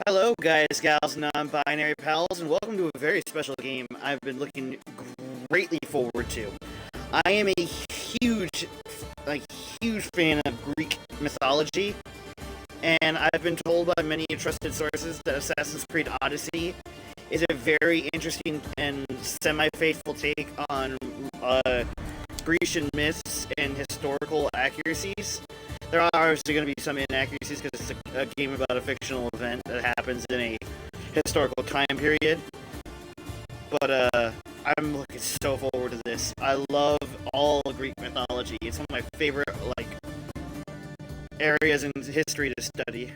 Hello, guys, gals, non-binary pals, and welcome to a very special game I've been looking greatly forward to. I am a huge, huge fan of Greek mythology, and I've been told by many trusted sources that Assassin's Creed Odyssey is a very interesting and semi-faithful take on Grecian myths and historical accuracies. There are obviously going to be some inaccuracies because it's a game about a fictional event that happens in a historical time period. But I'm looking so forward to this. I love all Greek mythology. It's one of my favorite areas in history to study.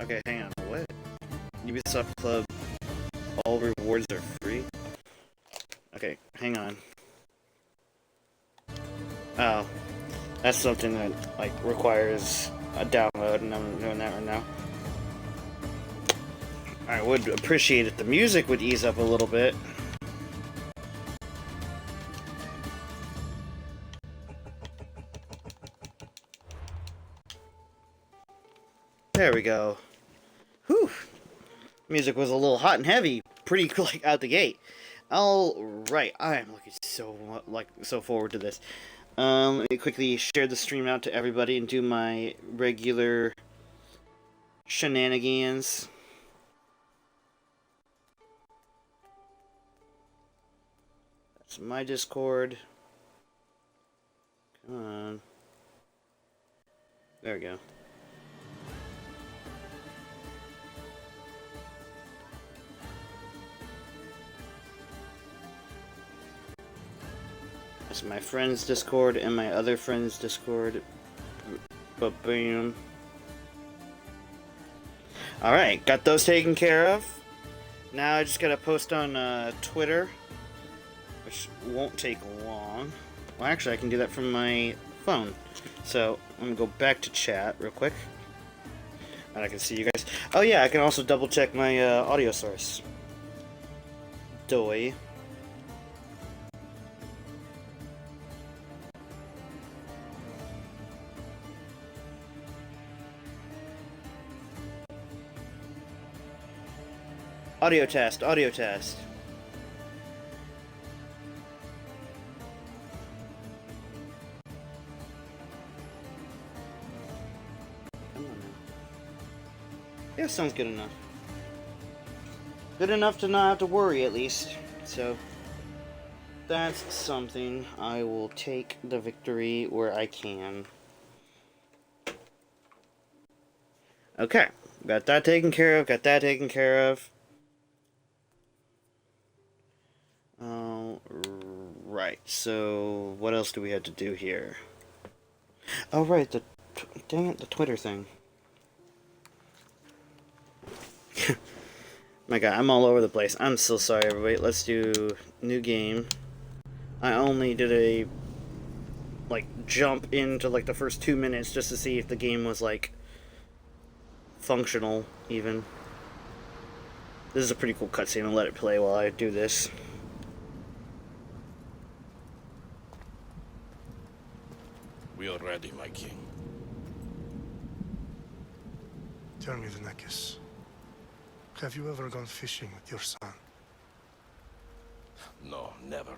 Okay, hang on. What? Ubisoft Club. All rewards are free? Okay, hang on. Oh, that's something that requires a download, and I'm doing that right now. I would appreciate if the music would ease up a little bit. There we go. Whew. Music was a little hot and heavy, pretty out the gate. All right, I am looking so forward to this. Let me quickly share the stream out to everybody and do my regular shenanigans. That's my Discord. Come on. There we go. That's my friend's Discord and my other friend's Discord. But boom. Alright, got those taken care of. Now I just gotta post on Twitter, which won't take long. Well, actually, I can do that from my phone. So, I'm gonna go back to chat real quick. And I can see you guys. Oh yeah, I can also double check my audio source. Doi. Audio test, audio test. Come on now. Yeah, sounds good enough. Good enough to not have to worry, at least. So, that's something. I will take the victory where I can. Okay, got that taken care of, got that taken care of. Right, so what else do we have to do here? Oh, right, dang it, the Twitter thing. My God, I'm all over the place. I'm so sorry, everybody. Let's do new game. I only did a, jump into, the first 2 minutes just to see if the game was, functional, even. This is a pretty cool cutscene. I'll let it play while I do this. We are ready, my king. Tell me, Vinekis, have you ever gone fishing with your son? No, never.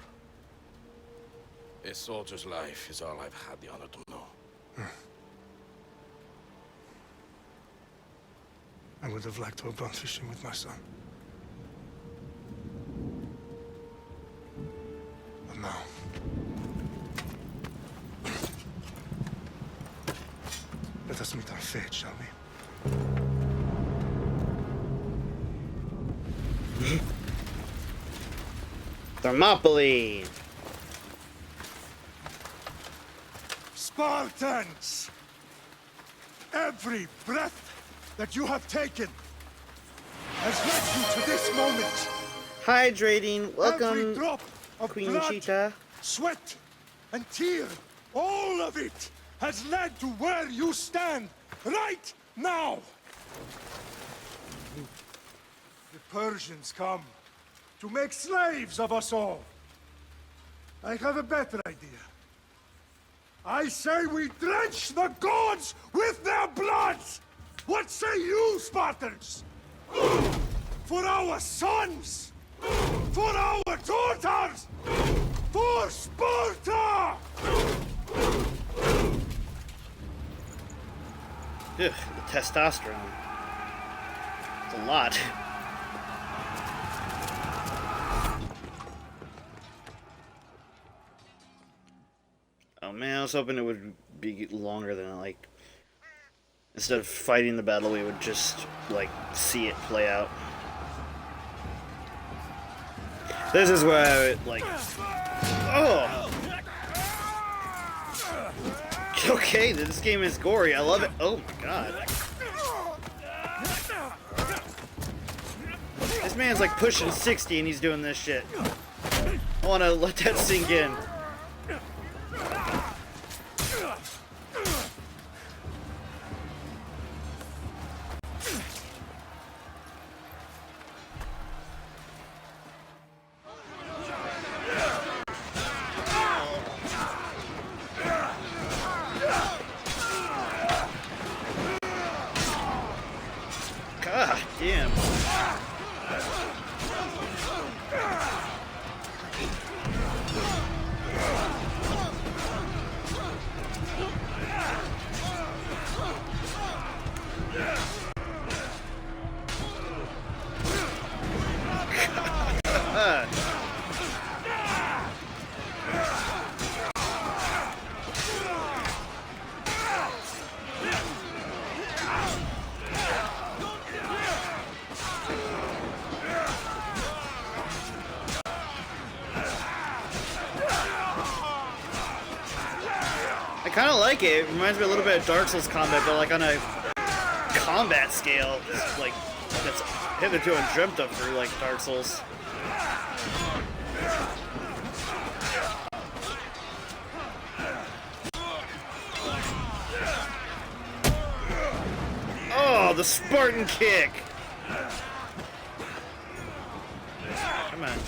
A soldier's life is all I've had the honor to know. I would have liked to have gone fishing with my son. But now... let us meet our fate, shall we? Thermopylae! Spartans! Every breath that you have taken has led you to this moment. Hydrating. Welcome, Every drop of Queen blood, Cheetah. sweat, and tear, all of it has led to where you stand right now. The Persians come to make slaves of us all. I have a better idea. I say we drench the gods with their blood! What say you, Spartans? For our sons! For our daughters! For Sparta! Ugh, the testosterone. It's a lot. Oh man, I was hoping it would be longer than, like, instead of fighting the battle, we would just, like, see it play out. This is where I would, like... Oh! Okay, this game is gory. I love it. Oh my god. This man's like pushing 60 and he's doing this shit. I want to let that sink in. God damn. God. I kind of like it. It reminds me a little bit of Dark Souls combat, but like on a combat scale, it's like that's hitherto undreamt of for like Dark Souls. Oh, the Spartan kick! Come on.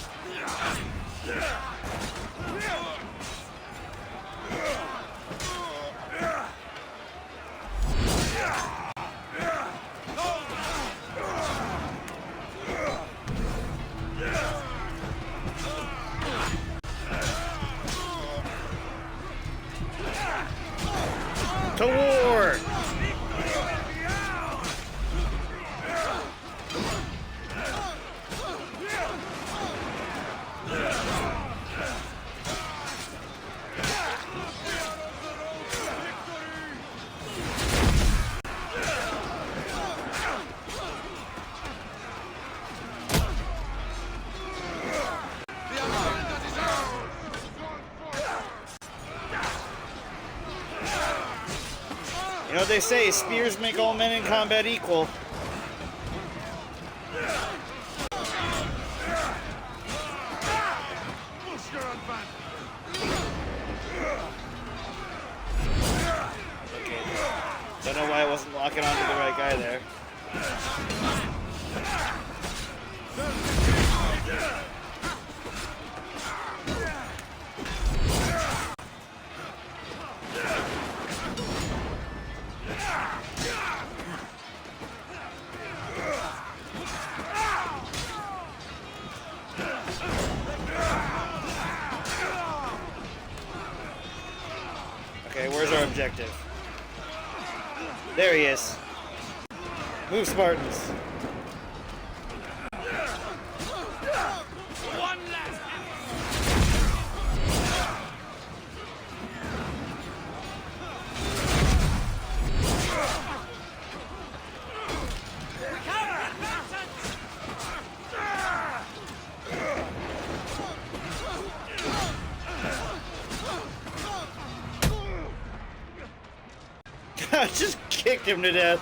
To war! You know what they say, spears make all men in combat equal. Okay. Don't know why I wasn't locking onto the right guy there. Okay, where's our objective? There he is. Move, Spartans. I just kicked him to death.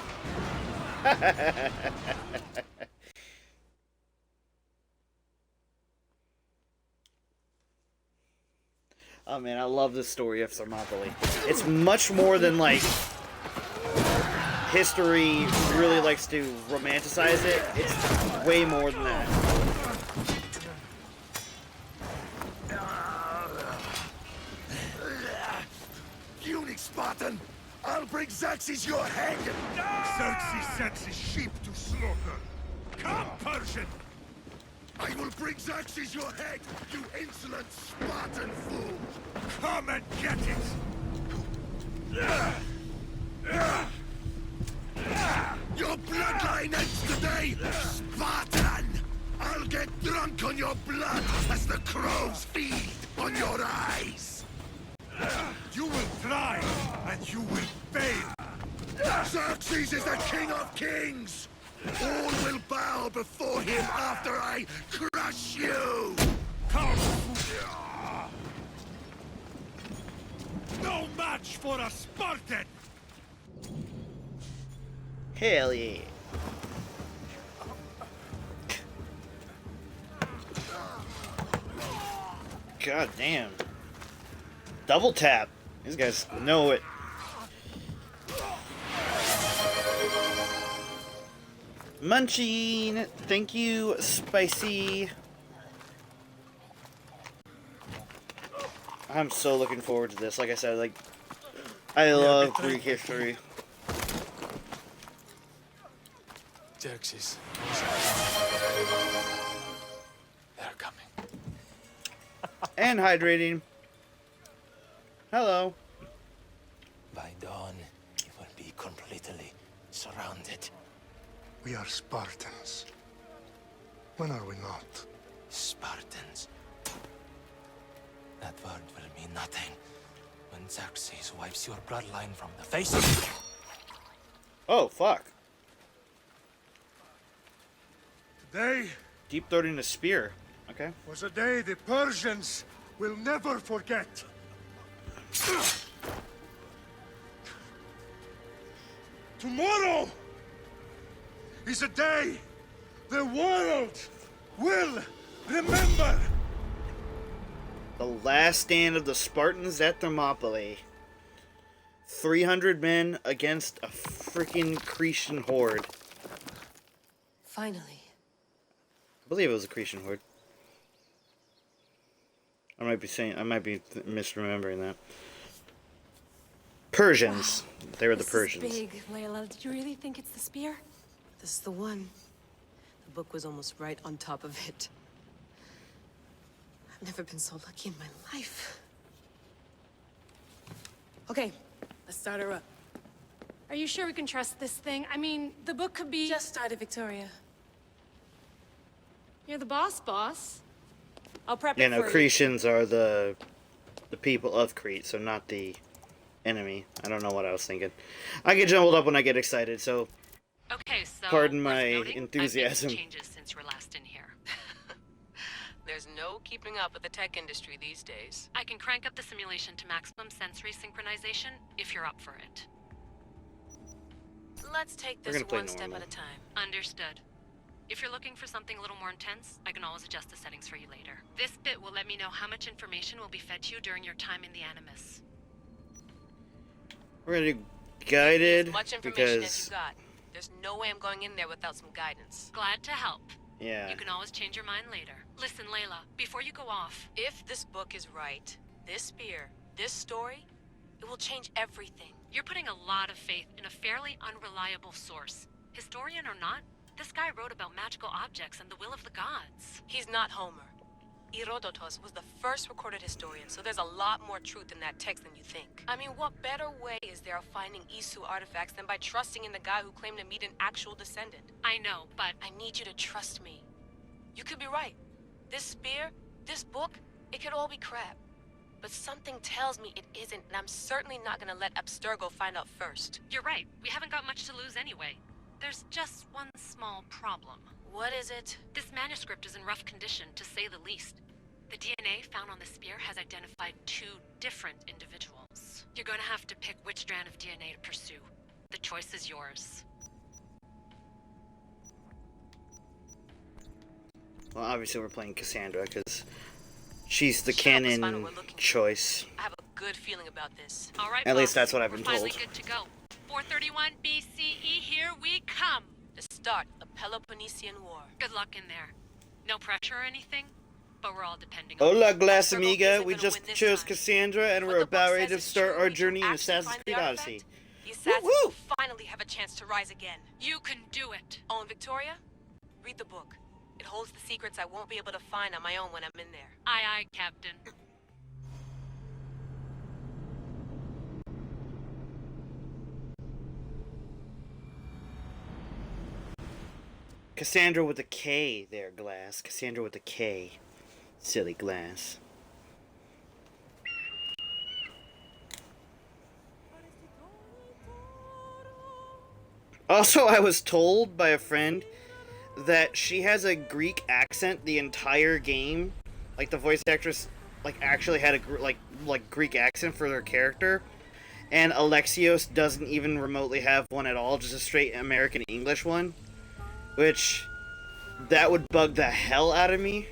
Oh man, I love the story of Thermopylae. It's much more than like history really likes to romanticize it. It's way more than that. You speak Spartan, I'll bring Xerxes your head! Xerxes sends his sheep to slaughter. Come, Persian! I will bring Xerxes your head, you insolent Spartan fool! Come and get it! Your bloodline ends today, Spartan! I'll get drunk on your blood as the crows feed on your eyes! You will try, and you will fail! Xerxes is the king of kings! All will bow before him after I crush you! Come! No match for a Spartan! Hell yeah. God damn. Double tap. These guys know it. Munching. Thank you, Spicy. I'm so looking forward to this. Like I said, like, I love Greek history. Xerxes. They're coming. And hydrating. Hello. By dawn, you will be completely surrounded. We are Spartans. When are we not? Spartans. That word will mean nothing when Xerxes wipes your bloodline from the face of you. Oh, fuck. Today Deep throating a spear. Okay. was a day the Persians will never forget. Tomorrow is a day the world will remember. The last stand of the Spartans at Thermopylae. 300 men against a freaking Cretan horde. Finally. I believe it was a Cretan horde. I might be misremembering that. Persians. Wow. They were the This is Persians. big, Layla. Did you really think it's the spear? This is the one. The book was almost right on top of it. I've never been so lucky in my life. Okay, let's start her up. Are you sure we can trust this thing? I mean, the book could be... Just started, Victoria. You're the boss. I'll prep Yeah, it no, for you. Cretans are the people of Crete, so not the enemy. I don't know what I was thinking. I get jumbled up when I get excited, so Okay, so pardon worth my noting, enthusiasm. I've made some changes since you were last in here. There's no keeping up with the tech industry these days. I can crank up the simulation to maximum sensory synchronization if you're up for it. Let's take We're this gonna play one step normal. at a time. Understood. If you're looking for something a little more intense, I can always adjust the settings for you later. This bit will let me know how much information will be fed to you during your time in the Animus. We're gonna do guided As much information as because you got. There's no way I'm going in there without some guidance. Glad to help. yeah. You can always change your mind later. Listen, Layla, before you go off, If this book is right, this spear, this story, it will change everything. you're putting a lot of faith in a fairly unreliable source. Historian or not, this guy wrote about magical objects and the will of the gods. He's not Homer. Herodotus was the first recorded historian, so there's a lot more truth in that text than you think. I mean, what better way is there of finding Isu artifacts than by trusting in the guy who claimed to meet an actual descendant? I know, but I need you to trust me. You could be right. This spear, this book, it could all be crap. But something tells me it isn't, and I'm certainly not gonna let Abstergo find out first. you're right. We haven't got much to lose anyway. There's just one small problem. What is it? This manuscript is in rough condition, to say the least. The DNA found on the spear has identified 2 different individuals. You're going to have to pick which strand of DNA to pursue. The choice is yours. Well, obviously we're playing Kassandra because she's the Shut up, let's find canon what we're looking for. choice. I have a good feeling about this. All right, At least boss, that's what I've been we're finally told. good to go. 431 BCE, here we come. The start of the Peloponnesian War. Good luck in there. No pressure or anything? but we're all depending on Hola, you. Glass Sparta Amiga. isn't We gonna just win this chose time. Cassandra, and If we're what the book about ready says to is start true, our we do journey in actually Assassin's find the Creed artifact, Odyssey. the assassins Woo-woo! will finally have a chance to rise again. You can do it. Oh, and Victoria, read the book. It holds the secrets I won't be able to find on my own when I'm in there. Aye, aye, Captain. Cassandra with a K there, Glass. Cassandra with a K. Silly Glass. Also, I was told by a friend that she has a Greek accent the entire game. Like, the voice actress, like, actually had a, like Greek accent for their character. And Alexios doesn't even remotely have one at all, just a straight American English one. Which, that would bug the hell out of me.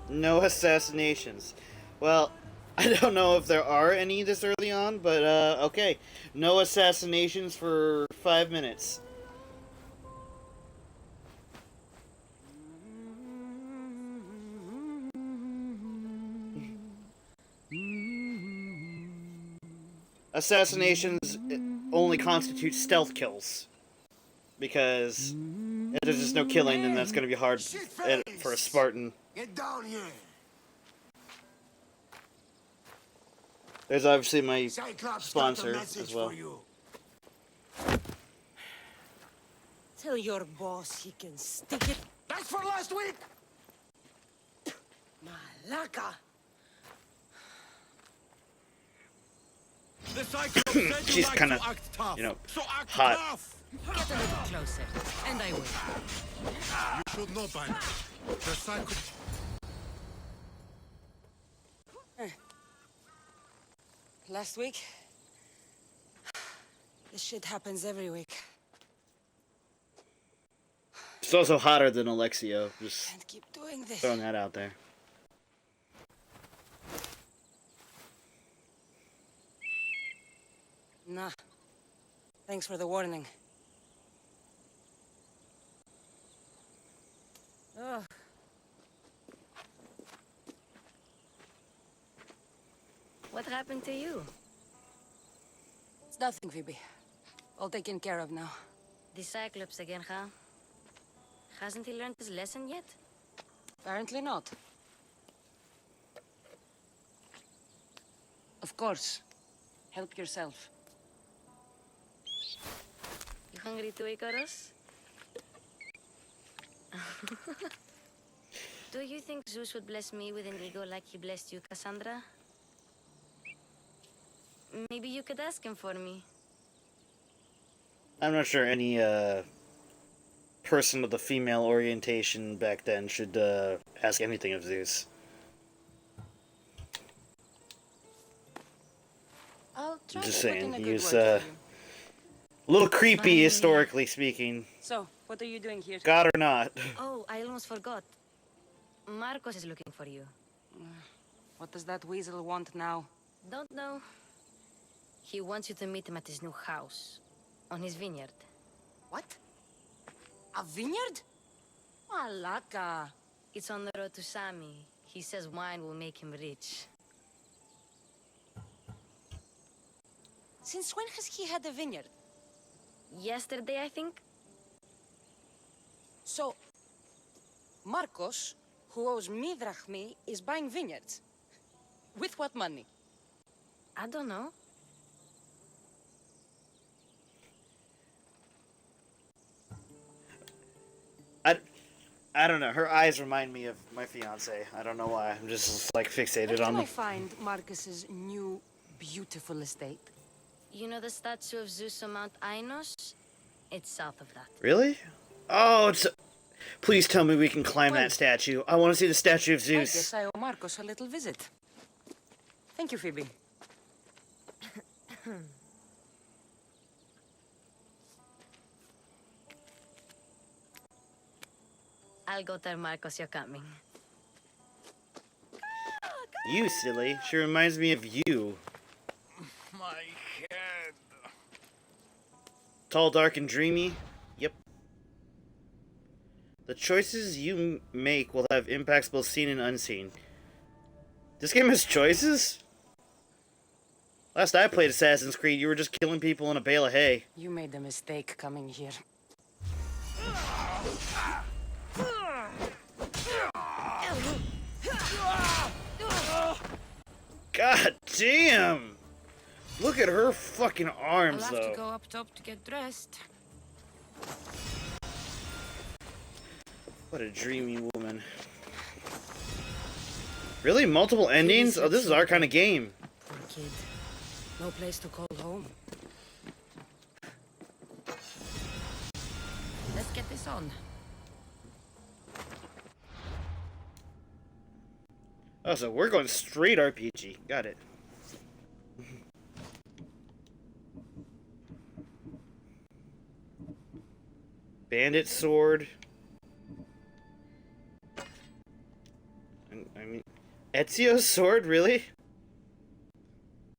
No assassinations. Well, I don't know if there are any this early on, but okay. No assassinations for 5 minutes. Assassinations only constitute stealth kills. Because if there's just no killing, then that's going to be hard for a Spartan. Get down here. There's obviously my Cyclops sponsor got a message as well. for you. Tell your boss he can stick it. That's for last week. Malaka. The Cyclops said you She's like kinda, to act tough. you know, So act hot. tough. Get a little closer, and I will. You should know by now. The Cyclops. Last week? This shit happens every week. It's also hotter than Alexio. Just Can't keep doing this. throwing that out there. Nah. Thanks for the warning. Ugh. What happened to you? It's nothing, Phoebe. All taken care of now. The Cyclops again, huh? Hasn't he learned his lesson yet? Apparently not. Of course. Help yourself. You hungry too, Icarus? Do you think Zeus would bless me with an ego like he blessed you, Kassandra? Maybe you could ask him for me. I'm not sure any person with a female orientation back then should ask anything of Zeus. I'll try Just to put saying, in a he good was word for you. a little creepy Fine. historically speaking. So, what are you doing here? God or not. Oh, I almost forgot. Marcos is looking for you. What does that weasel want now? Don't know. He wants you to meet him at his new house. On his vineyard. What? A vineyard? Malaka. It's on the road to Sami. He says wine will make him rich. Since when has he had a vineyard? Yesterday, I think? So, Marcos, who owes me drachmi, is buying vineyards. With what money? I don't know. I don't know. Her eyes remind me of my fiance. I don't know why. I'm just like Where fixated can on I them. find Marcus's new, beautiful estate? You know the statue of Zeus on Mount Ainos? It's south of that. Really? Oh, it's. Please tell me we can climb that statue. I want to see the statue of I Zeus. guess I owe Marcos a little visit. Thank you, Phoebe. I'll go tell Marcos you're coming. You silly. She reminds me of you. My head. Tall, dark, and dreamy? Yep. The choices you make will have impacts both seen and unseen. This game has choices? Last I played Assassin's Creed, you were just killing people in a bale of hay. You made the mistake coming here. God damn! Look at her fucking arms, I'll have though. to go up top to get dressed. What a dreamy woman. Really? Multiple endings? Oh, this is our kind of game. Poor kid. No place to call home. Let's get this on. Oh, so we're going straight RPG. Got it. Bandit sword. I mean, Ezio's sword, really?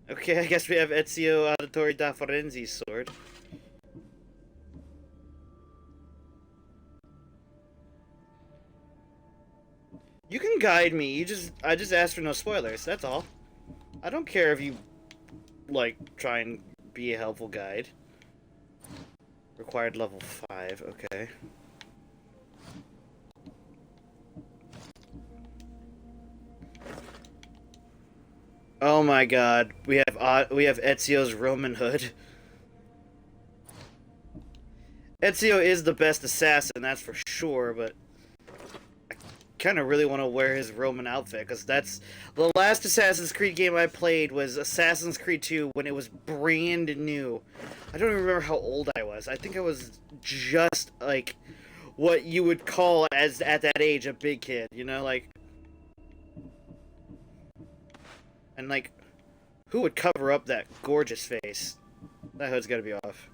Okay, I guess we have Ezio Auditore da Firenze's sword. You can guide me. I just asked for no spoilers. That's all. I don't care if you like try and be a helpful guide. Required level 5. Okay. Oh my God, we have Ezio's Roman hood. Ezio is the best assassin, that's for sure, but I kind of really want to wear his Roman outfit, because that's the last Assassin's Creed game I played was Assassin's Creed 2 when it was brand new. I don't even remember how old I was. I think I was just like what you would call as at that age a big kid, you know, like. And like, who would cover up that gorgeous face? That hood's gotta be off.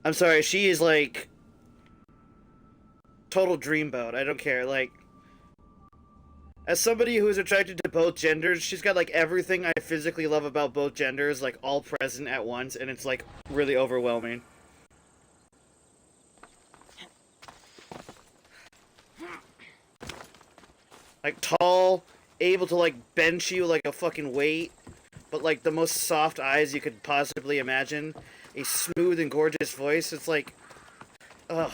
I'm sorry, she is like total dreamboat. I don't care. Like, as somebody who is attracted to both genders, she's got like everything I physically love about both genders, like all present at once, and it's like really overwhelming. Like tall, able to like bench you like a fucking weight, but like the most soft eyes you could possibly imagine, a smooth and gorgeous voice. It's like, ugh.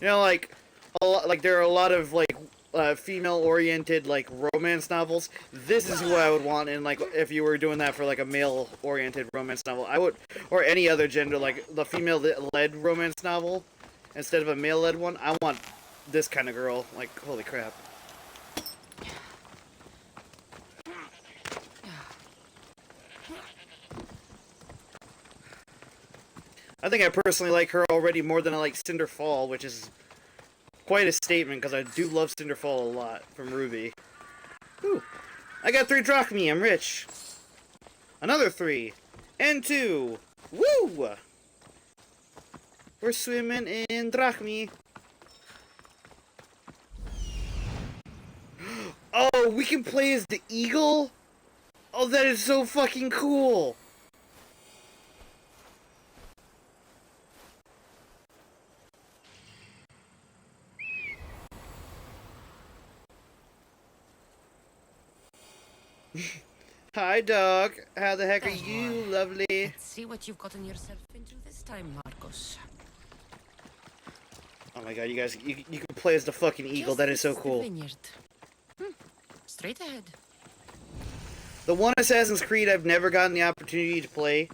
You know, like there are a lot of like female-oriented like romance novels. This is who I would want in like if you were doing that for like a male-oriented romance novel. I would, or any other gender, like the female-led romance novel instead of a male-led one. I want this kind of girl. Like, holy crap. I think I personally like her already more than I like Cinder Fall, which is quite a statement because I do love Cinder Fall a lot from Ruby. Ooh, I got 3 drachmi. I'm rich. Another 3 and 2. Woo! We're swimming in drachmi. Oh, we can play as the eagle? Oh, that is so fucking cool! Hi, dog. How the heck are you, lovely? Let's see what you've gotten yourself into this time, Marcos. Oh my god, you guys, you can play as the fucking eagle. That is so cool. Straight ahead. The one Assassin's Creed I've never gotten the opportunity to play.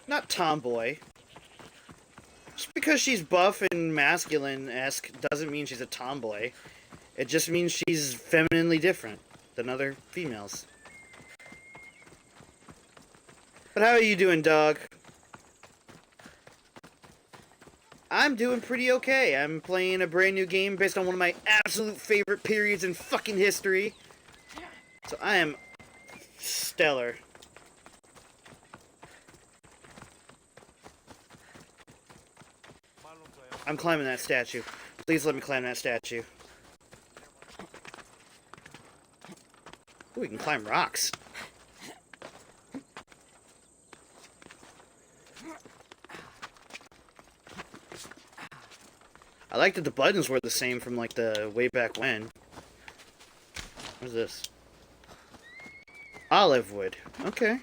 Not tomboy. Just because she's buff and masculine-esque doesn't mean she's a tomboy. It just means she's femininely different than other females. But how are you doing, dog? I'm doing pretty okay. I'm playing a brand new game based on one of my absolute favorite periods in fucking history. So I am stellar. I'm climbing that statue. Please let me climb that statue. Ooh, we can climb rocks. I like that the buttons were the same from like the way back when. What's this? Olive wood. Okay.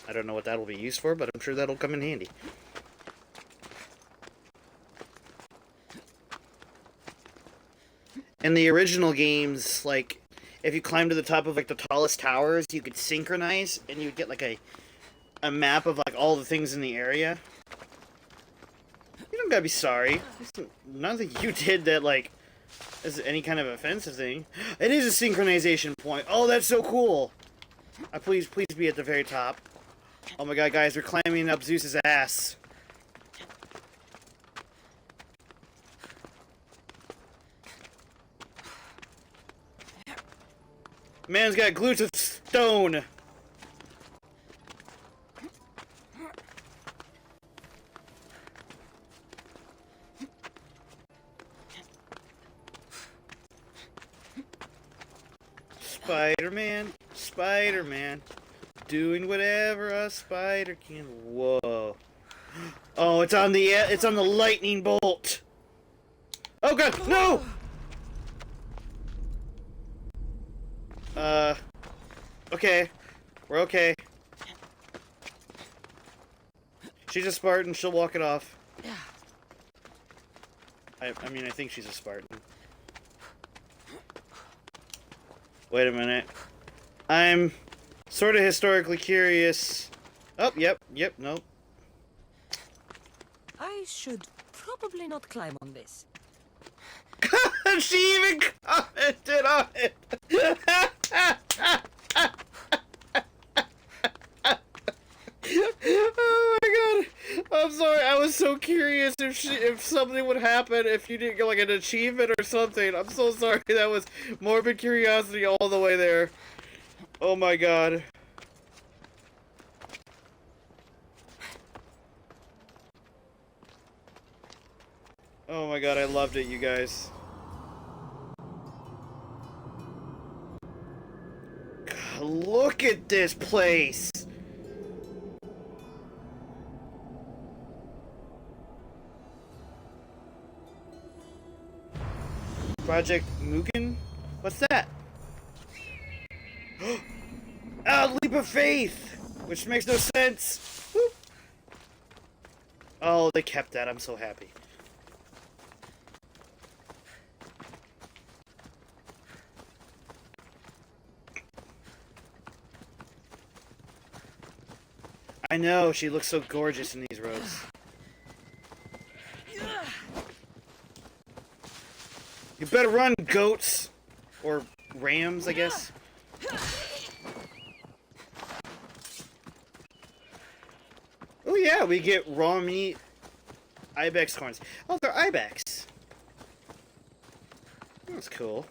I don't know what that'll be used for, but I'm sure that'll come in handy. In the original games, like, if you climbed to the top of like the tallest towers, you could synchronize, and you'd get like a map of like all the things in the area. You don't gotta be sorry. There's nothing you did that like is any kind of offensive thing. It is a synchronization point. Oh, that's so cool. Please be at the very top. Oh my god, guys, we're climbing up Zeus's ass. Man's got glutes of stone. Spider-Man, Spider-Man, doing whatever a spider can. Whoa! Oh, it's on the lightning bolt. Oh god, no! Okay, we're okay. She's a Spartan. She'll walk it off. I mean, I think she's a Spartan. Wait a minute. I'm sort of historically curious. Oh, yep, nope. I should probably not climb on this. She even commented on it! Oh my god! I'm sorry, I was so curious if something would happen if you didn't get like an achievement or something. I'm so sorry, that was morbid curiosity all the way there. Oh my god. Oh my god, I loved it, you guys. God, look at this place! Project Mugen? What's that? Ah, leap of faith! Which makes no sense! Whoop. Oh, they kept that. I'm so happy. I know, she looks so gorgeous in these robes. You better run, goats! Or rams, I guess. Oh yeah, we get raw meat. Ibex horns. Oh, they're ibex. That's cool.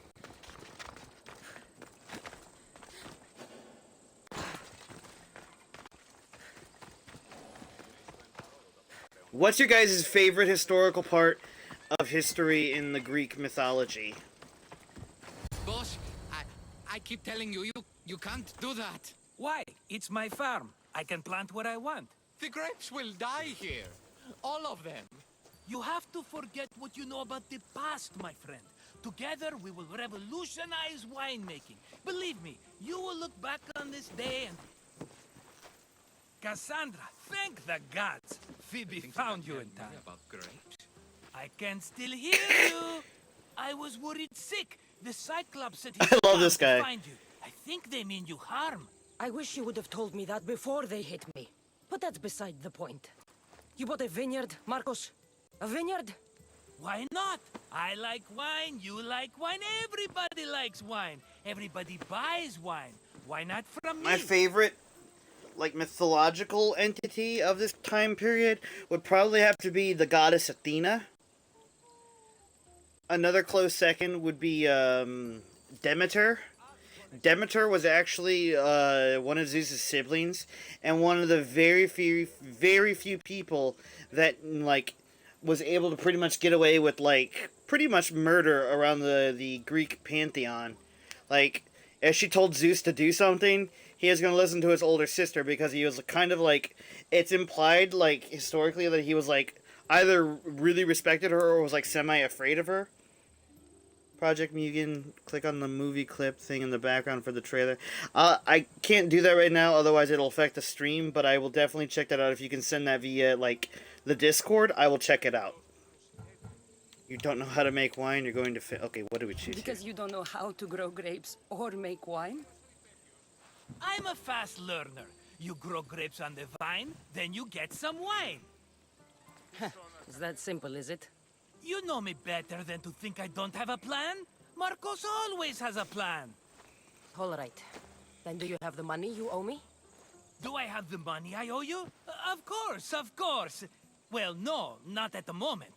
What's your guys' favorite historical part of history in the Greek mythology? Boss, I keep telling you, you can't do that. Why? It's my farm. I can plant what I want. The grapes will die here. All of them. You have to forget what you know about the past, my friend. Together, we will revolutionize winemaking. Believe me, you will look back on this day and... Kassandra, thank the gods. Phoebe found you in time. About grapes? I can still hear you. I was worried sick. The Cyclops said he I love this guy. find you. I think they mean you harm. I wish you would have told me that before they hit me. But that's beside the point. You bought a vineyard, Marcos? A vineyard? Why not? I like wine, you like wine, everybody likes wine. Everybody buys wine. Why not from me? My favorite, like, mythological entity of this time period would probably have to be the goddess Athena. Another close second would be Demeter. Demeter was actually one of Zeus's siblings, and one of the very few people that like was able to pretty much get away with, like, pretty much murder around the Greek pantheon. Like, if she told Zeus to do something, he was going to listen to his older sister because he was kind of like, it's implied, like, historically that he was, like, either really respected her or was, like, semi-afraid of her. Project Mugen, click on the movie clip thing in the background for the trailer. I can't do that right now, otherwise it'll affect the stream, but I will definitely check that out. If you can send that via, like, the Discord, I will check it out. You don't know how to make wine, you're going to okay, what do we choose Because here? you don't know how to grow grapes or make wine? I'm a fast learner. You grow grapes on the vine, then you get some wine. Is that simple, is it? You know me better than to think I don't have a plan. Marcos always has a plan. All right. Then do you have the money you owe me? Do I have the money I owe you? Of course, of course. Well, no, not at the moment.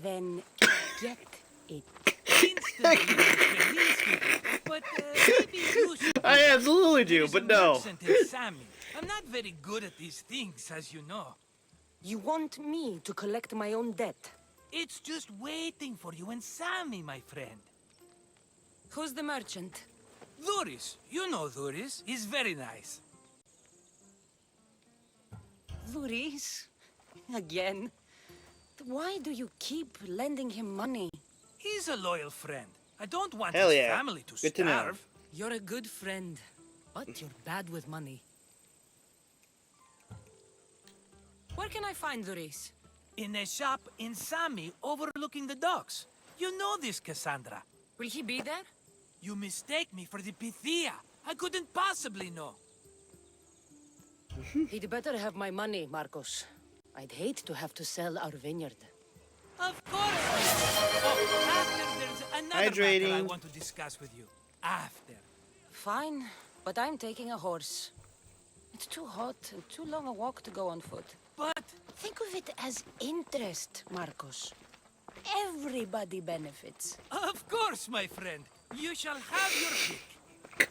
Then get it. Instantly, but maybe you should. I absolutely do, There's but a no. merchant in Sammy. I'm not very good at these things, as you know. You want me to collect my own debt? It's just waiting for you and Sammy, my friend. Who's the merchant? Duris. You know Duris. He's very nice. Luris? Again? Why do you keep lending him money? He's a loyal friend. I don't want Hell his yeah. family to Good to know. starve. You're a good friend, but you're bad with money. Where can I find Luris? In a shop in Sami overlooking the docks. You know this, Kassandra. Will he be there? You mistake me for the Pythia. I couldn't possibly know. He'd better have my money, Marcos. I'd hate to have to sell our vineyard. Of course. Oh, after there's another Hydrating. matter I want to discuss with you. After. Fine, but I'm taking a horse. It's too hot and too long a walk to go on foot. But think of it as interest, Marcos. Everybody benefits. Of course, my friend. You shall have your pick.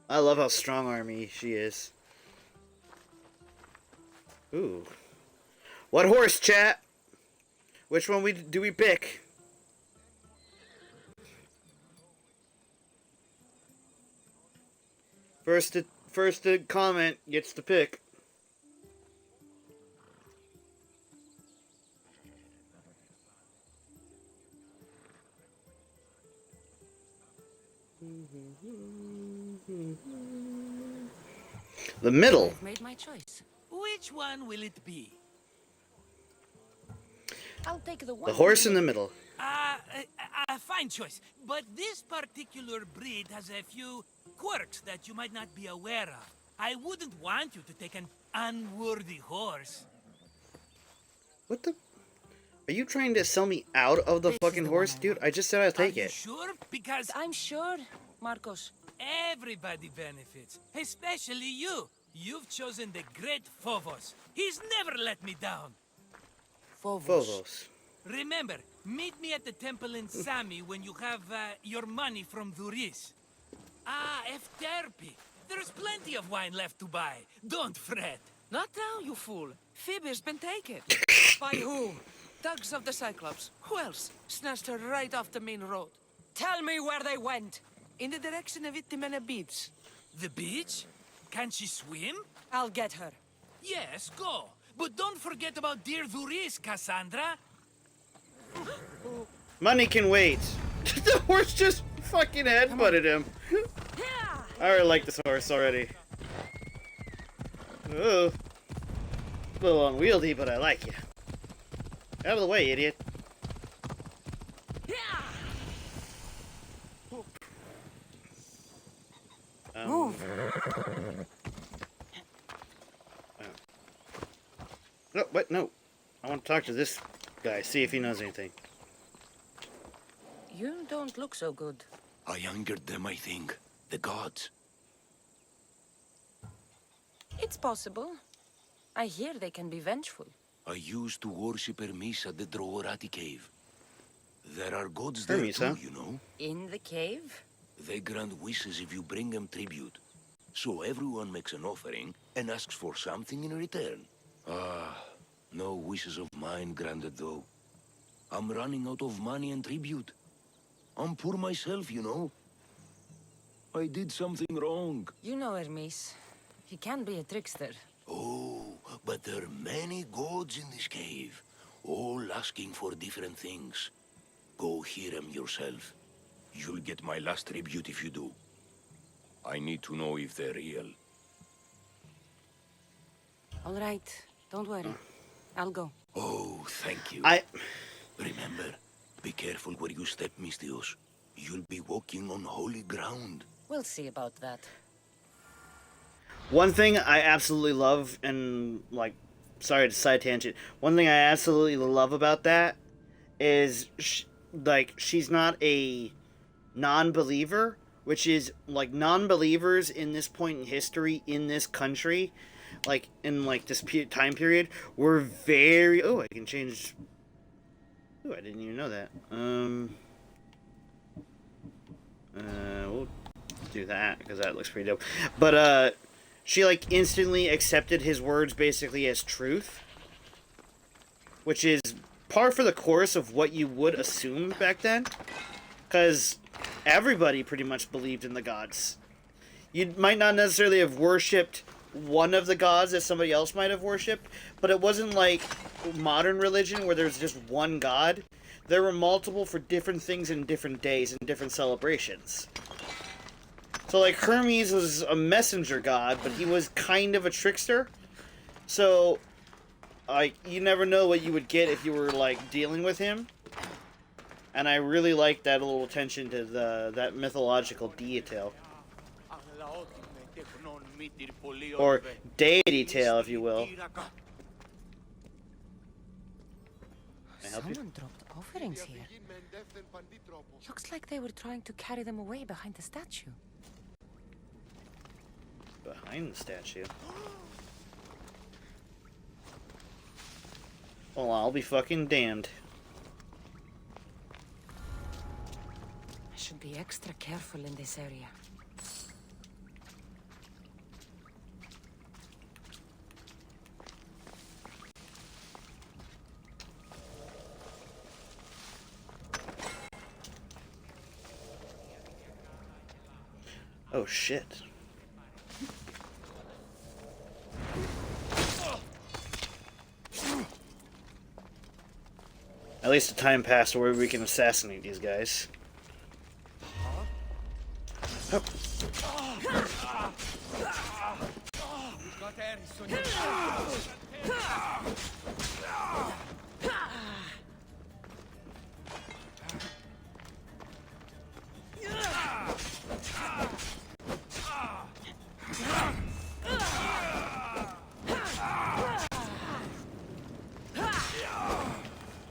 I love how strong-army she is. Ooh. What horse, chat? Which one do we pick? First to comment gets the pick. The middle. I've made my choice. Which one will it be? I'll take the one. The horse in the middle. Fine choice. But this particular breed has a few quirks that you might not be aware of. I wouldn't want you to take an unworthy horse. What the? Are you trying to sell me out of the fucking horse, dude? I just said I'll take Are you it. sure? Because I'm sure, Marcos. everybody benefits, especially you. You've chosen the great Phobos. He's never let me down. Phobos. Remember, meet me at the temple in Sami when you have your money from Duris. Ah, Efterpi. There's plenty of wine left to buy. Don't fret. Not now, you fool. Phoebe's been taken. By who? Thugs of the Cyclops. Who else? Snatched her right off the main road. Tell me where they went. In the direction of Itimena Beach. The beach? Can she swim? I'll get her. Yes, go. But don't forget about dear Duris, Kassandra. Money can wait. The horse just fucking headbutted him. I already like this horse already. Oh. A little unwieldy, but I like you. Out of the way, idiot. Move. No, what? No. I want to talk to this guy, see if he knows anything. You don't look so good. I angered them, I think. The gods. It's possible. I hear they can be vengeful. I used to worship Hermes at the Droorati cave. There are gods there Hermes, too, huh? you know. In the cave? They grant wishes if you bring them tribute. So everyone makes an offering and asks for something in return. Ah, No wishes of mine granted, though. I'm running out of money and tribute. I'm poor myself, you know. I did something wrong. You know Hermes. He can be a trickster. Oh, but there are many gods in this cave, all asking for different things. Go hear them yourself. You'll get my last tribute if you do. I need to know if they're real. All right. Don't worry. I'll go. Oh, thank you. Remember, be careful where you step, Mistios. You'll be walking on holy ground. We'll see about that. One thing I absolutely love, and, like, sorry to side tangent, one thing I absolutely love about that is, she's not a non-believer, which is, like, non-believers in this point in history, in this country, like, in, like, this time period, were very... Oh, I can change... Oh, I didn't even know that. We'll do that, because that looks pretty dope. But, she, like, instantly accepted his words basically as truth, which is par for the course of what you would assume back then, because everybody pretty much believed in the gods. You might not necessarily have worshipped one of the gods that somebody else might have worshipped, but it wasn't like modern religion where there's just one god. There were multiple for different things in different days and different celebrations. So, like, Hermes was a messenger god, but he was kind of a trickster. So, like, you never know what you would get if you were, like, dealing with him. And I really like that little attention to that mythological detail. Or deity tale, if you will. Can I help you? Someone dropped offerings here. Looks like they were trying to carry them away behind the statue. Behind the statue? Well, I'll be fucking damned. I should be extra careful in this area. Oh shit. At least a time passed where we can assassinate these guys. Oh.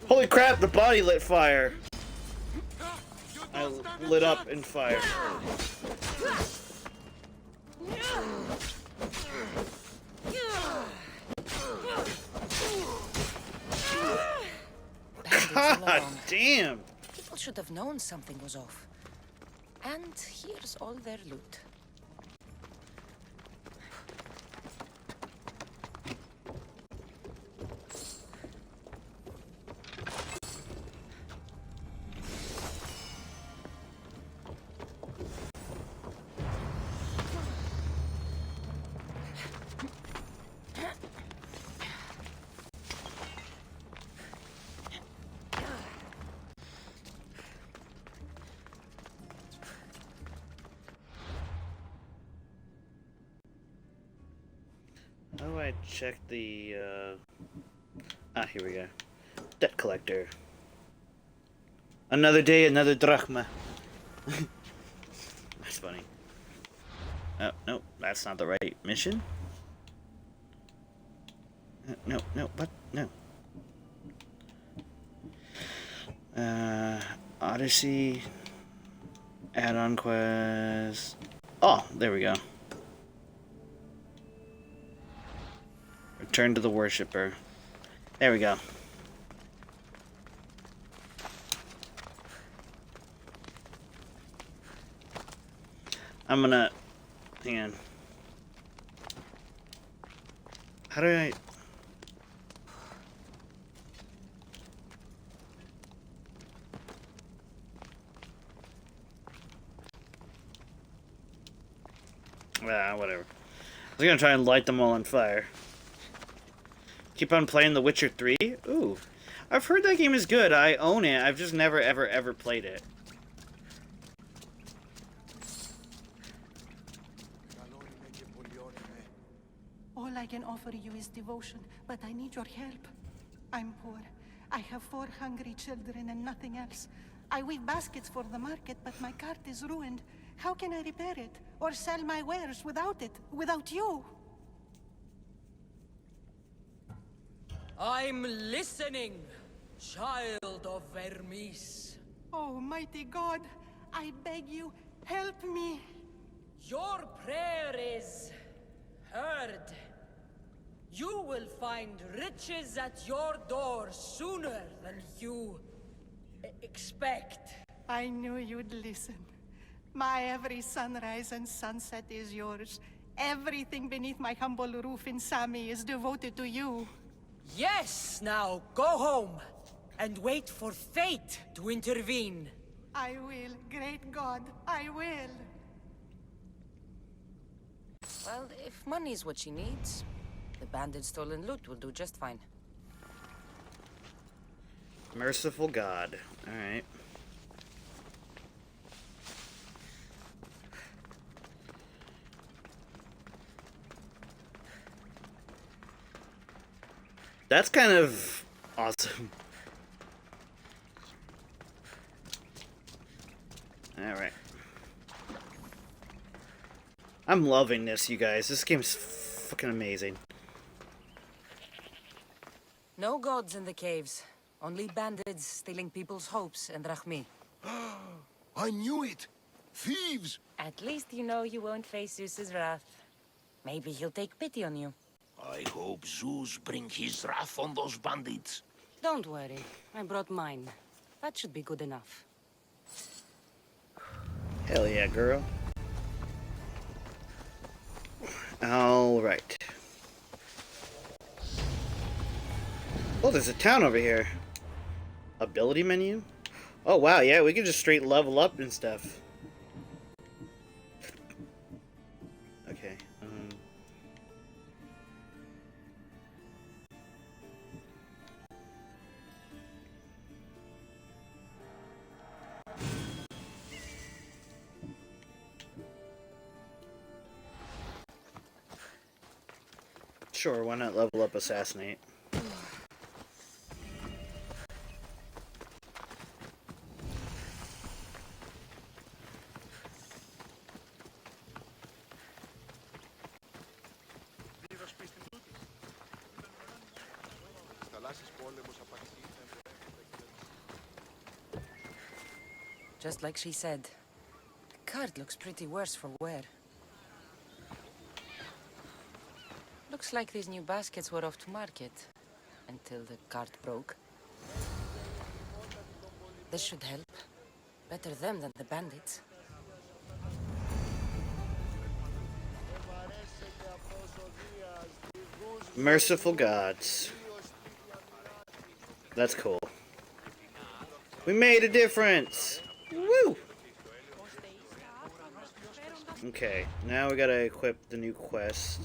Holy crap, the body lit fire! I lit up in fire. God damn! People should have known something was off. And here's all their loot. How do I check the, here we go. Debt collector. Another day, another drachma. That's funny. Oh, no, that's not the right mission. No, what? No. Odyssey. Add-on quest. Oh, there we go. Return to the worshipper. There we go. I'm gonna... Hang on. How do I... Ah, whatever. I was gonna try and light them all on fire. Keep on playing The Witcher 3? Ooh. I've heard that game is good. I own it. I've just never, ever, ever played it. All I can offer you is devotion, but I need your help. I'm poor. I have 4 hungry children and nothing else. I weave baskets for the market, but my cart is ruined. How can I repair it? Or sell my wares without it? Without you? I'm listening, child of Vermis. Oh, mighty God, I beg you, help me. Your prayer is heard. You will find riches at your door sooner than you expect. I knew you'd listen. My every sunrise and sunset is yours. Everything beneath my humble roof in Sami is devoted to you. Yes, now go home and wait for fate to intervene. I will, great God, I will. Well, if money's what she needs, the banded stolen loot will do just fine. Merciful God. Alright. That's kind of awesome. Alright. I'm loving this, you guys. This game's fucking amazing. No gods in the caves. Only bandits stealing people's hopes and drachmi. I knew it! Thieves! At least you know you won't face Zeus's wrath. Maybe he'll take pity on you. I hope Zeus bring his wrath on those bandits. Don't worry. I brought mine. That should be good enough. Hell yeah, girl. Alright. Oh, there's a town over here. Ability menu? Oh wow, yeah, we can just straight level up and stuff. Okay. Sure, why not level up Assassinate? Just like she said. The card looks pretty worse for wear. Looks like these new baskets were off to market. Until the cart broke. This should help. Better them than the bandits. Merciful gods. That's cool. We made a difference! Woo! Okay, now we gotta equip the new quest.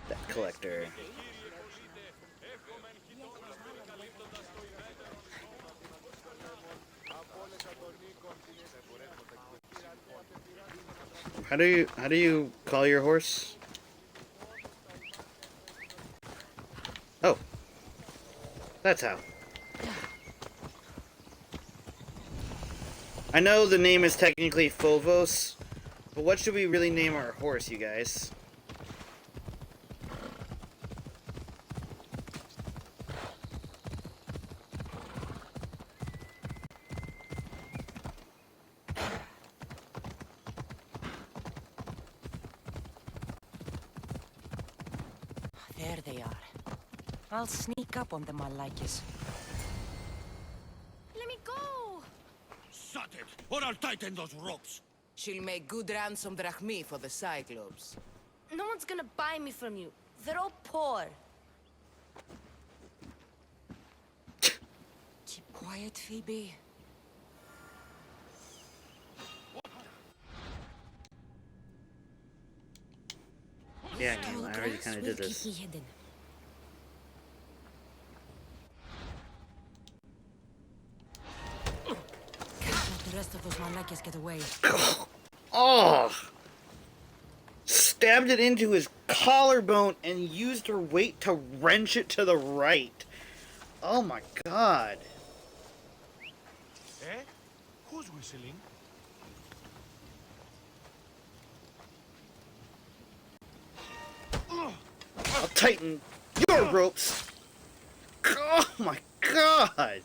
That collector. How do you call your horse? Oh. That's how. I know the name is technically Phobos, but what should we really name our horse, you guys? There they are. I'll sneak up on them, Malakis. Let me go! Shut it, or I'll tighten those ropes. She'll make good ransom drachmi for the Cyclops. No one's gonna buy me from you. They're all poor. quiet, Phoebe. Yeah, I already kind of did this. Keep me hidden. Can't let the rest of those Malakas get away. Oh! Stabbed it into his collarbone and used her weight to wrench it to the right. Oh my god. Eh? Who's whistling? I'll tighten your ropes. Oh my god.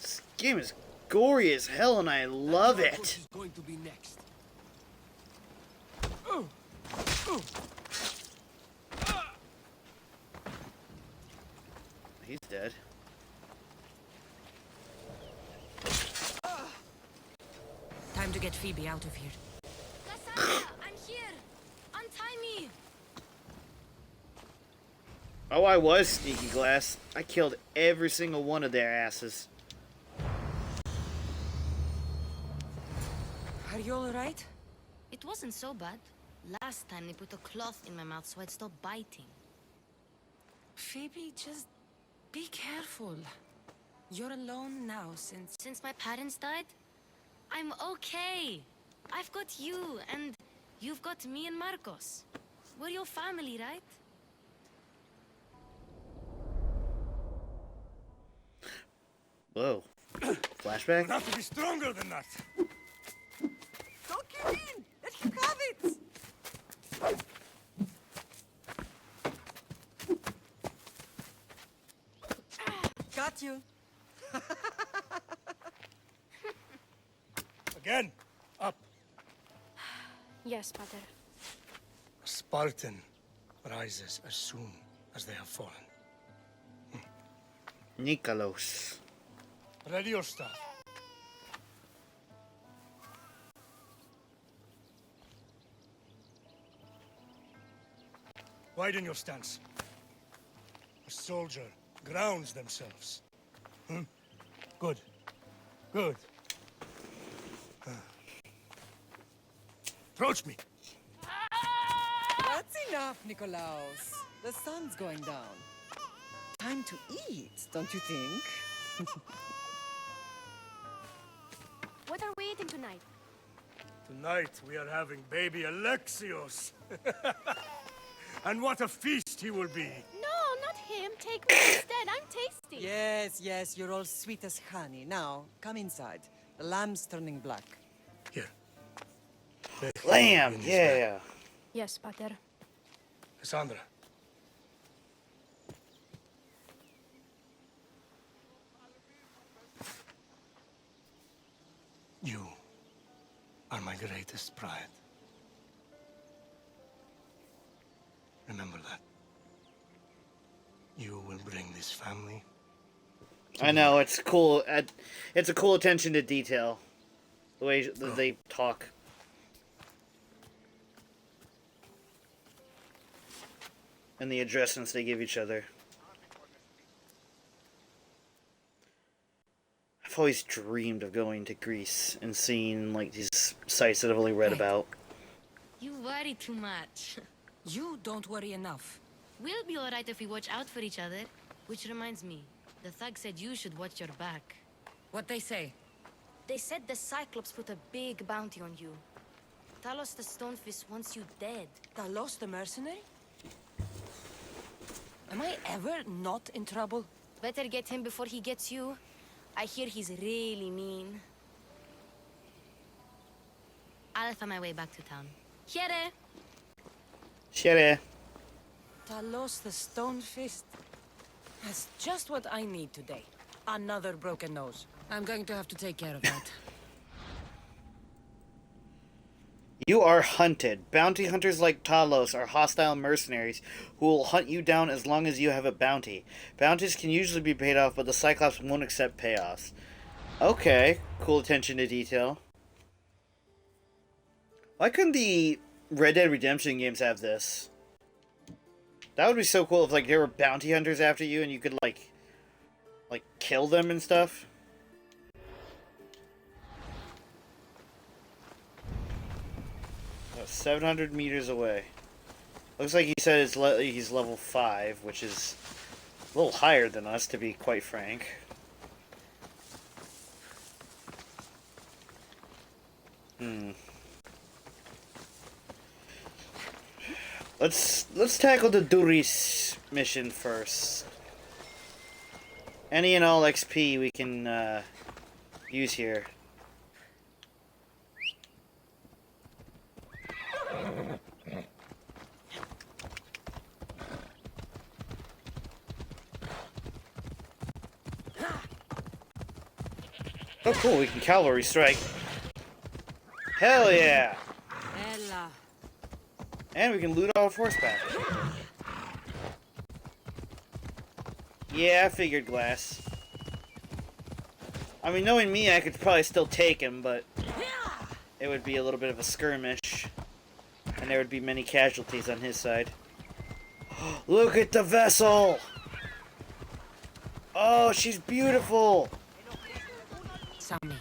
This game is gory as hell and I love it. Going to be next. He's dead. Time to get Phoebe out of here. Kassandra, I'm here. Untie me. Oh, I was sneaky glass. I killed every single one of their asses. Are you alright? It wasn't so bad. Last time they put a cloth in my mouth so I'd stop biting. Phoebe, just be careful. You're alone now Since my parents died? I'm okay. I've got you, and you've got me and Marcos. We're your family, right? Whoa. Flashback? Have to be stronger than that. Don't give in! Let him have it! Got you. Again. Up. Yes, Pater. A Spartan rises as soon as they have fallen. Nikolos. Ready your staff. Widen your stance. A soldier grounds themselves. Good. Good. Approach me. That's enough, Nikolaos. The sun's going down. Time to eat, don't you think? What are we eating tonight? Tonight we are having baby Alexios. And what a feast he will be. No, not him. Take me instead. I'm tasty. Yes, yes, you're all sweet as honey. Now, come inside. The lamb's turning black. Here. Lamb, yeah. Yes, Pater. Kassandra. You are my greatest pride. Remember that. You will bring this family. I know, it's cool. It's a cool attention to detail. The way that they talk. And the addressments they give each other. I've always dreamed of going to Greece and seeing like these sites that I've only read about. You worry too much. You don't worry enough. We'll be alright if we watch out for each other. Which reminds me, the thug said you should watch your back. What they say? They said the Cyclops put a big bounty on you. Talos the Stonefist wants you dead. Talos the mercenary? Am I ever not in trouble? Better get him before he gets you. I hear he's really mean. I'll find my way back to town. Here! Shere. Talos the Stonefist. That's just what I need today. Another broken nose. I'm going to have to take care of that. You are hunted. Bounty hunters like Talos are hostile mercenaries who will hunt you down as long as you have a bounty. Bounties can usually be paid off, but the Cyclops won't accept payoffs. Okay, cool attention to detail. Why couldn't the Red Dead Redemption games have this? That would be so cool if like there were bounty hunters after you and you could like like, kill them and stuff. 700 meters away. Looks like he said he's level 5, which is a little higher than us, to be quite frank. Let's tackle the Duris mission first. Any and all XP we can use here. Oh cool, we can cavalry strike. Hell yeah! Ella. And we can loot off horseback. Yeah, I figured glass. I mean, knowing me, I could probably still take him, but it would be a little bit of a skirmish. And there would be many casualties on his side. Look at the vessel! Oh, she's beautiful! Sammy,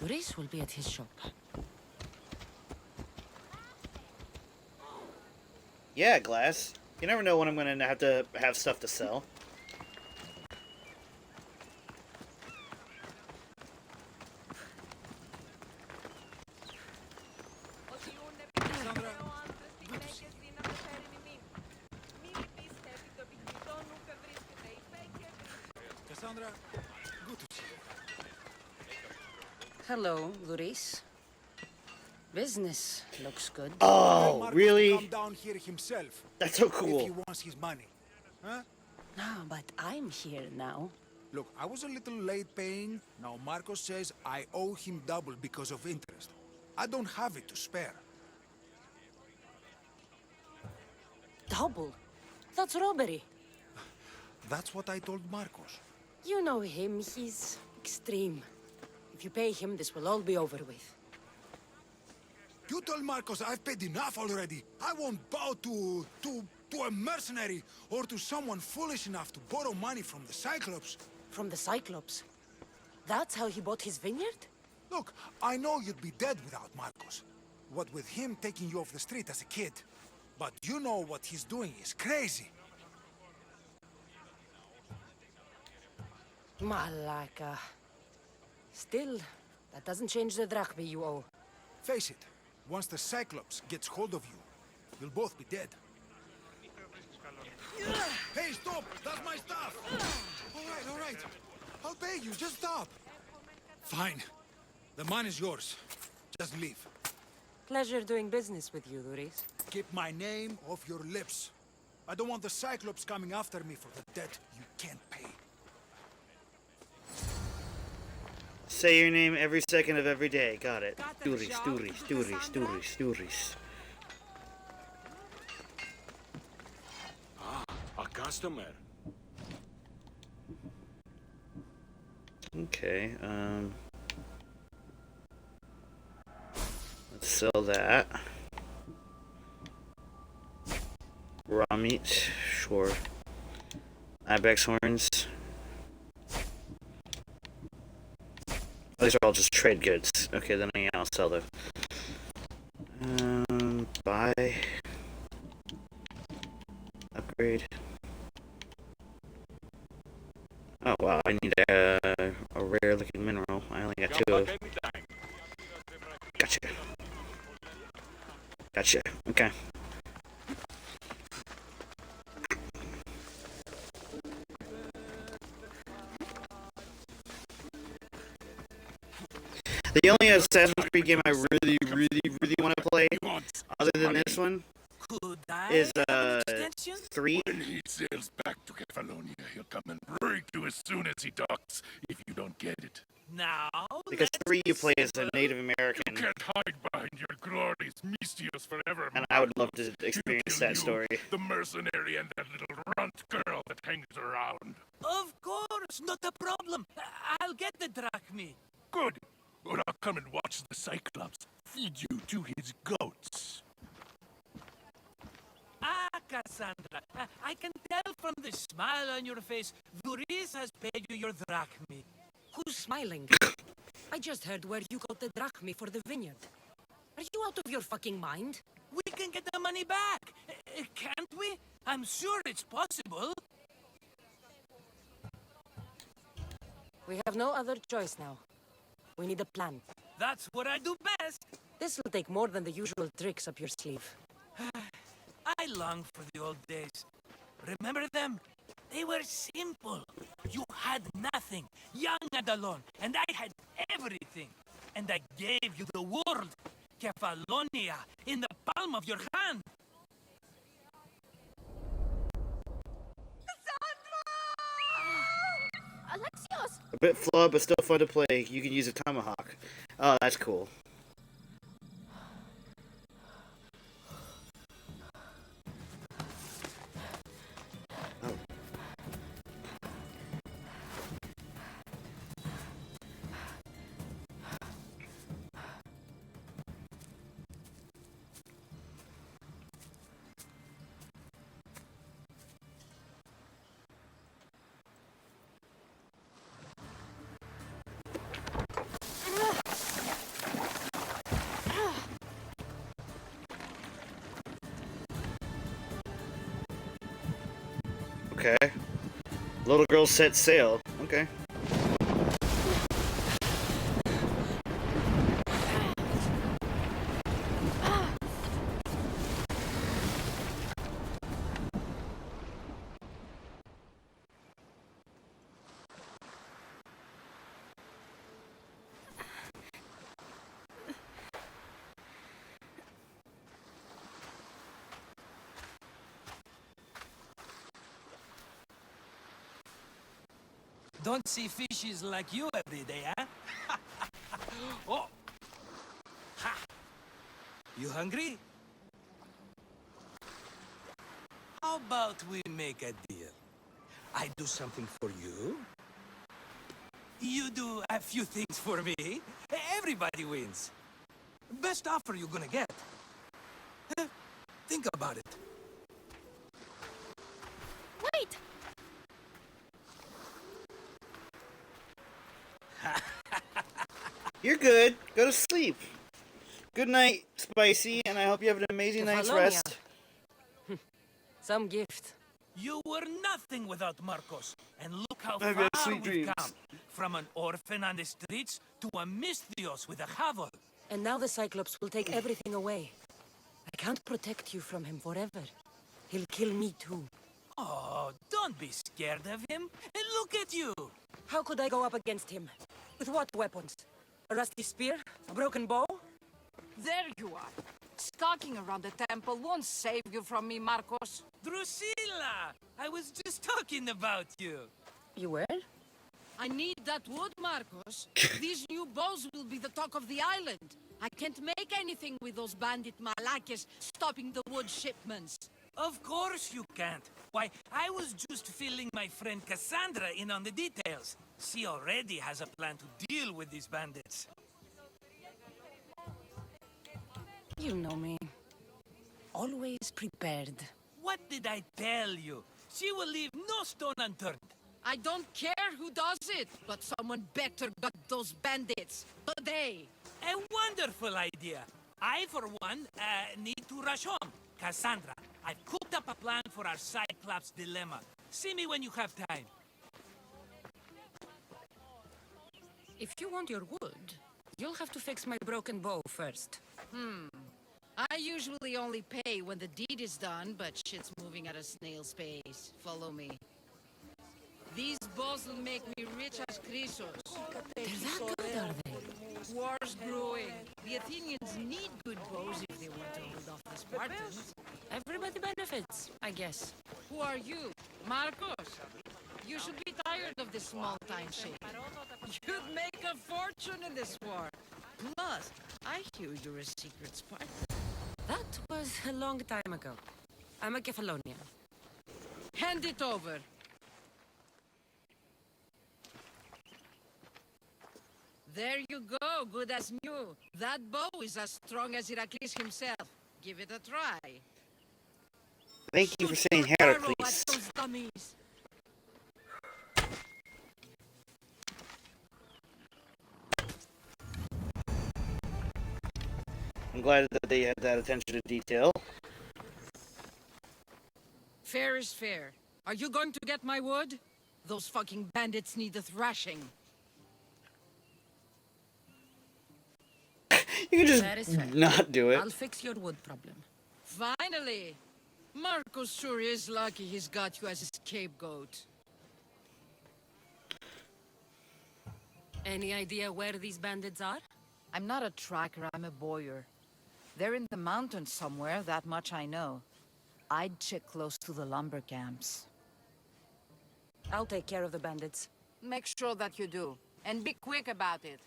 Duris will be at his shop. Yeah, glass. You never know when I'm gonna have to have stuff to sell. Kassandra, good to see you. Kassandra, good to see you. Hello, Duris. Business looks good. Oh, Marcos really? will come down here himself. That's so If cool. he wants his money. Huh? No, but I'm here now. Look, I was a little late paying. Now Marcos says I owe him double because of interest. I don't have it to spare. Double? That's robbery. That's what I told Marcos. You know him, he's extreme. If you pay him, this will all be over with. You told Marcos I've paid enough already. I won't bow to a mercenary or to someone foolish enough to borrow money from the Cyclops. From the Cyclops? That's how he bought his vineyard? Look, I know you'd be dead without Marcos. What with him taking you off the street as a kid. But you know what he's doing is crazy. Malaka. Still, that doesn't change the drachma you owe. Face it, once the Cyclops gets hold of you, you'll both be dead. Hey, stop! That's my stuff! All right. I'll pay you, just stop! Fine. The money's yours. Just leave. Pleasure doing business with you, Duris. Keep my name off your lips. I don't want the Cyclops coming after me for the debt you can't pay. Say your name every second of every day. Got it. Duris, Duris, Duris, Duris, Duris. Ah, a customer. Okay, let's sell that. Raw meat, sure. Ibex horns. These are all just trade goods. Okay, then again, I'll sell them. Buy. Upgrade. Oh wow, I need a rare looking mineral. I only got 2 of. Gotcha. Okay. The only Assassin's Creed game I really want to play, other than this one, is 3. When he sails back to Kefalonia, he'll come and break you as soon as he docks, if you don't get it. Now, Because 3 you play as a Native American, You can't hide behind your glories, Mistios forever. and I would love to experience that story. The mercenary and that little runt girl that hangs around. of course, not a problem. I'll get the drachmi. Good. But I'll come and watch the Cyclops feed you to his goats. Ah, Kassandra. I can tell from the smile on your face, Duris has paid you your drachmi. Who's smiling? I just heard where you got the drachmi for the vineyard. Are you out of your fucking mind? We can get the money back, can't we? I'm sure it's possible. We have no other choice now. We need a plan. That's what I do best. This will take more than the usual tricks up your sleeve. I long for the old days. Remember them? They were simple. You had nothing, young and alone, and I had everything. And I gave you the world, Kefalonia, in the palm of your hand. Alexios! A bit flawed, but still fun to play. You can use a tomahawk. Oh, that's cool. Okay. Little girl set sail. Okay. Don't see fishes like you every day, huh? Oh! Ha! You hungry? How about we make a deal? I do something for you. You do a few things for me. Everybody wins. Best offer you're gonna get. Think about it. Wait! You're good. Go to sleep. Good night, Spicy, and I hope you have an amazing night's rest. Some gift. You were nothing without Marcos, and look how I've far got sweet we've dreams. come. From an orphan on the streets to a Misthios with a hovel. And now the Cyclops will take everything away. I can't protect you from him forever. He'll kill me too. Oh, don't be scared of him. And look at you. How could I go up against him? With what weapons? A rusty spear? A broken bow? There you are. Stalking around the temple won't save you from me, Marcos. Drusilla! I was just talking about you. You were? I need that wood, Marcos. These new bows will be the talk of the island. I can't make anything with those bandit malakes stopping the wood shipments. Of course you can't. Why, I was just filling my friend Kassandra in on the details. She already has a plan to deal with these bandits. You know me. Always prepared. What did I tell you? She will leave no stone unturned. I don't care who does it, but someone better got those bandits. Today. A wonderful idea. I, for one, need to rush home. Kassandra, I've cooked up a plan for our Cyclops dilemma. See me when you have time. If you want your wood, you'll have to fix my broken bow first. I usually only pay when the deed is done, but shit's moving at a snail's pace. Follow me. These bows will make me rich as Chrysos. They're that good, are they? War's brewing. The Athenians need good bows if they want to hold off the Spartans. Everybody benefits, I guess. Who are you? Marcos? You should be tired of this small-time shit. You'd make a fortune in this war. Plus, I hear you're a secret Spartan. That was a long time ago. I'm a Kefalonian. Hand it over. There you go, good as new. That bow is as strong as Heracles himself. Give it a try. Thank you for saying Heracles. I'm glad that they had that attention to detail. Fair is fair. Are you going to get my wood? Those fucking bandits need a thrashing. You can just not do it. I'll fix your wood problem. Finally! Marcos sure is lucky he's got you as a scapegoat. Any idea where these bandits are? I'm not a tracker, I'm a boyer. They're in the mountains somewhere, that much I know. I'd check close to the lumber camps. I'll take care of the bandits. Make sure that you do. And be quick about it.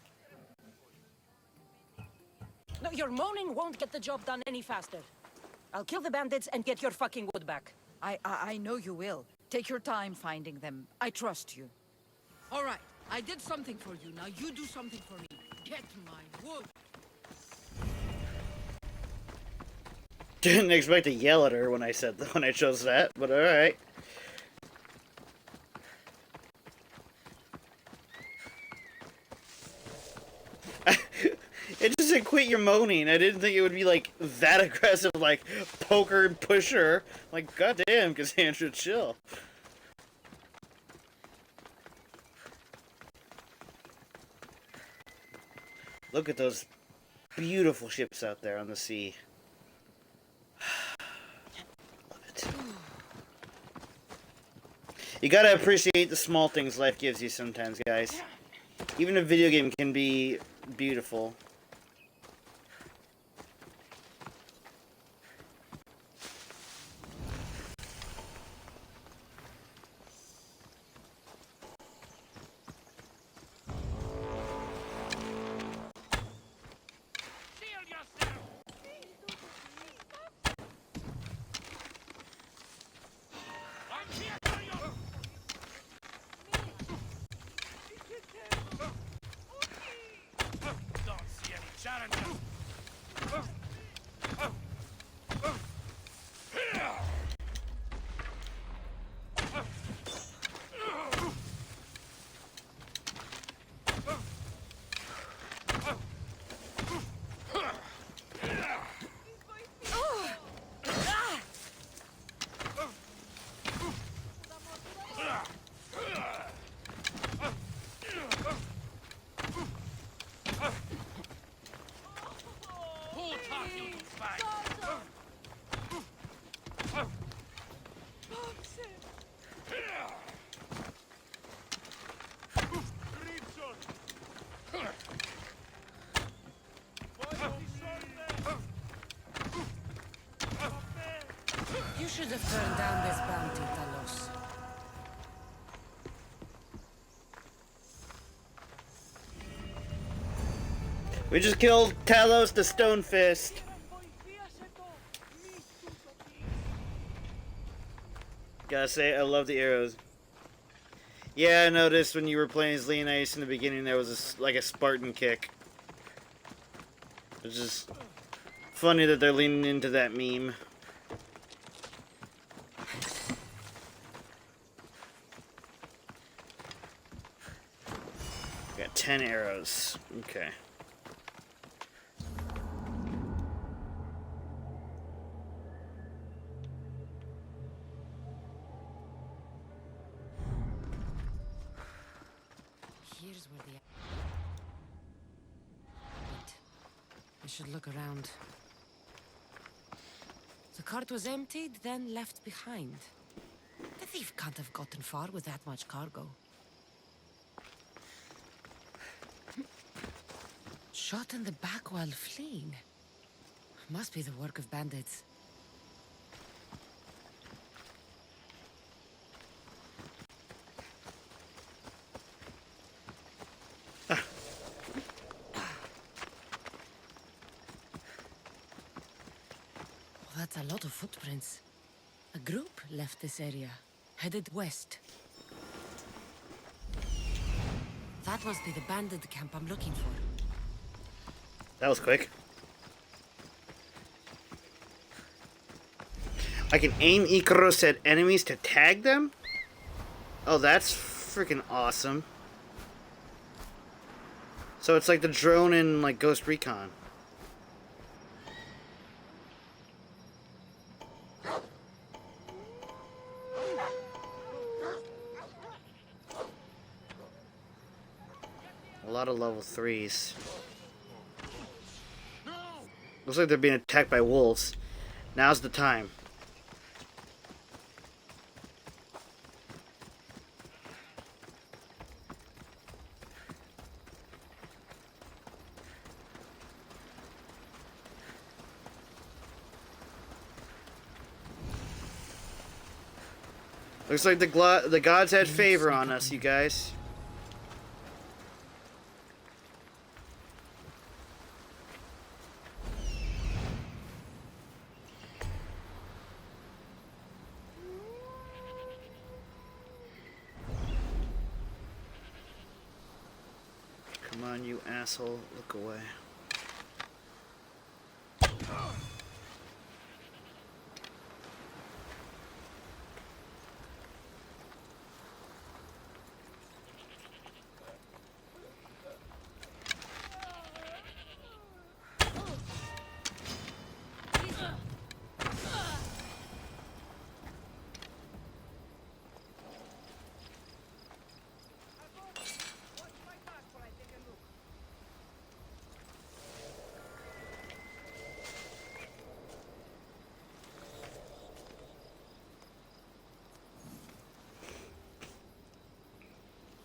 No, your moaning won't get the job done any faster. I'll kill the bandits and get your fucking wood back. I know you will. Take your time finding them. I trust you. All right, I did something for you. Now you do something for me. Get my wood. Didn't expect to yell at her when I chose that, but all right. It just said quit your moaning. I didn't think it would be like that aggressive, like poker and pusher. Like goddamn, Cassandra, chill. Look at those beautiful ships out there on the sea. Love it. You gotta appreciate the small things life gives you sometimes, guys. Even a video game can be beautiful. You should have turned down this bounty, Talos. We just killed Talos the Stone Fist. Gotta say, I love the arrows. Yeah, I noticed when you were playing as Leonidas in the beginning, there was like a Spartan kick. It's just funny that they're leaning into that meme. Got 10 arrows. Okay. Here's where the... Wait. I should look around. The cart was emptied, then left behind. The thief can't have gotten far with that much cargo. Shot in the back while fleeing. Must be the work of bandits. That's a lot of footprints. A group left this area, headed west. That must be the bandit camp I'm looking for. That was quick. I can aim Icaros at enemies to tag them? Oh, that's freaking awesome. So it's like the drone in like Ghost Recon. A lot of level 3s. Looks like they're being attacked by wolves. Now's the time. Looks like the gods had favor on us, you guys. Come on, you asshole. Look away.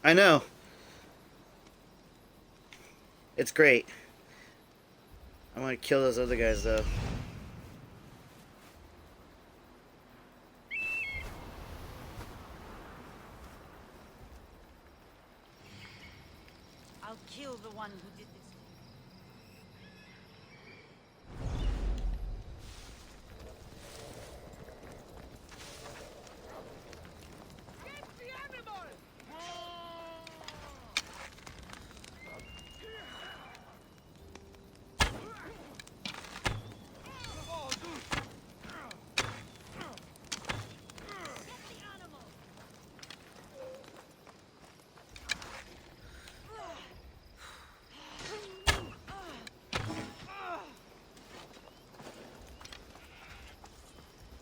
I know. It's great. I want to kill those other guys, though. I'll kill the one who did this.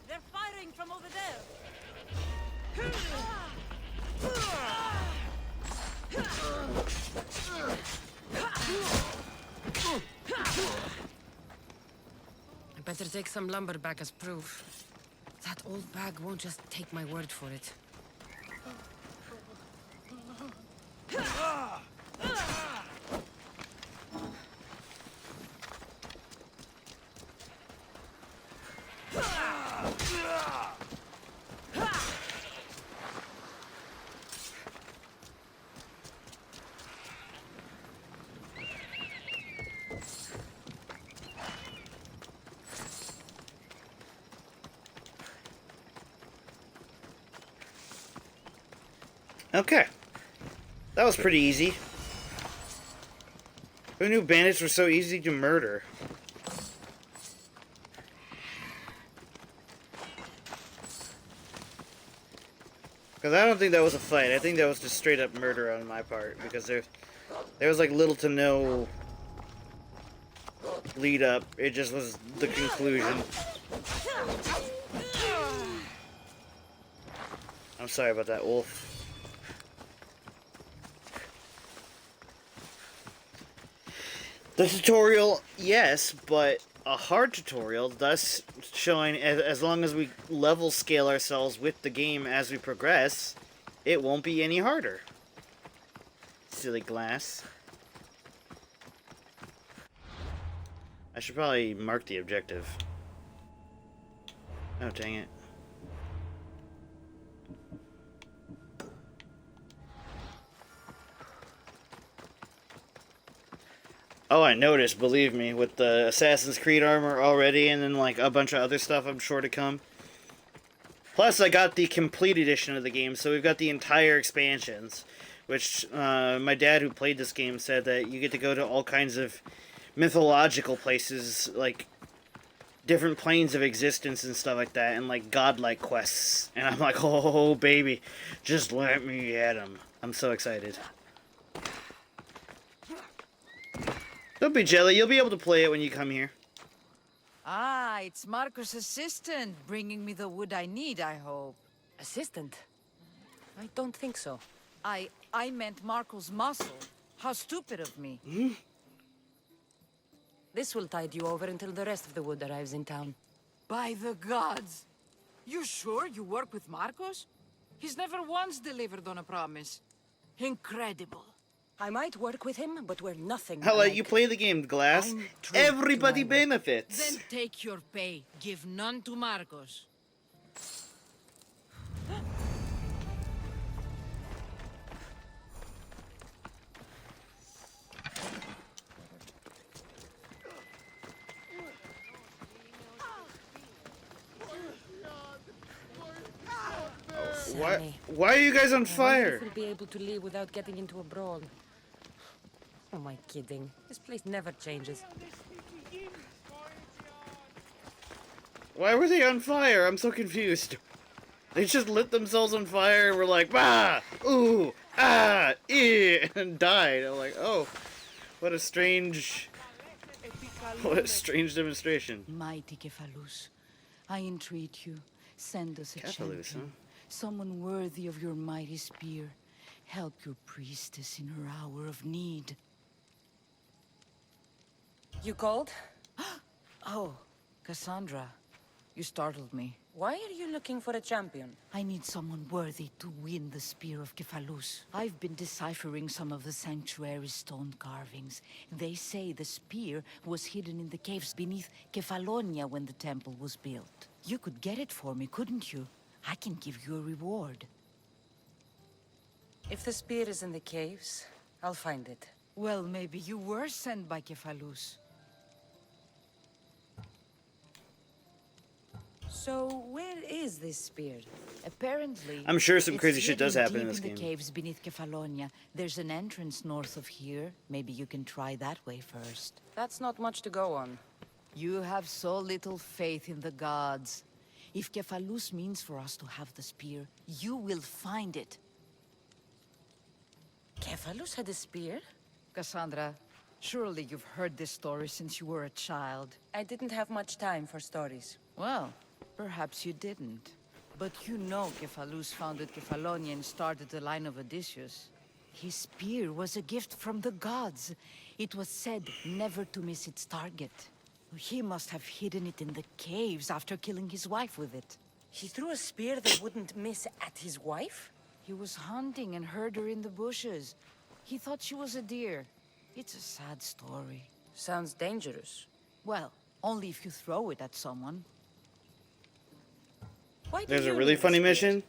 They're firing from over there. I better take some lumber back as proof. That old bag won't just take my word for it. Okay. That was pretty easy. Who knew bandits were so easy to murder? Because I don't think that was a fight. I think that was just straight up murder on my part. Because there was like little to no lead up. It just was the conclusion. I'm sorry about that, Wolf. The tutorial, yes, but a hard tutorial, thus showing as long as we level scale ourselves with the game as we progress, it won't be any harder. Silly glass. I should probably mark the objective. Oh, dang it. Oh, I noticed, believe me, with the Assassin's Creed armor already, and then like a bunch of other stuff I'm sure to come. Plus, I got the complete edition of the game, so we've got the entire expansions, which my dad, who played this game, said that you get to go to all kinds of mythological places, like different planes of existence and stuff like that, and like godlike quests. And I'm like, oh baby, just let me at them. I'm so excited. Don't be jelly. You'll be able to play it when you come here. Ah, it's Marco's assistant bringing me the wood I need, I hope. Assistant? I don't think so. I meant Marco's muscle. How stupid of me. This will tide you over until the rest of the wood arrives in town. By the gods! You sure you work with Marcos? He's never once delivered on a promise. Incredible. I might work with him, but we're nothing I'll let alike. you play the game, Glass. Everybody benefits. Then take your pay. Give none to Marcos. Why are you guys on fire? We'll be able to leave without getting into a brawl. Oh, am I kidding? This place never changes. Why were they on fire? I'm so confused. They just lit themselves on fire and were like, bah, ooh, ah, and died. I'm like, oh, what a strange demonstration. Mighty Cephalus, I entreat you, send us a Cephalus, champion. Someone worthy of your mighty spear. Help your priestess in her hour of need. You called? Oh, Kassandra, you startled me. Why are you looking for a champion? I need someone worthy to win the spear of Cephalus. I've been deciphering some of the sanctuary's stone carvings. They say the spear was hidden in the caves beneath Kefalonia when the temple was built. You could get it for me, couldn't you? I can give you a reward. If the spear is in the caves, I'll find it. Well, maybe you were sent by Cephalus. So, where is this spear? Apparently, I'm sure some it's crazy shit does hidden happen in deep this game. the caves beneath Kefalonia. There's an entrance north of here. Maybe you can try that way first. That's not much to go on. You have so little faith in the gods. If Cephalus means for us to have the spear, you will find it. Cephalus had a spear? Kassandra, surely you've heard this story since you were a child. I didn't have much time for stories. Well, perhaps you didn't. But you know Cephalus founded Kefalonia and started the line of Odysseus. His spear was a gift from the gods. It was said never to miss its target. He must have hidden it in the caves after killing his wife with it. He threw a spear that wouldn't miss at his wife? He was hunting and heard her in the bushes. He thought she was a deer. It's a sad story. Sounds dangerous. Well, only if you throw it at someone. There's a really funny mission?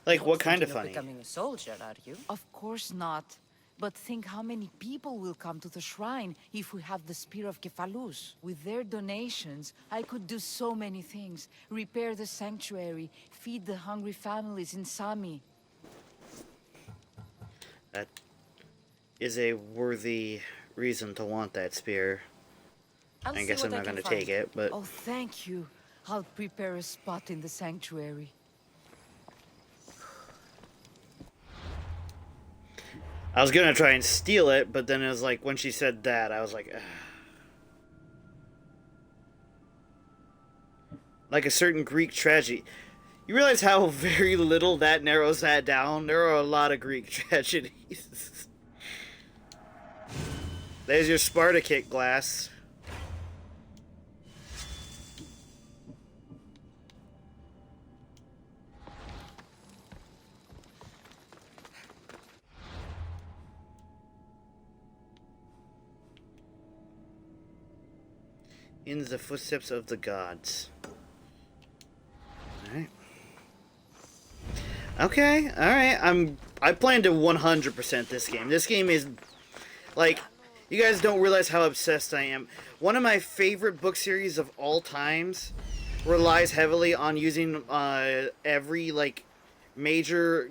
Like, what kind of funny? Becoming a soldier, are you? Of course not. But think how many people will come to the shrine if we have the Spear of Cephalus. With their donations, I could do so many things. Repair the sanctuary, feed the hungry families in Sami. That is a worthy reason to want that spear. I guess I'm not going to take it, but... Oh, thank you. I'll prepare a spot in the sanctuary. I was gonna try and steal it, but then it was like, when she said that, I was like, ugh. Like a certain Greek tragedy. You realize how very little that narrows that down? There are a lot of Greek tragedies. There's your Sparta kick, Glass. In the footsteps of the gods. Alright. Okay, alright. I plan to 100% this game. This game is, like, you guys don't realize how obsessed I am. One of my favorite book series of all times relies heavily on using every, like, major,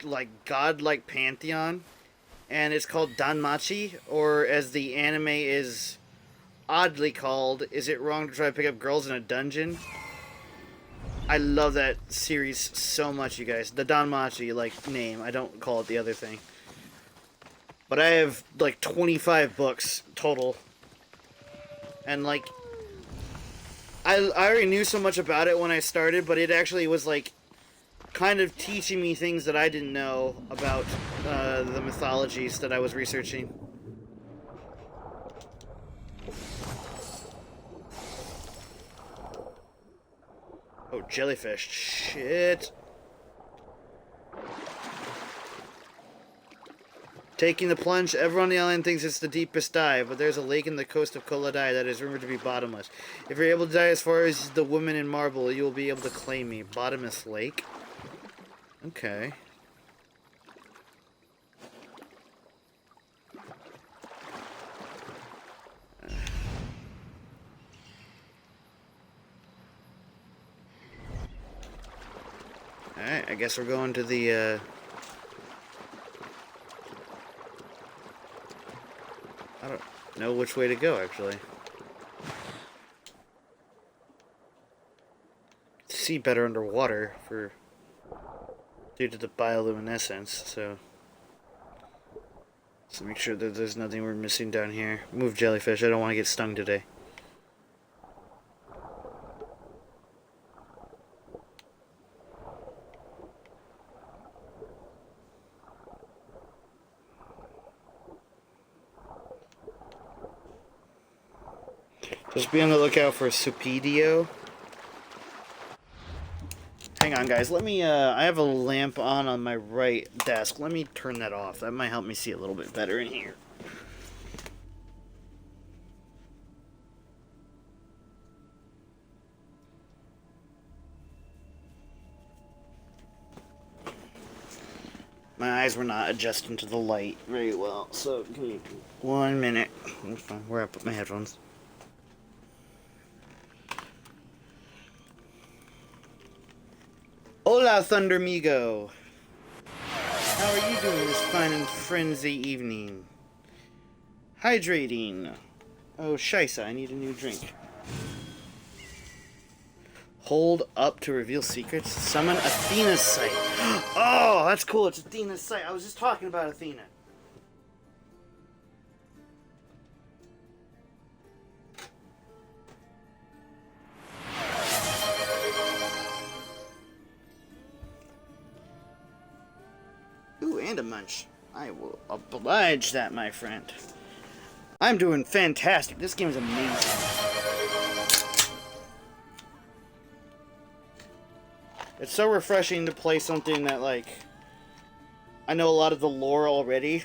like, godlike pantheon. And it's called Danmachi, or as the anime is oddly called Is It Wrong to Try to Pick Up Girls in a Dungeon? I love that series so much, you guys. The Danmachi, like, name. I don't call it the other thing. But I have, like, 25 books total. And, like, I already knew so much about it when I started, but it actually was, like, kind of teaching me things that I didn't know about the mythologies that I was researching. Oh, jellyfish. Shit. Taking the plunge, everyone on the island thinks it's the deepest dive, but there's a lake in the coast of Koladai that is rumored to be bottomless. If you're able to dive as far as the woman in marble, you will be able to claim me. Bottomless lake? Okay. Alright, I guess we're going to the, I don't know which way to go, actually. See better underwater due to the bioluminescence, so make sure that there's nothing we're missing down here. Move, jellyfish, I don't want to get stung today. Just be on the lookout for Supidio. Hang on, guys. Let me, I have a lamp on my right desk. Let me turn that off. That might help me see a little bit better in here. My eyes were not adjusting to the light very well, so give me 1 minute. Where I put my headphones. Hola, Thundermigo. How are you doing this fine and frenzy evening? Hydrating. Oh, scheisse, I need a new drink. Hold up to reveal secrets. Summon Athena's sight. Oh, that's cool. It's Athena's sight. I was just talking about Athena. Ooh, and a munch. I will oblige that, my friend. I'm doing fantastic. This game is amazing. It's so refreshing to play something that, like, I know a lot of the lore already.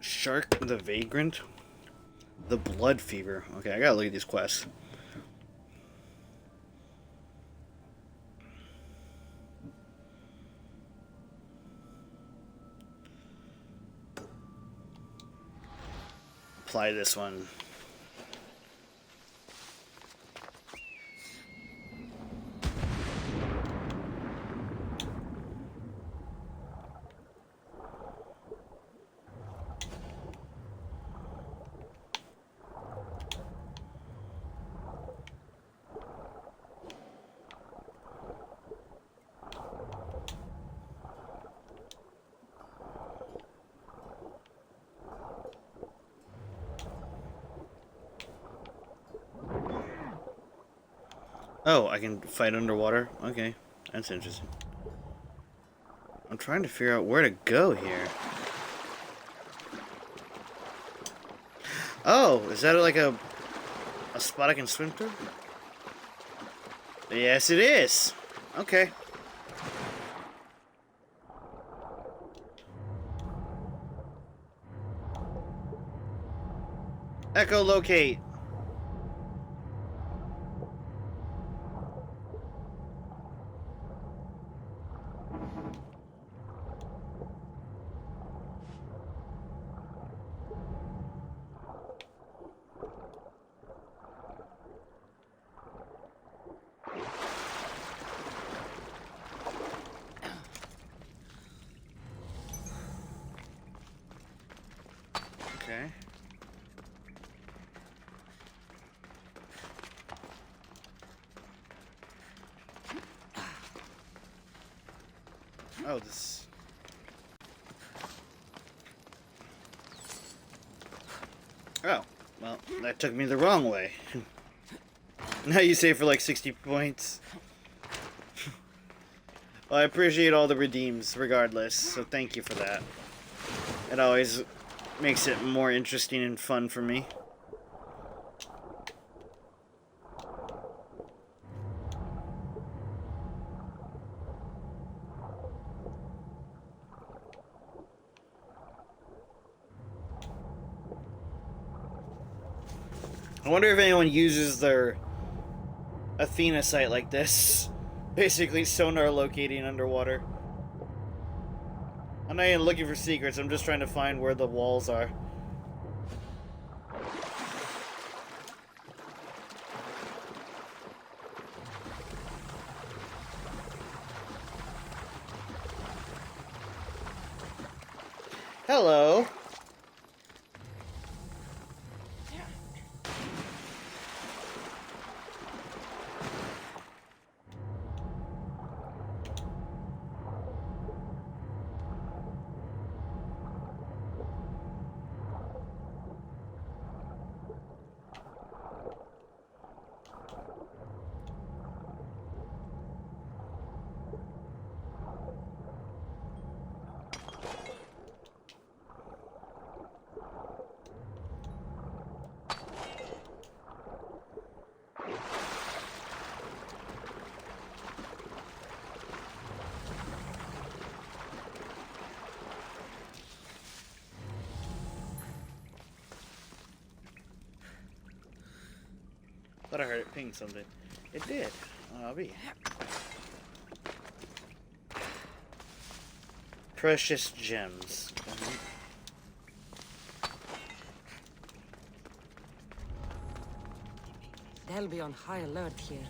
Shark the Vagrant? The Blood Fever. Okay, I gotta look at these quests. Apply this one. Oh, I can fight underwater? Okay, that's interesting. I'm trying to figure out where to go here. Oh, is that like a spot I can swim through? Yes, it is. Okay. Echolocate. Okay. Oh, this... Oh, well, that took me the wrong way. Now you save for like 60 points. Well, I appreciate all the redeems regardless, so thank you for that. It always makes it more interesting and fun for me. I wonder if anyone uses their Athena site like this. Basically sonar locating underwater. I'm not even looking for secrets, I'm just trying to find where the walls are. Hello. Thought I heard it ping something. It did. I'll be. Precious gems. They'll be on high alert here.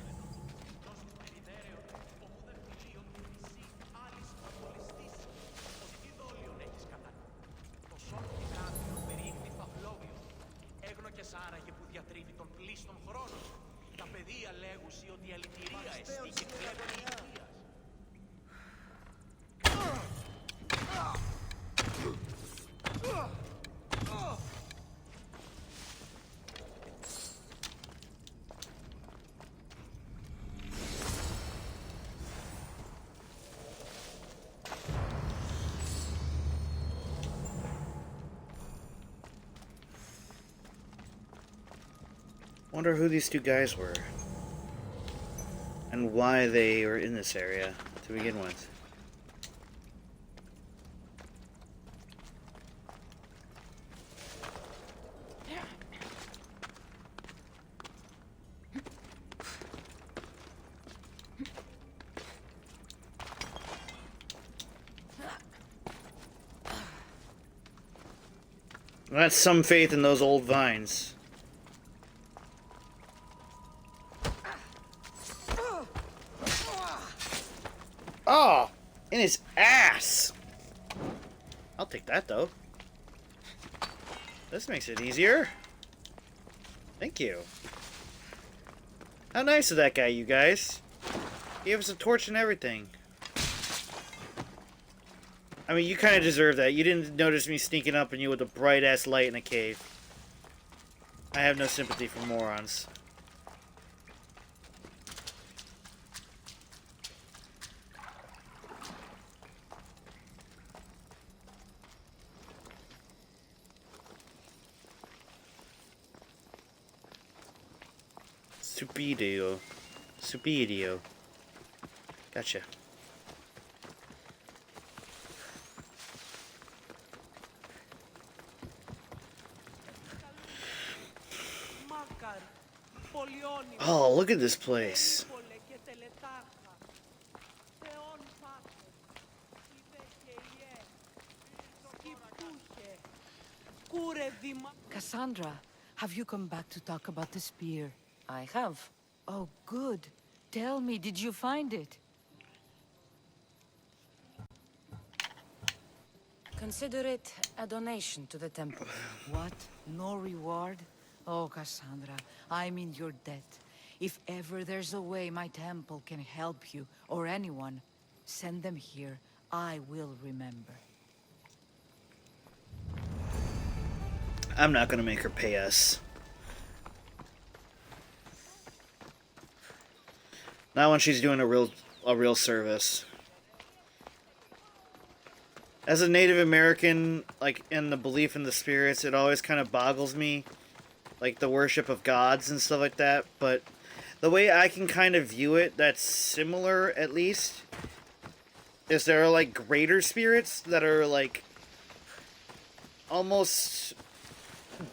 Wonder who these two guys were. And why they were in this area to begin with. That's some faith in those old vines. Oh, in his ass. I'll take that though. This makes it easier. Thank you. How nice of that guy, you guys. He gave us a torch and everything. I mean, you kind of deserve that. You didn't notice me sneaking up on you with a bright-ass light in a cave. I have no sympathy for morons. Supidio. Supidio. Gotcha. Oh, look at this place. Cassandra, have you come back to talk about the spear? I have. Oh, good. Tell me, did you find it? Consider it a donation to the temple. What? No reward? Oh, Cassandra, I'm in your debt. If ever there's a way my temple can help you, or anyone, send them here. I will remember. I'm not gonna make her pay us. Not when she's doing a real service. As a Native American, like, in the belief in the spirits, it always kind of boggles me, like, the worship of gods and stuff like that, but the way I can kind of view it, that's similar, at least, is there are, like, greater spirits that are, like, almost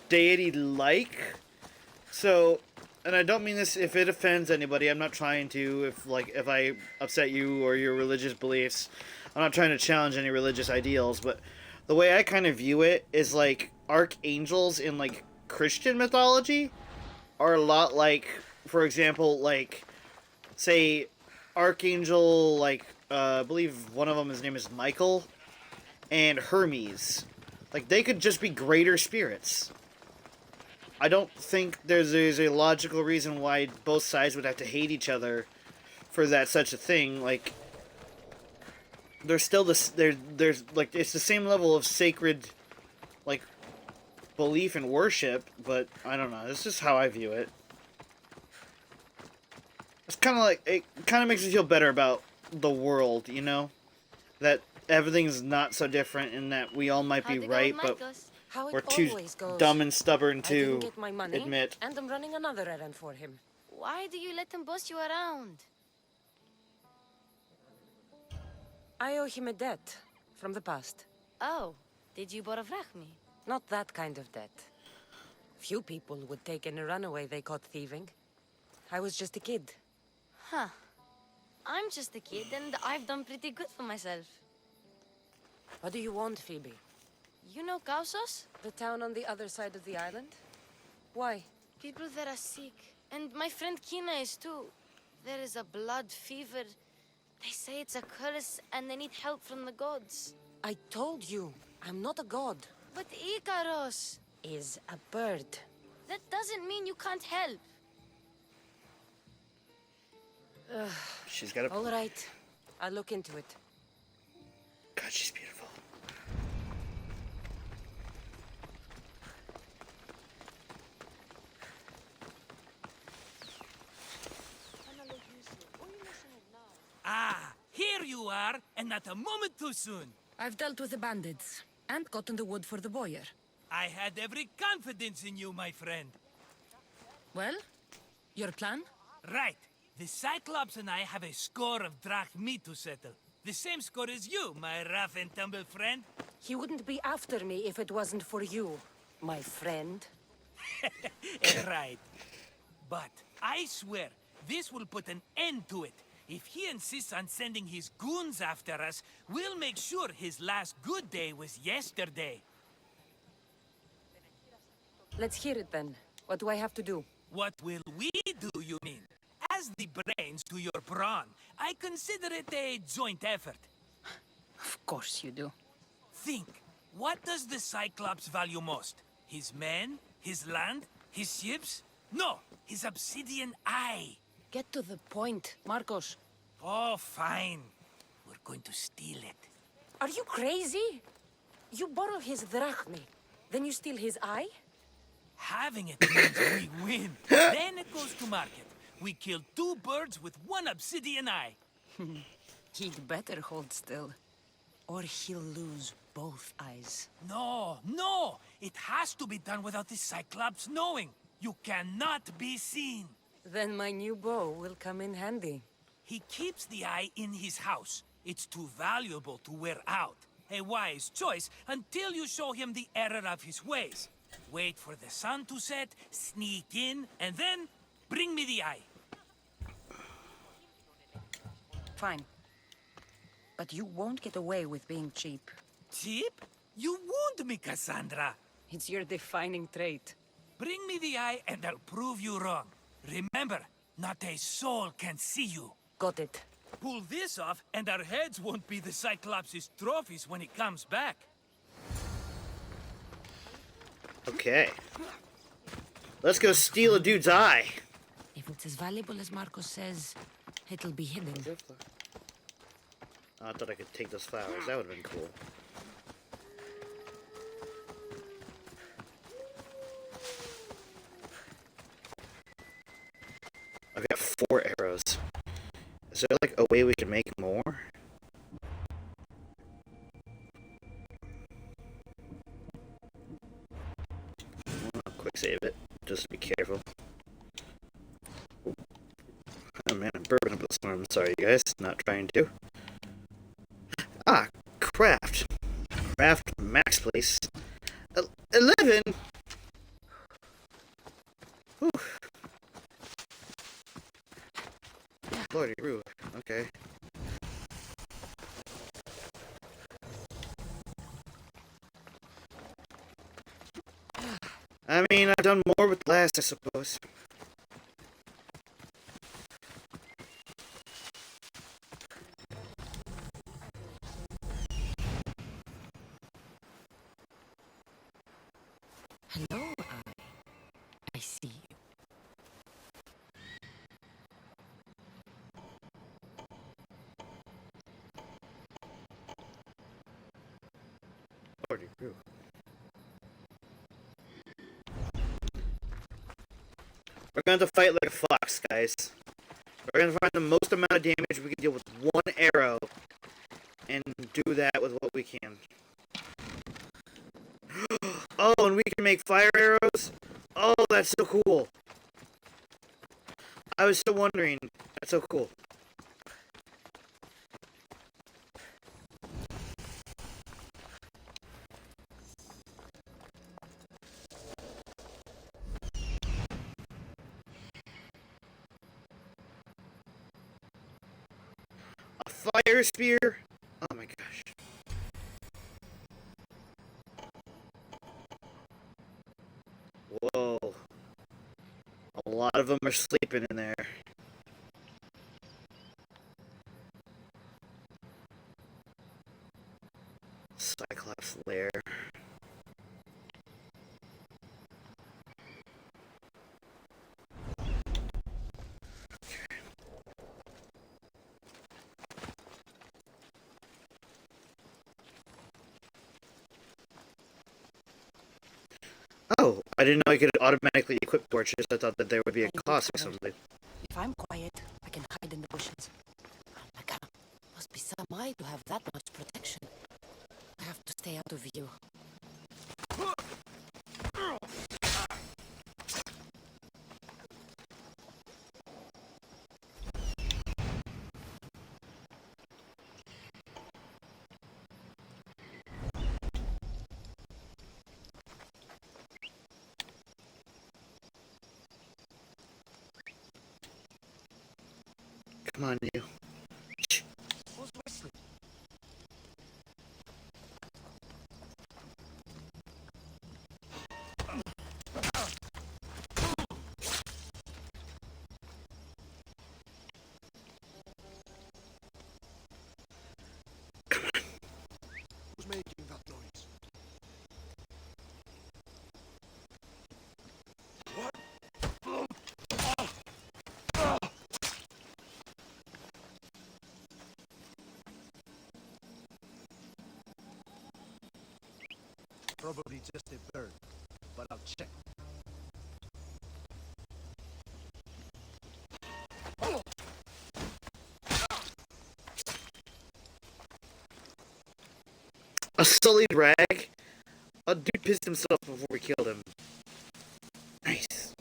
deity-like. So, and I don't mean this if it offends anybody, I'm not trying to, if I upset you or your religious beliefs, I'm not trying to challenge any religious ideals, but the way I kind of view it is, like, archangels in, like, Christian mythology are a lot like, for example, like, say, Archangel, like, I believe one of them, his name is Michael, and Hermes. Like, they could just be greater spirits. I don't think there's a logical reason why both sides would have to hate each other for that such a thing. Like, there's still this, there's like, it's the same level of sacred, like, belief and worship, but I don't know, this is how I view it. It's kind of like, it kind of makes me feel better about the world, you know? That everything's not so different and that we all might be right, but we're too dumb and stubborn I didn't to get my money, admit. and I'm running another errand for him. Why do you let them boss you around? I owe him a debt from the past. Oh, did you borrow me? Not that kind of debt. Few people would take in a runaway they caught thieving. I was just a kid. Huh. I'm just a kid and I've done pretty good for myself. What do you want, Phoebe? You know Kausos? The town on the other side of the island? Why? People there are sick. And my friend Kina is too. There is a blood fever. They say it's a curse and they need help from the gods. I told you, I'm not a god. But Ikaros is a bird. That doesn't mean you can't help. She's got a... All right, I'll look into it. God, she's beautiful. Ah, here you are, and not a moment too soon. I've dealt with the bandits, and gotten the wood for the boiler. I had every confidence in you, my friend. Well, your plan? Right. The Cyclops and I have a score of drachmi to settle. The same score as you, my rough and tumble friend. He wouldn't be after me if it wasn't for you, my friend. Right. But I swear, this will put an end to it. If he insists on sending his goons after us, we'll make sure his last good day was yesterday. Let's hear it then. What do I have to do? What will we do, you mean? As the brains to your brawn, I consider it a joint effort. Of course you do. Think, what does the Cyclops value most? His men? His land? His ships? No, his obsidian eye. Get to the point, Marcos. Oh, fine. We're going to steal it. Are you crazy? You borrow his drachmi, then you steal his eye? Having it means we win. Then it goes to market. We kill 2 birds with 1 obsidian eye. He'd better hold still, or he'll lose both eyes. No, no! It has to be done without the Cyclops knowing. You cannot be seen. Then my new bow will come in handy. He keeps the eye in his house. It's too valuable to wear out. A wise choice until you show him the error of his ways. Wait for the sun to set, sneak in, and then Bring me the eye. Fine. But you won't get away with being cheap. Cheap? You wound me, Kassandra. It's your defining trait. Bring me the eye and I'll prove you wrong. Remember, not a soul can see you. Got it. Pull this off and our heads won't be the Cyclops' trophies when he comes back. Okay. Let's go steal a dude's eye. If it's as valuable as Marcos says, it'll be hidden. I thought I could take those flowers. That would have been cool. I've got 4 arrows. Is there like a way we can make more? I'll quick save it, just to be careful. Oh man, I'm burping up a storm. Sorry guys, not trying to. Ah, craft. Craft max place. 11! Whew. Lordy Roo, okay. I mean, I've done more with last, I suppose. Hello, I see you. Lordy Roo. We're going to fight like a fox, guys. We're going to find the most amount of damage we can deal with 1 arrow. And do that with what we can. Oh, and we can make fire arrows? Oh, that's so cool. I was still wondering. That's so cool. A fire spear? Oh my gosh. Whoa. A lot of them are sleeping in there. Cyclops lair. Oh, I didn't know I could automatically equip torches. I thought that there would be a cost or something. If I'm quiet, I can hide in the bushes. Oh my god, must be some eye to have that much protection. I have to stay out of view. Come on, you. Who's whistling? Who's making that noise? Probably just a bird, but I'll check. A sullied rag? A dude pissed himself before we killed him. Nice.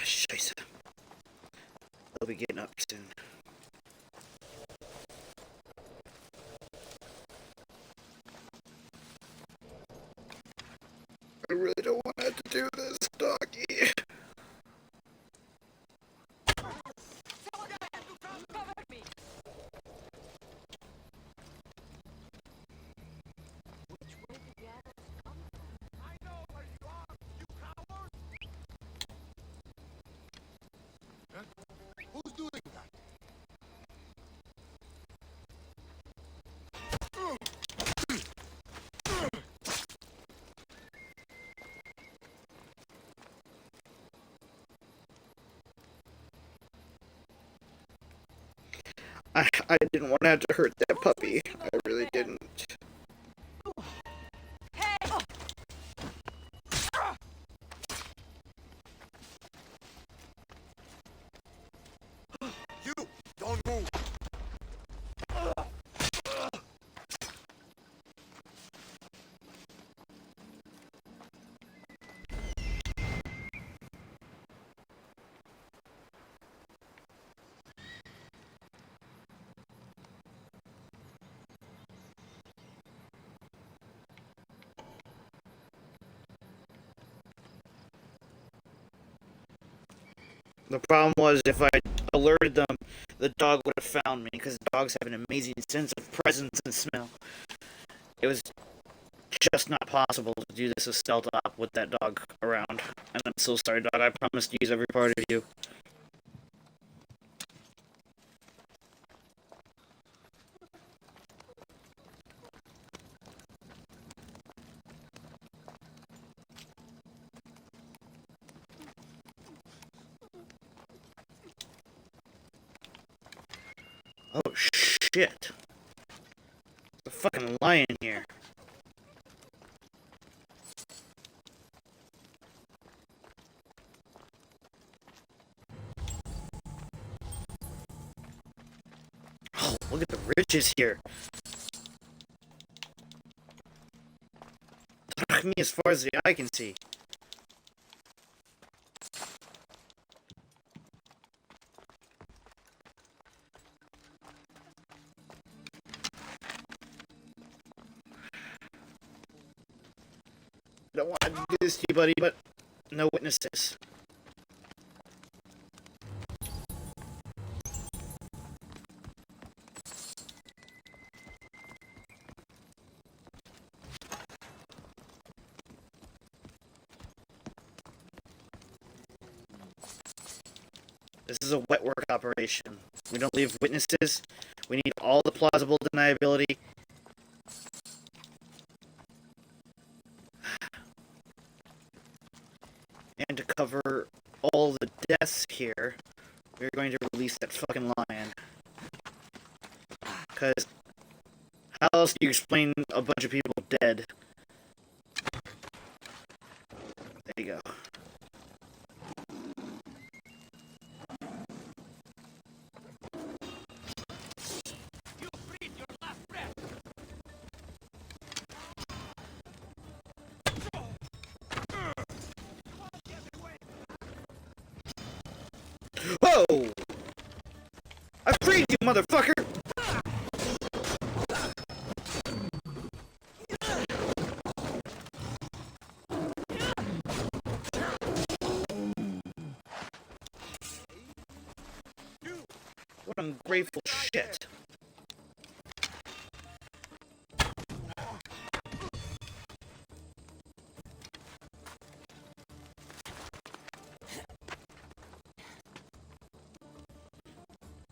Scheiße. They'll be getting up soon. I really don't want to have to do this, doggy. Who's doing that? I didn't want to have to hurt that puppy. I really didn't. You, don't move. The problem was if I alerted them, the dog would have found me, because dogs have an amazing sense of presence and smell. It was just not possible to do this with stealth op with that dog around. And I'm so sorry, dog. I promise to use every part of you. Oh, shit. There's a fucking lion here. Oh, look at the riches here. Took me as far as the eye can see. I don't want to do this to you, buddy, but no witnesses. This is a wet work operation. We don't leave witnesses. We need all the plausible deniability. And to cover all the deaths here, we're going to release that fucking lion. Because how else do you explain a bunch of people dead? There you go. Whoa! I freed you, motherfucker! What ungrateful shit.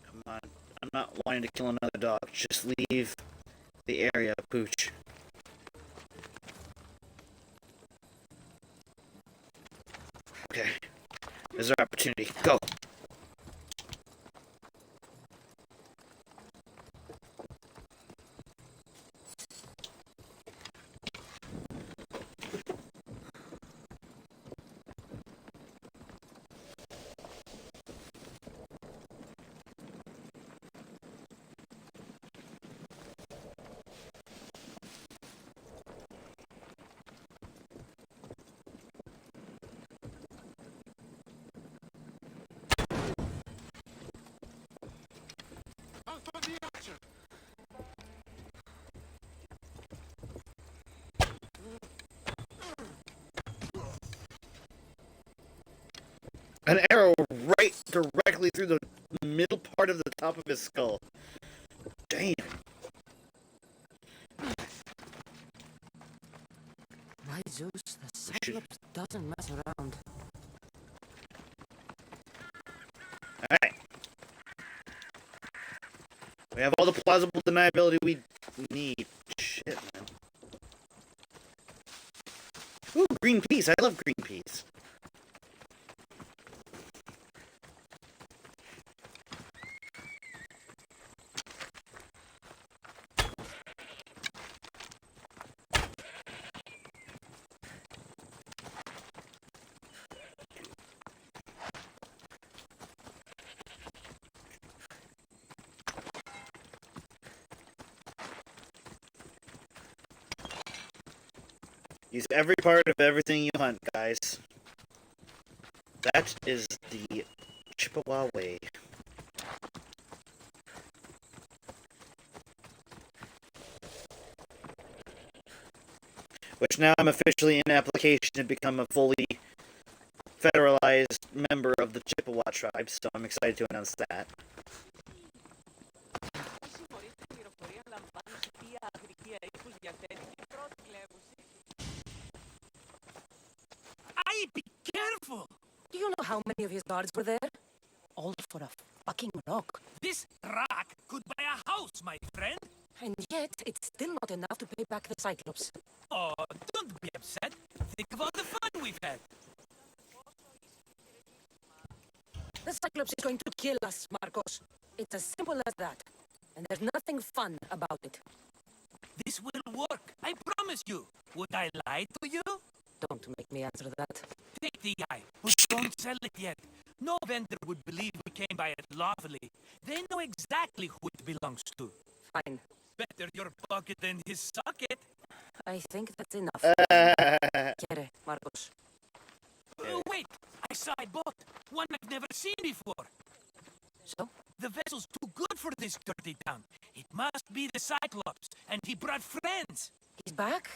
Come on. I'm not wanting to kill another dog. Just leave the area, Pooch. Okay. There's our opportunity. Go! An arrow right directly through the middle part of the top of his skull. Damn. By Zeus, the Cyclops doesn't mess around. Alright. We have all the plausible deniability we need. Shit, man. Ooh, green peas. I love green peas. Use every part of everything you hunt, guys. That is the Chippewa way. Which now I'm officially in application to become a fully federalized member of the Chippewa tribe, so I'm excited to announce that. Be careful! Do you know how many of his guards were there? All for a fucking rock. This rock could buy a house, my friend. And yet, it's still not enough to pay back the Cyclops. Oh, don't be upset. Think of all the fun we've had. The Cyclops is going to kill us, Marcos. It's as simple as that. And there's nothing fun about it. This will work. I promise you. Would I lie to you? Don't make me answer that. Take the eye, but don't sell it yet. No vendor would believe we came by it lawfully. They know exactly who it belongs to. Fine. Better your pocket than his socket. I think that's enough. Quiere, Marcos. Wait! I saw a boat. One I've never seen before. So? The vessel's too good for this dirty town. It must be the Cyclops, and he brought friends. He's back?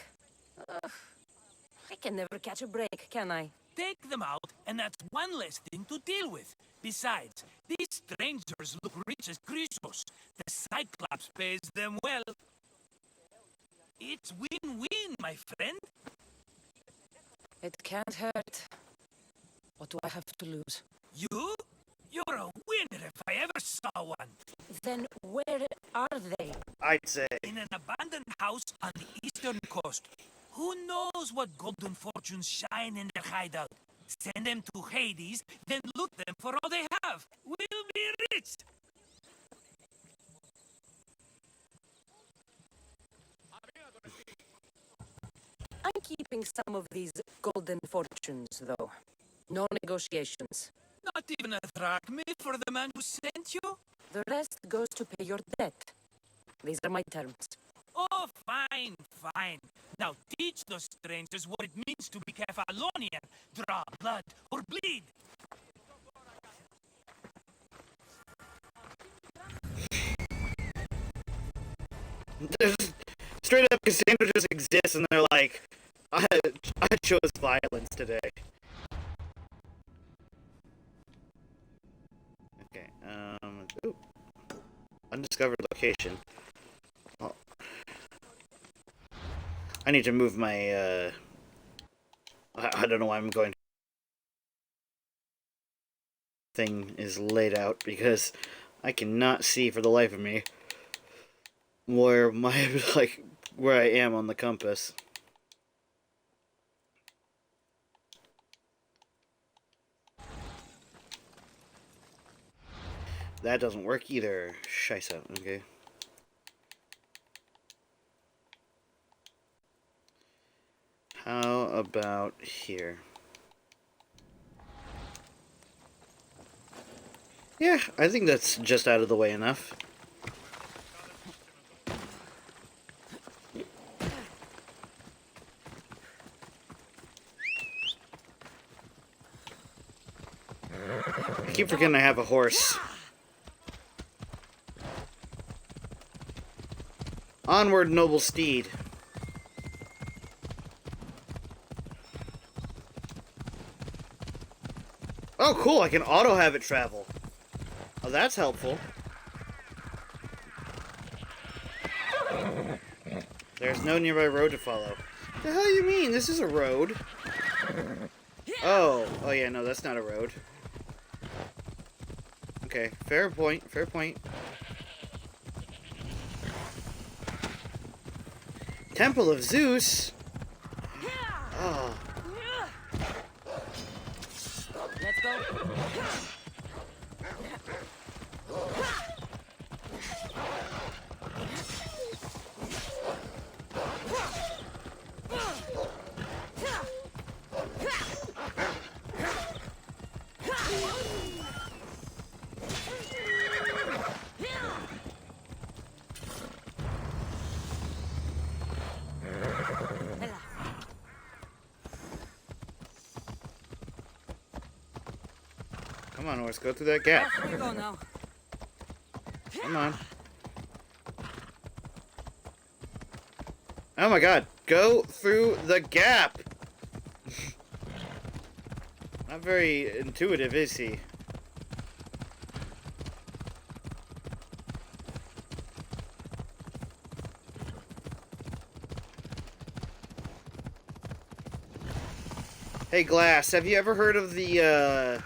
I can never catch a break, can I? Take them out, and that's one less thing to deal with. Besides, these strangers look rich as Christos. The Cyclops pays them well. It's win-win, my friend. It can't hurt. What do I have to lose? You? You're a winner if I ever saw one. Then where are they? I'd say. In an abandoned house on the eastern coast. Who knows what golden fortunes shine in their hideout? Send them to Hades, then loot them for all they have. We'll be rich! I'm keeping some of these golden fortunes, though. No negotiations. Not even a drachma for the man who sent you? The rest goes to pay your debt. These are my terms. Oh, fine, fine. Now teach those strangers what it means to be Kefalonian. Draw blood or bleed. Straight up, Kassandra just exists, and they're like, I chose violence today. Okay, ooh. Undiscovered location. Oh. I need to move my, I don't know why I'm going. Thing is laid out, because I cannot see for the life of me where my, like, where I am on the compass. That doesn't work either. Scheisse. Okay. How about here? Yeah, I think that's just out of the way enough. I keep forgetting I have a horse. Onward, noble steed. Oh, cool. I can auto-have it travel. Oh, that's helpful. There's no nearby road to follow. The hell you mean? This is a road. Oh. Oh, yeah, no, that's not a road. Okay, fair point, fair point. Temple of Zeus? Oh. Let's go. Come on, let's go through that gap. Off we go now. Come on. Oh my god. Go through the gap! Not very intuitive, is he? Hey, Glass, have you ever heard of the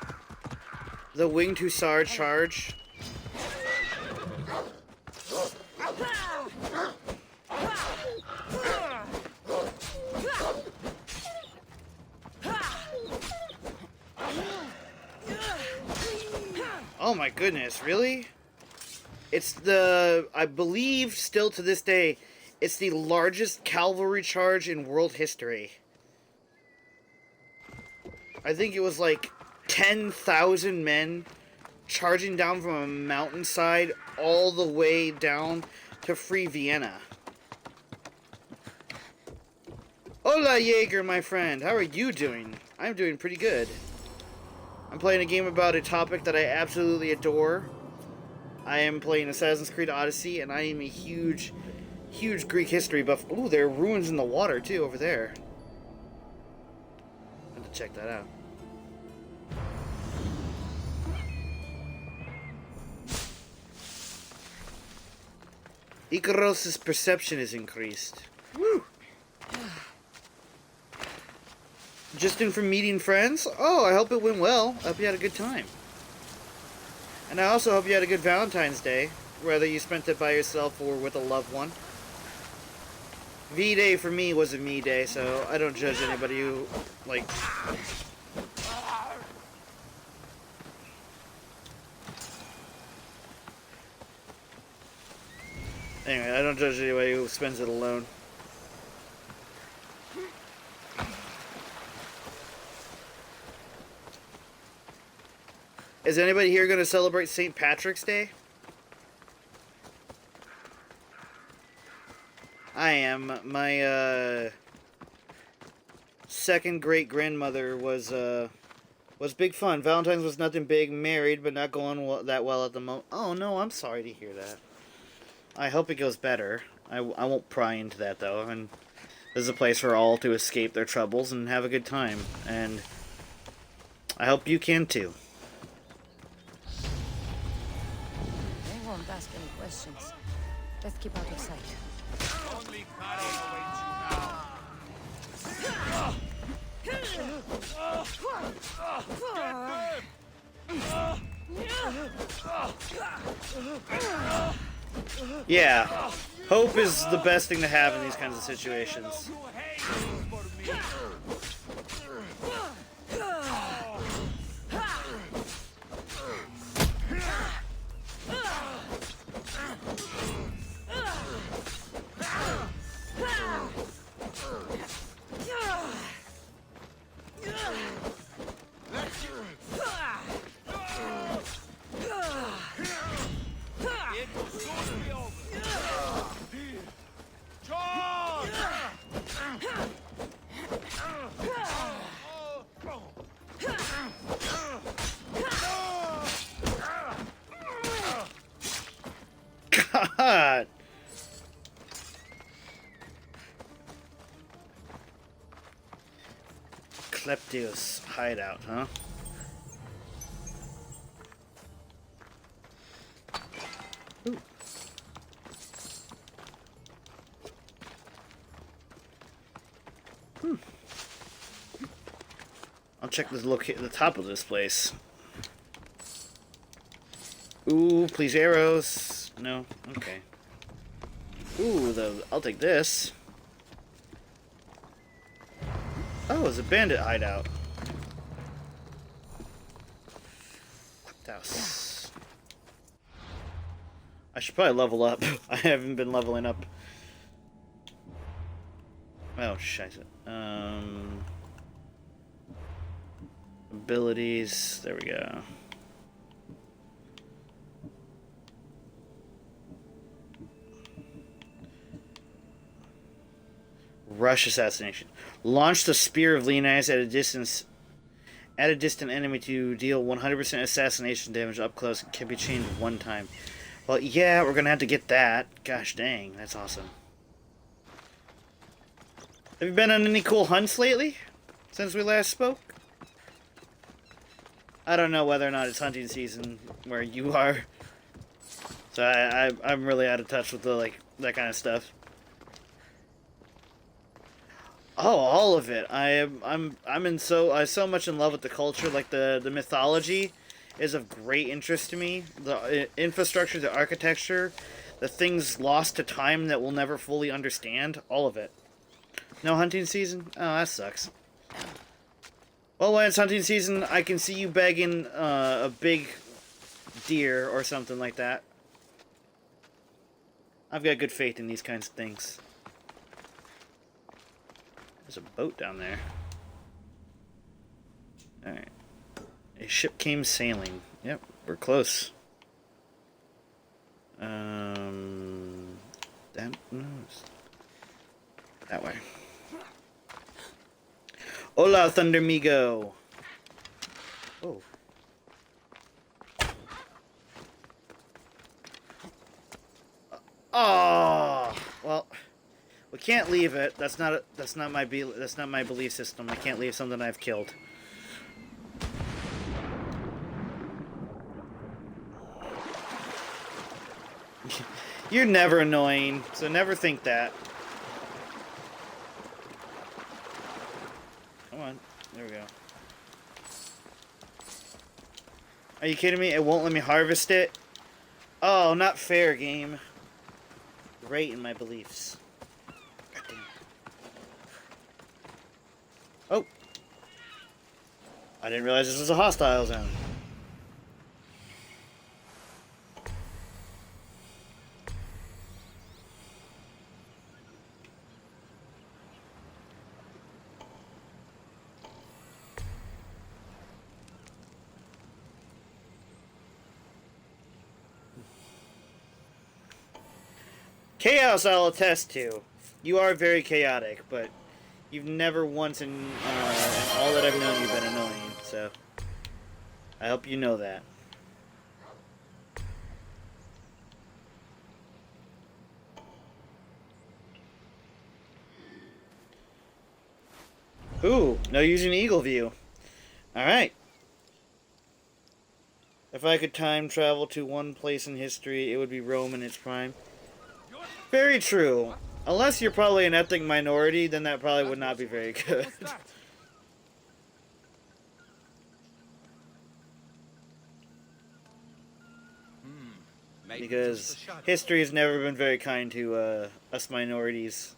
Winged Hussar charge? Oh my goodness, really? It's the, I believe still to this day, it's the largest cavalry charge in world history. I think it was like 10,000 men charging down from a mountainside all the way down to free Vienna. Hola, Jaeger, my friend. How are you doing? I'm doing pretty good. I'm playing a game about a topic that I absolutely adore. I am playing Assassin's Creed Odyssey, and I am a huge, huge Greek history buff. Ooh, there are ruins in the water, too, over there. I have to check that out. Icaros's perception is increased. Woo! Just in from meeting friends? Oh, I hope it went well. I hope you had a good time. And I also hope you had a good Valentine's Day, whether you spent it by yourself or with a loved one. V-Day for me was a me day, so I don't judge anybody who, like... Anyway, I don't judge anybody who spends it alone. Is anybody here going to celebrate St. Patrick's Day? I am. My second great-grandmother was big fun. Valentine's was nothing big. Married, but not going that well at the moment. Oh no, I'm sorry to hear that. I hope it goes better. I won't pry into that though. And this is a place for all to escape their troubles and have a good time. And I hope you can too. They won't ask any questions. Let's keep out of sight. Only Karen awaits you now. Yeah, hope is the best thing to have in these kinds of situations. God! Kleptios hideout, huh? I'll check the top of this place. Ooh, please arrows. No, okay. Ooh, I'll take this. Oh, it's a bandit hideout. House. I should probably level up. I haven't been leveling up. Oh, shit. Abilities. There we go. Rush assassination. Launch the Spear of Leonidas at a distance. Add a distant enemy to deal 100% assassination damage up close. It can be changed one time. Well, yeah, we're gonna have to get that. Gosh dang, that's awesome. Have you been on any cool hunts lately? Since we last spoke? I don't know whether or not it's hunting season where you are. So I'm really out of touch with the that kind of stuff. Oh, all of it. I'm so much in love with the culture. Like the mythology is of great interest to me. The infrastructure, the architecture, the things lost to time that we'll never fully understand. All of it. No hunting season? Oh, that sucks. Well, when it's hunting season, I can see you bagging a big deer or something like that. I've got good faith in these kinds of things. There's a boat down there. Alright. A ship came sailing. Yep, we're close. That way. Hola, Thundermigo. Oh. Oh, well, we can't leave it. That's not my belief system. I can't leave something I've killed. You're never annoying, so never think that. Come on, there we go. Are you kidding me? It won't let me harvest it? Oh, not fair, game. Right in my beliefs. Oh. I didn't realize this was a hostile zone. Chaos, I'll attest to. You are very chaotic, but you've never once in all that I've known you've been annoying, so I hope you know that. Ooh, no using Eagle View. Alright. If I could time travel to one place in history, it would be Rome in its prime. Very true. Unless you're probably an ethnic minority, then that probably would not be very good. Because history has never been very kind to us minorities.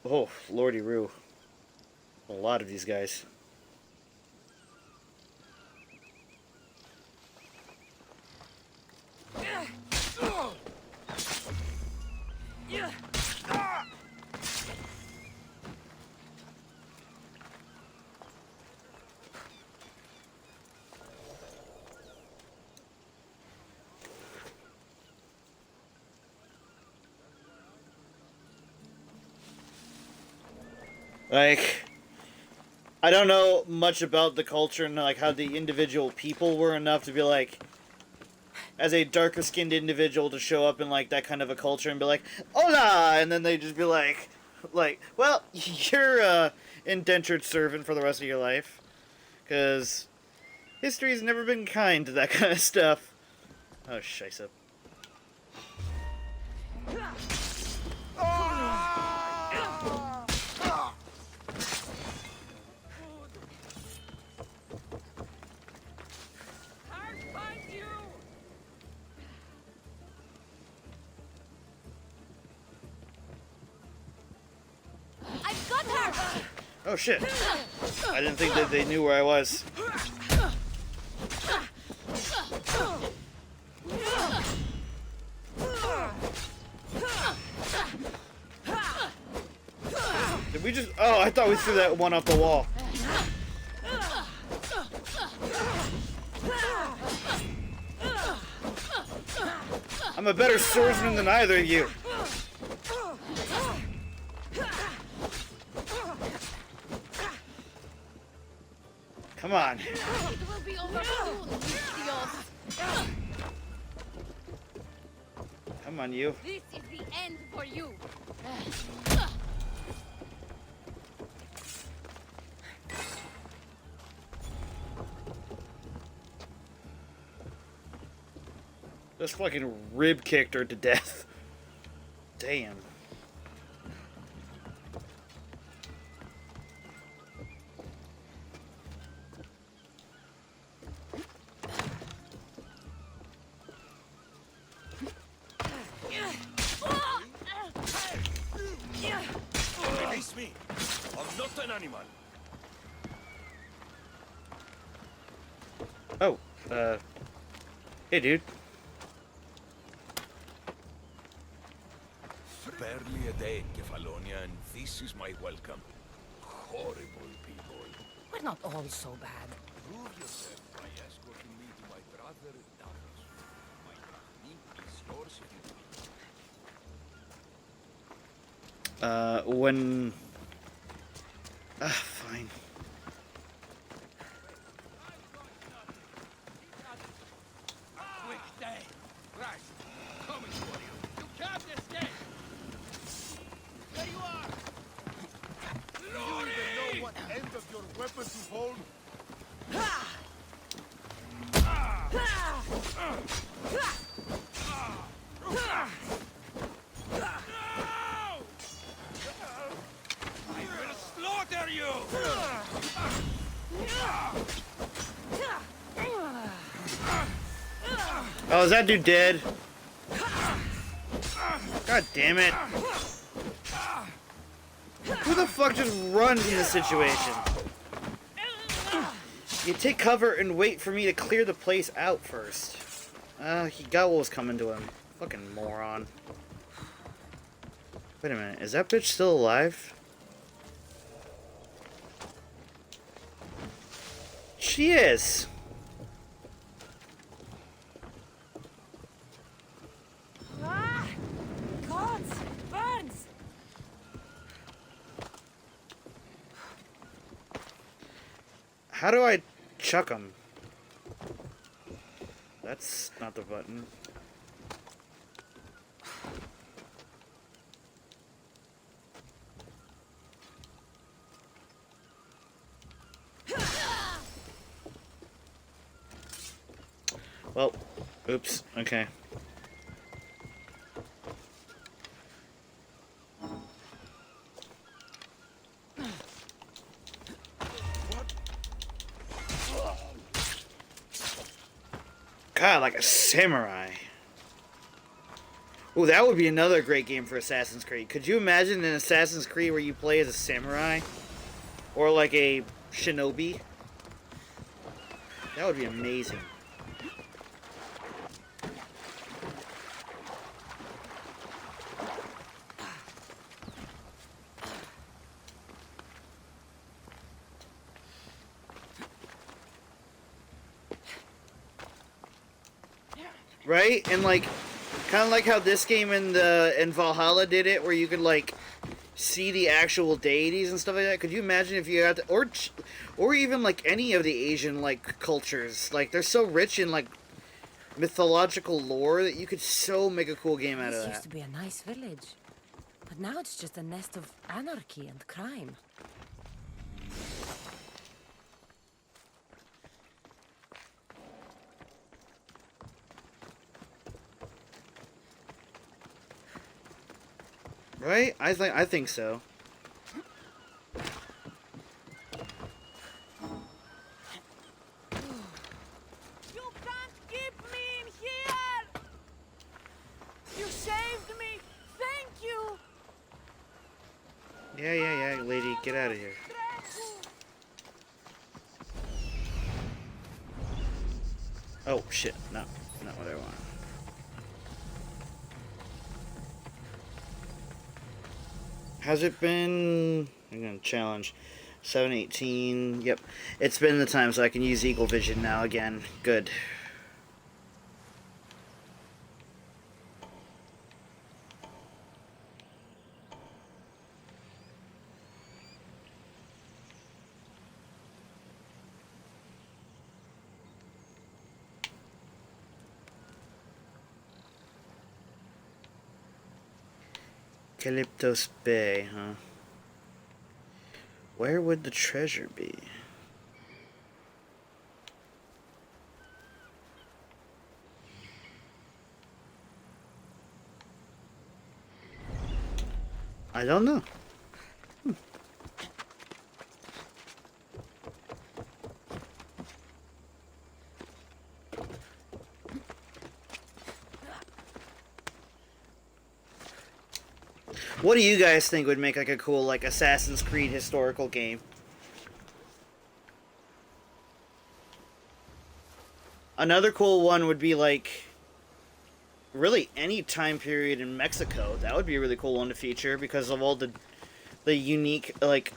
Oh, Lordy Roo. A lot of these guys. Like, I don't know much about the culture and like how the individual people were enough to be like, as a darker skinned individual to show up in like that kind of a culture and be like, hola, and then they just be like, well, you're a indentured servant for the rest of your life, because history's never been kind to that kind of stuff. Oh, scheisse. Oh shit. I didn't think that they knew where I was. Did we just... Oh, I thought we threw that one off the wall. I'm a better swordsman than either of you. Come on. It will be over soon, Dios. Come on, you. This is the end for you. Just fucking rib kicked her to death. Damn. Release me. I'm not an animal. Oh, hey dude. Barely a day in Kefalonia, and this is my welcome. Horrible people. We're not all so bad. Prove yourself by escorting me to my brother Davos. My meat is yours if you When... fine. Quick day. Right. Coming for you. You can't escape. There you are. You even know what end of your weapon to hold? I will slaughter you. Oh, is that dude dead? God damn it. Who the fuck just runs in this situation? You take cover and wait for me to clear the place out first. He got what was coming to him. Fucking moron. Wait a minute, is that bitch still alive? She is. Ah! Gods! Burns! How do I chuck him? That's not the button. Well, oops, okay. God, like a samurai. Ooh, that would be another great game for Assassin's Creed. Could you imagine an Assassin's Creed where you play as a samurai? Or like a shinobi? That would be amazing. Right? And like, kind of like how this game in Valhalla did it, where you could like see the actual deities and stuff like that. Could you imagine if you had to, or even like any of the Asian like cultures? Like they're so rich in like mythological lore that you could so make a cool game out of This that. used to be a nice village, but now it's just a nest of anarchy and crime. Right? I think so. You can't keep me in here! You saved me! Thank you! Yeah, lady, get out of here. Oh, shit. No, not what I want. Has it been... I'm gonna challenge. 7:18. Yep. It's been the time, so I can use Eagle Vision now again. Good. Calyptos Bay, huh? Where would the treasure be? I don't know. What do you guys think would make like a cool like Assassin's Creed historical game? Another cool one would be like really any time period in Mexico. That would be a really cool one to feature because of all the unique like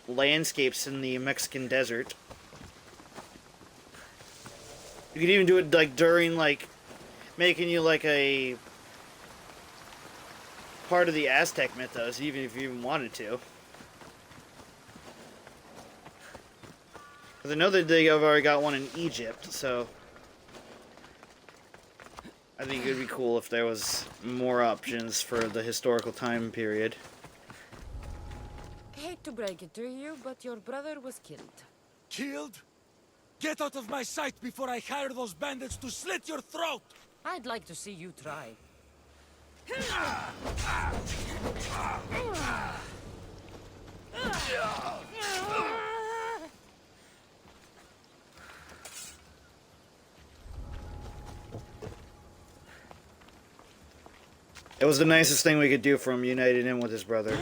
landscapes in the Mexican desert. You could even do it like during like making you like a part of the Aztec mythos, even if you even wanted to. Because I know that they have already got one in Egypt, so I think it would be cool if there was more options for the historical time period. Hate to break it to you, but your brother was killed. Killed? Get out of my sight before I hire those bandits to slit your throat! I'd like to see you try. It was the nicest thing we could do for him, united him with his brother.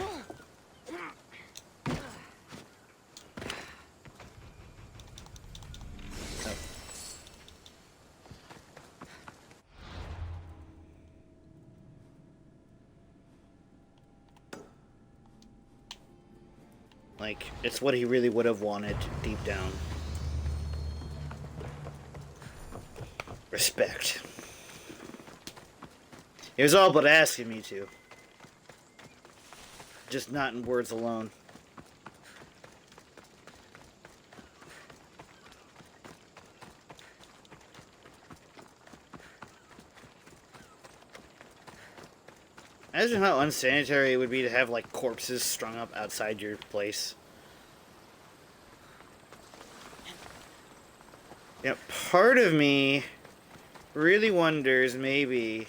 Like, it's what he really would have wanted deep down. Respect. He was all but asking me to. Just not in words alone. Imagine how unsanitary it would be to have, like, corpses strung up outside your place. Yeah, part of me really wonders, maybe,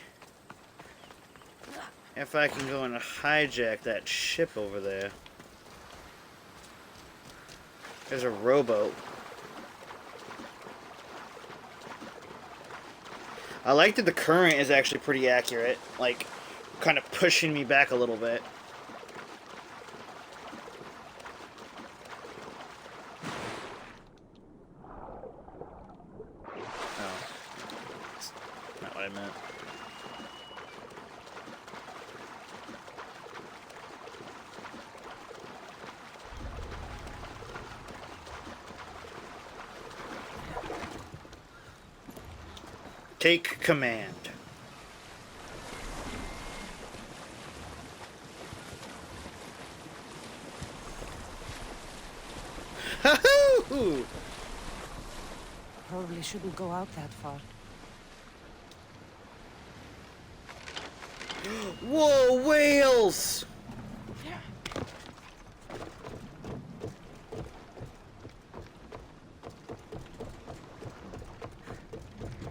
if I can go and hijack that ship over there. There's a rowboat. I like that the current is actually pretty accurate. Like, kind of pushing me back a little bit. Oh. That's not what I meant. Take command. Ha-hoo! Probably shouldn't go out that far. Whoa, whales!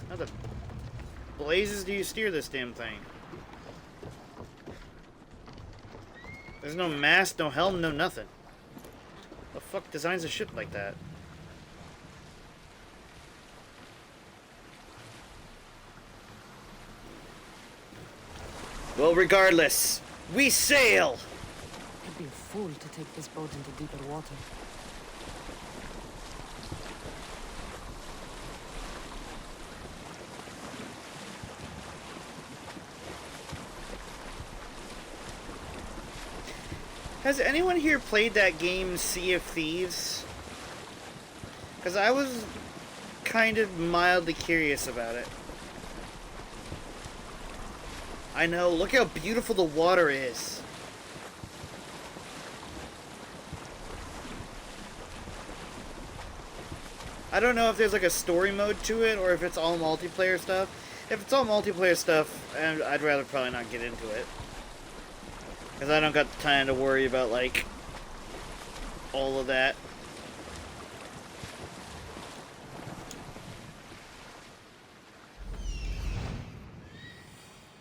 How the blazes do you steer this damn thing? There's no mast, no helm, no nothing. The fuck designs a ship like that? Well, regardless, we sail! I'd be a fool to take this boat into deeper water. Has anyone here played that game Sea of Thieves? Because I was kind of mildly curious about it. I know, look how beautiful the water is. I don't know if there's like a story mode to it or if it's all multiplayer stuff. If it's all multiplayer stuff, I'd rather probably not get into it. Because I don't got the time to worry about, like, all of that.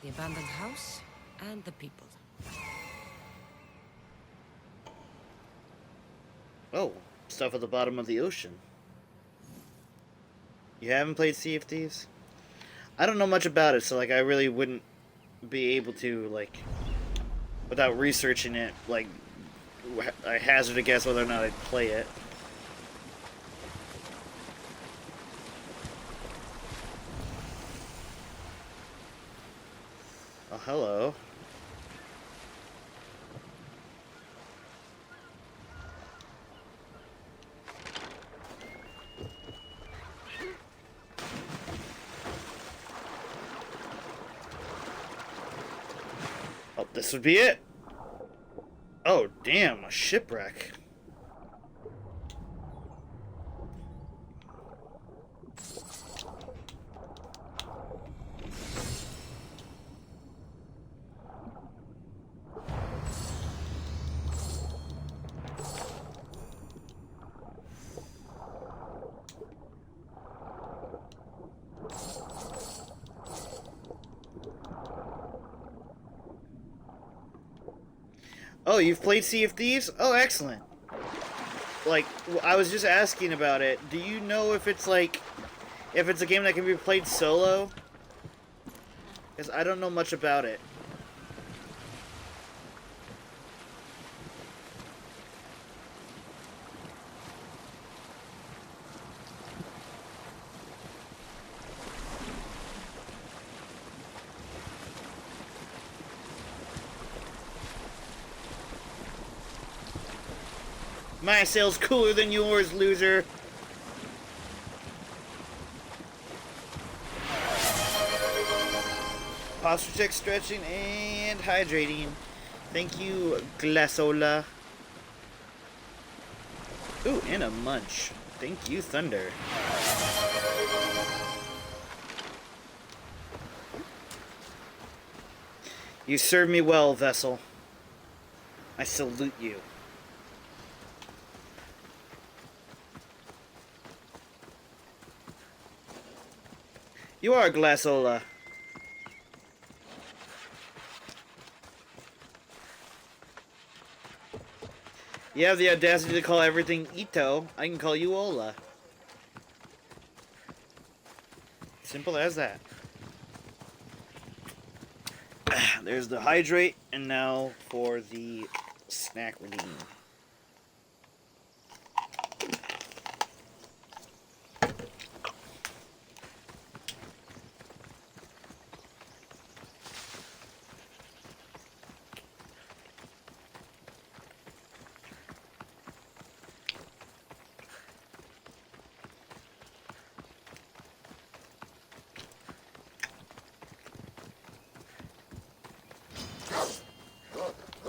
The abandoned house and the people. Oh, stuff at the bottom of the ocean. You haven't played Sea of Thieves? I don't know much about it, so, like, I really wouldn't be able to, like, without researching it, like, I hazard a guess whether or not I'd play it. Oh, hello. Oh, this would be it. Oh, damn, a shipwreck. Oh, you've played Sea of Thieves? Oh, excellent. Like, I was just asking about it. Do you know if it's like, if it's a game that can be played solo? Because I don't know much about it. My sail's cooler than yours, loser. Posture check, stretching, and hydrating. Thank you, Glassola. Ooh, and a munch. Thank you, Thunder. You served me well, vessel. I salute you. You are Glassola. You have the audacity to call everything Ito. I can call you Ola. Simple as that. There's the hydrate, and now for the snack redeem.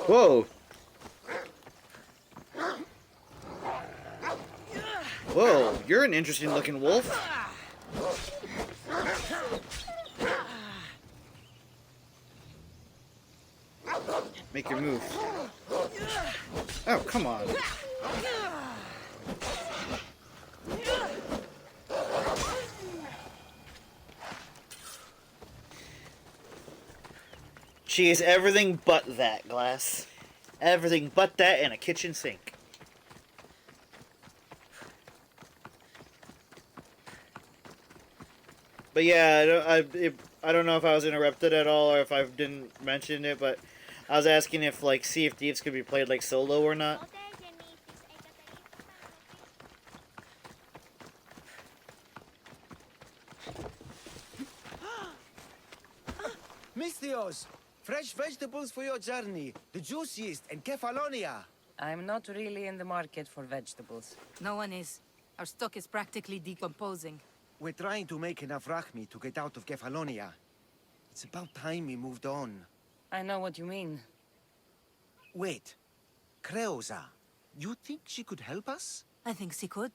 Whoa! Whoa, you're an interesting looking wolf. Make your move. Oh, come on. She is everything but that, Glass. Everything but that and a kitchen sink. But yeah, I don't know if I was interrupted at all or if I didn't mention it, but I was asking if like Sea of Thieves could be played like solo or not. Misthios, fresh vegetables for your journey. The juiciest in Kefalonia. I'm not really in the market for vegetables. No one is. Our stock is practically decomposing. We're trying to make enough rachmi to get out of Kefalonia. It's about time we moved on. I know what you mean. Wait. Creosa. You think she could help us? I think she could.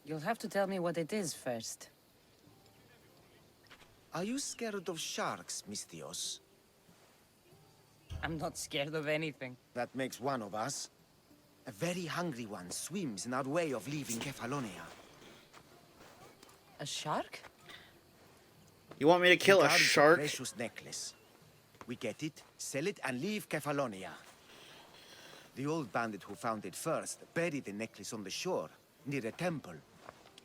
You'll have to tell me what it is first. Are you scared of sharks, Misthios? I'm not scared of anything. That makes one of us. A very hungry one swims in our way of leaving Kefalonia. A shark? You want me to kill a shark? Precious necklace. We get it, sell it, and leave Kefalonia. The old bandit who found it first buried the necklace on the shore, near a temple.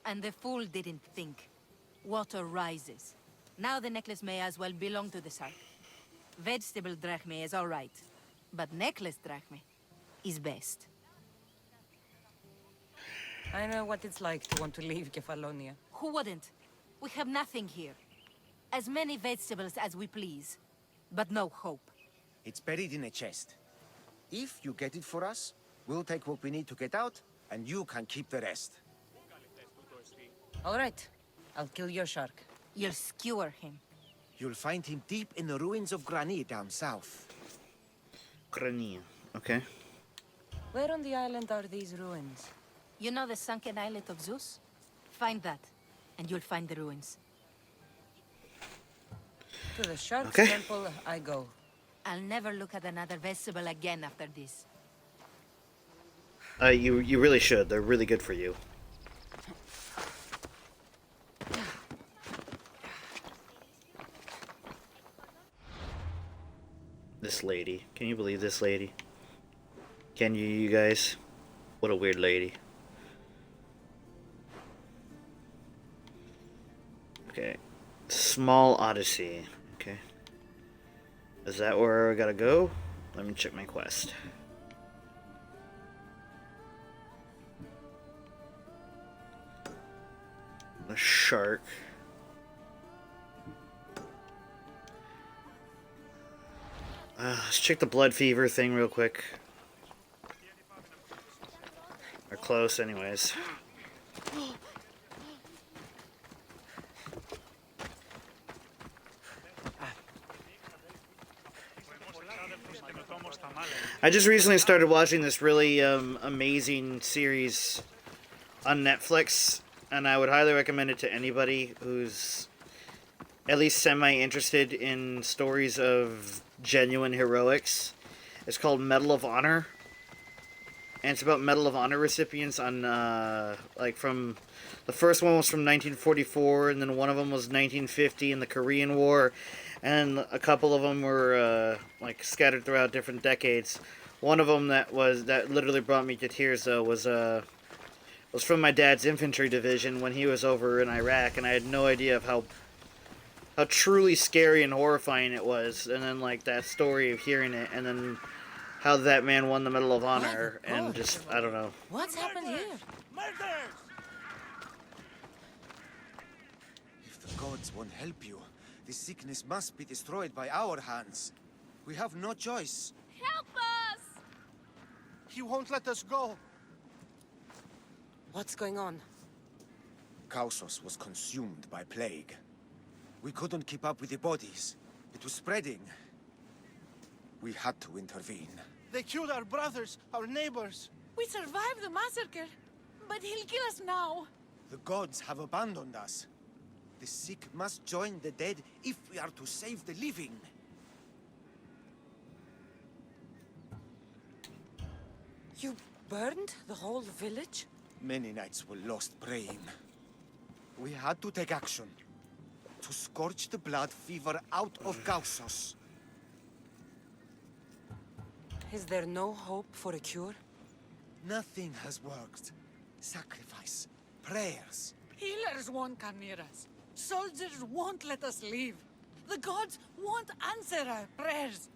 And the fool didn't think. Water rises. Now the necklace may as well belong to the shark. Vegetable drachme is all right, but necklace drachme is best. I know what it's like to want to leave Kefalonia. Who wouldn't? We have nothing here. As many vegetables as we please, but no hope. It's buried in a chest. If you get it for us, we'll take what we need to get out, and you can keep the rest. All right. I'll kill your shark. You'll skewer him. You'll find him deep in the ruins of Grani down south. Grani, okay. Where on the island are these ruins? You know the sunken islet of Zeus? Find that, and you'll find the ruins. To the shark's Okay. temple I go. I'll never look at another vegetable again after this. You really should. They're really good for you. This lady. Can you believe this lady? Can you guys? What a weird lady. Okay. Small Odyssey. Okay. Is that where I gotta go? Let me check my quest. The shark. Let's check the blood fever thing real quick. They're close anyways. I just recently started watching this really amazing series on Netflix, and I would highly recommend it to anybody who's at least semi-interested in stories of genuine heroics. It's called Medal of Honor, and it's about Medal of Honor recipients on, like, from... The first one was from 1944, and then one of them was 1950 in the Korean War, and a couple of them were, like, scattered throughout different decades. One of them that literally brought me to tears, though, was from my dad's infantry division when he was over in Iraq, and I had no idea of how truly scary and horrifying it was. And then, like, that story of hearing it, and then how that man won the Medal of Honor, and just, I don't know. What's happened here? Murders! If the gods won't help you, this sickness must be destroyed by our hands. We have no choice. Help us! He won't let us go. What's going on? Kausos was consumed by plague. We couldn't keep up with the bodies. It was spreading. We had to intervene. They killed our brothers, our neighbors. We survived the massacre, but he'll kill us now. The gods have abandoned us. The sick must join the dead if we are to save the living. You burned the whole village? Many nights were lost praying. We had to take action. To scorch the blood fever out of Kausos. Is there no hope for a cure? Nothing has worked. Sacrifice, prayers. Healers won't come near us. Soldiers won't let us leave. The gods won't answer our prayers.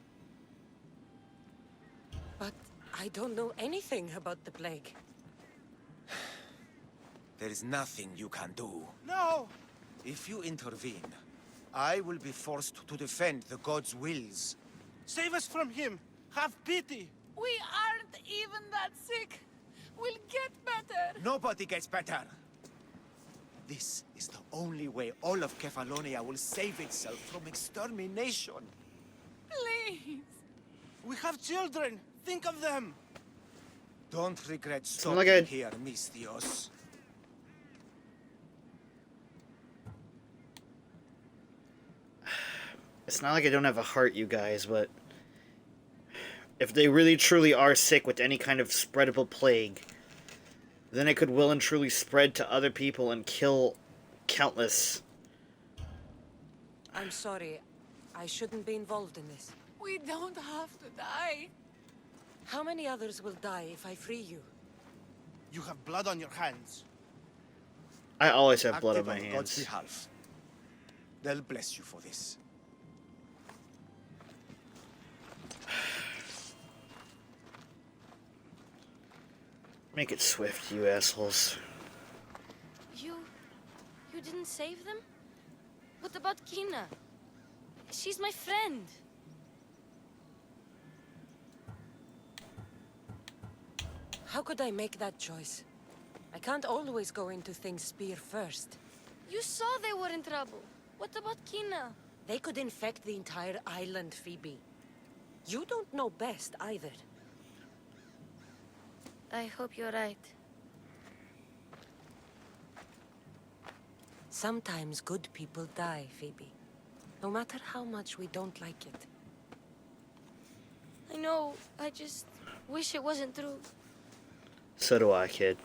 But I don't know anything about the plague. There is nothing you can do. No! If you intervene, I will be forced to defend the gods' wills. Save us from him! Have pity! We aren't even that sick. We'll get better. Nobody gets better. This is the only way all of Kefalonia will save itself from extermination. Please. We have children! Think of them! Don't regret not stopping like I- here, Mistios. It's not like I don't have a heart, you guys, but if they really truly are sick with any kind of spreadable plague, then it could well and truly spread to other people and kill countless. I'm sorry. I shouldn't be involved in this. We don't have to die. How many others will die if I free you? You have blood on your hands. I always have blood on Active my on God's hands. behalf. They'll bless you for this. Make it swift, you assholes. You didn't save them? What about Kina? She's my friend. How could I make that choice? I can't always go into things spear first. You saw they were in trouble. What about Kina? They could infect the entire island, Phoebe. You don't know best either. I hope you're right. Sometimes good people die, Phoebe. No matter how much we don't like it. I know, I just wish it wasn't true. So do I, kid.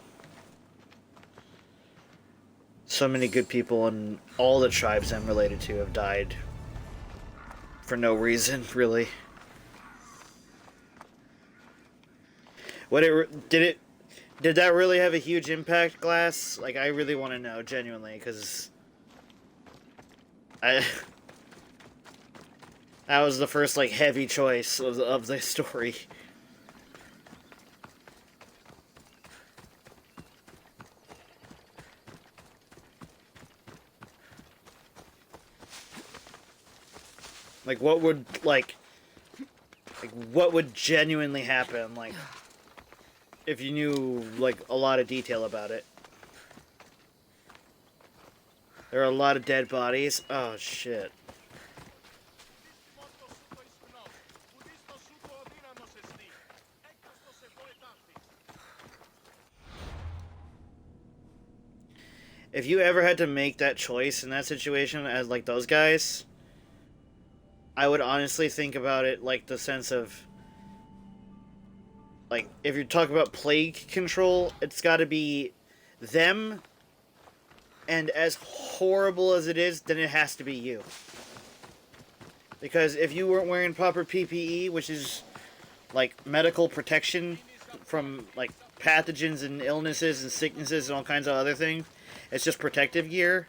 So many good people in all the tribes I'm related to have died. For no reason, really. Did that really have a huge impact, Glass? Like, I really want to know, genuinely, because that was the first, like, heavy choice of the story. Like, what would, what would genuinely happen, like, if you knew, like, a lot of detail about it? There are a lot of dead bodies. Oh, shit. If you ever had to make that choice in that situation as, like, those guys, I would honestly think about it, like, the sense of, like, if you're talking about plague control, it's got to be them, and as horrible as it is, then it has to be you. Because if you weren't wearing proper PPE, which is, like, medical protection from, like, pathogens and illnesses and sicknesses and all kinds of other things, it's just protective gear.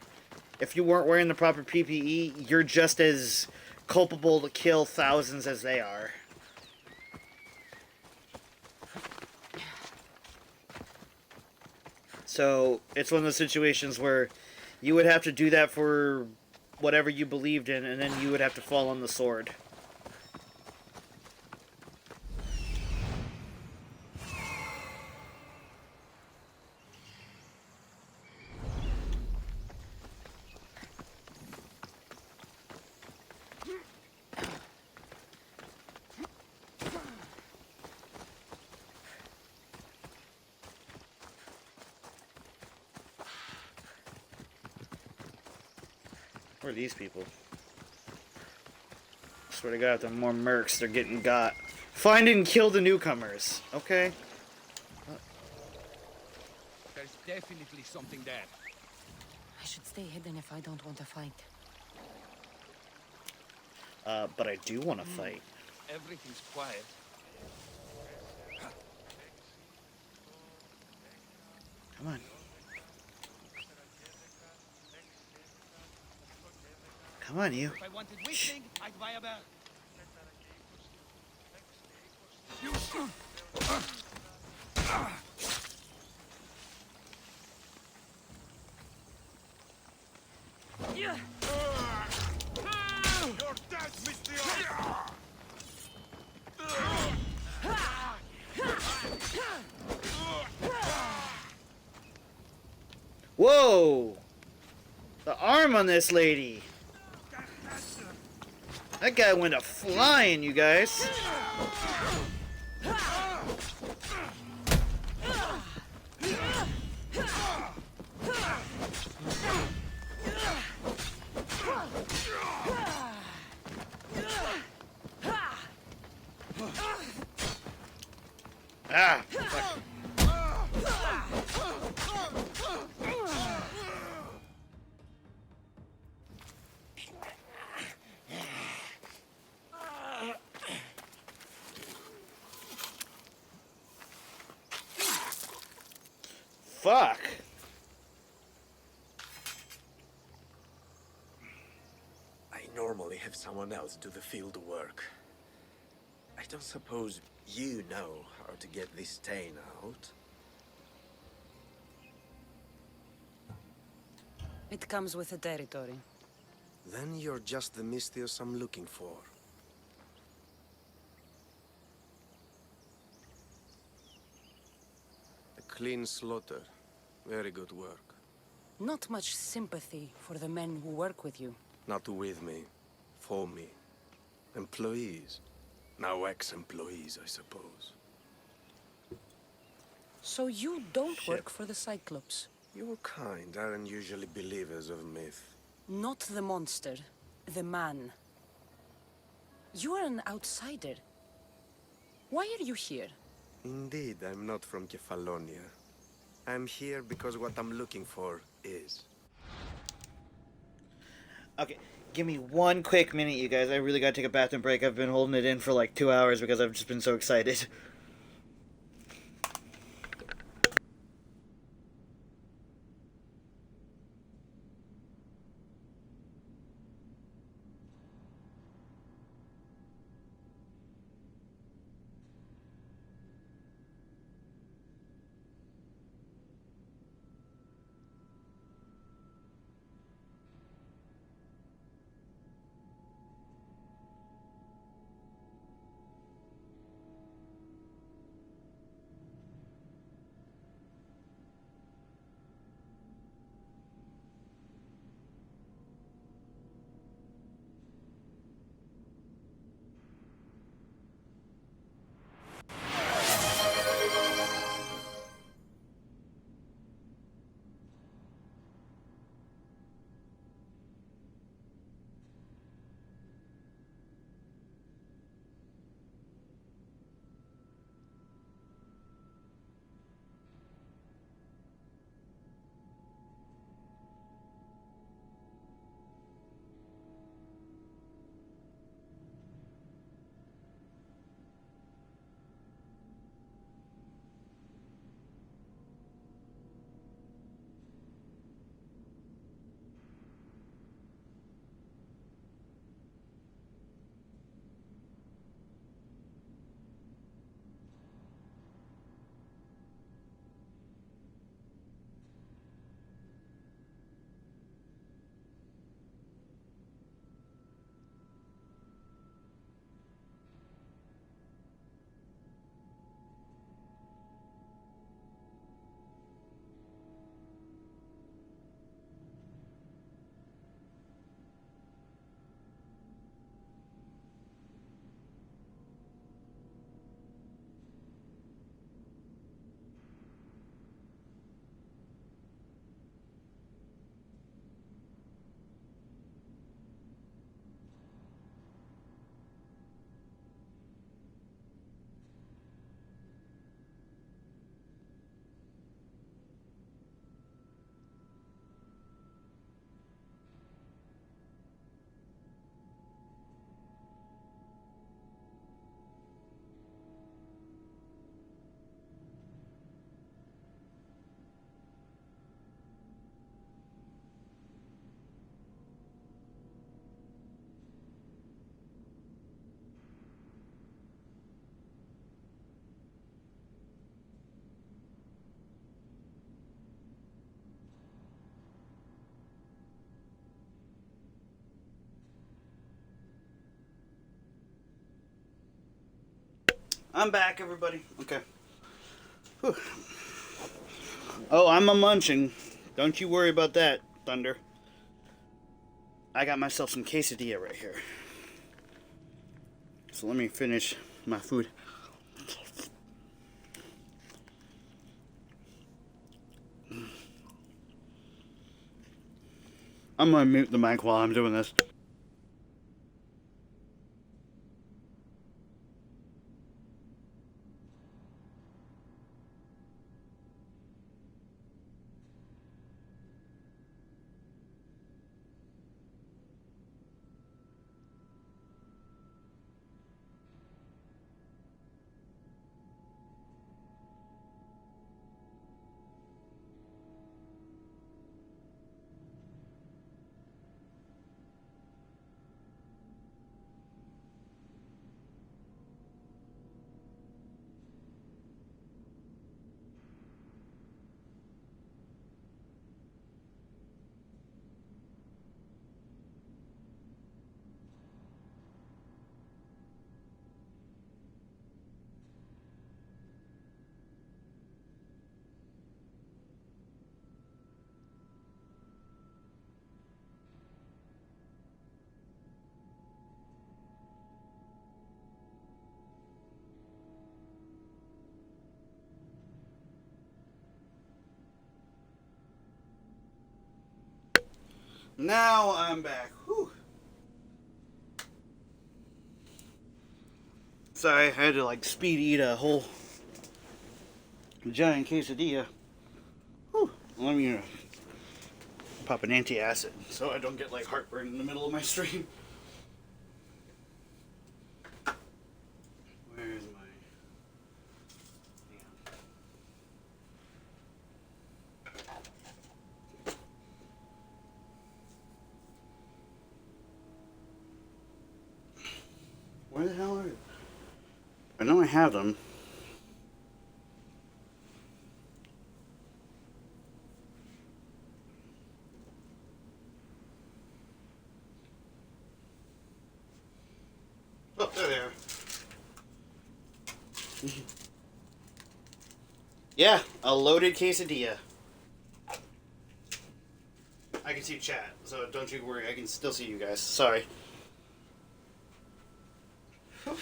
If you weren't wearing the proper PPE, you're just as culpable to kill thousands as they are. So, it's one of those situations where you would have to do that for whatever you believed in, and then you would have to fall on the sword. Where are these people? Swear to God, if there are more mercs, they're getting got. Find and kill the newcomers. Okay. There's definitely something there. I should stay hidden if I don't want to fight. But I do want to fight. Everything's quiet. Come on. Come on, you. If I wanted wasting, I'd buy a bear. You Yeah. You're dead, Mr. Whoa! The arm on this lady. That guy went a flying, you guys. Ah, fuck. Fuck. I normally have someone else do the field work. I don't suppose you know how to get this stain out? It comes with the territory. Then you're just the Mystios I'm looking for. A clean slaughter. Very good work. Not much sympathy for the men who work with you. Not with me. For me. Employees. Now ex-employees, I suppose. So you don't work for the Cyclops? Your kind aren't usually believers of myth. Not the monster. The man. You are an outsider. Why are you here? Indeed, I'm not from Kefalonia. I'm here because what I'm looking for is. Okay, give me one quick minute, you guys. I really gotta take a bathroom break. I've been holding it in for like 2 hours because I've just been so excited. I'm back, everybody. Okay. Whew. Oh, I'm a munching. Don't you worry about that, Thunder. I got myself some quesadilla right here. So let me finish my food. I'm gonna mute the mic while I'm doing this. Now I'm back. Whew. Sorry, I had to like speed eat a whole giant quesadilla. Whew. Let me pop an antacid so I don't get like heartburn in the middle of my stream. Where's my... Where the hell are you? I know I have them. Oh, there they are. Yeah, a loaded quesadilla. I can see chat, so don't you worry. I can still see you guys. Sorry. Let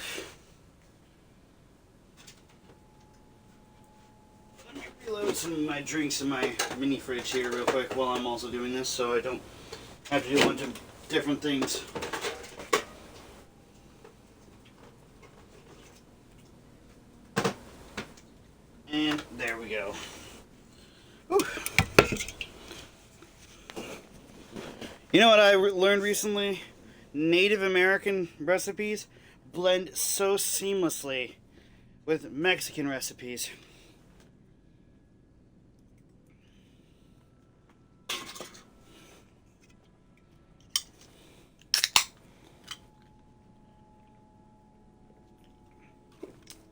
me reload some of my drinks in my mini fridge here real quick while I'm also doing this, so I don't have to do a bunch of different things. And there we go. Whew. You know what I learned recently? Native American recipes blend so seamlessly with Mexican recipes.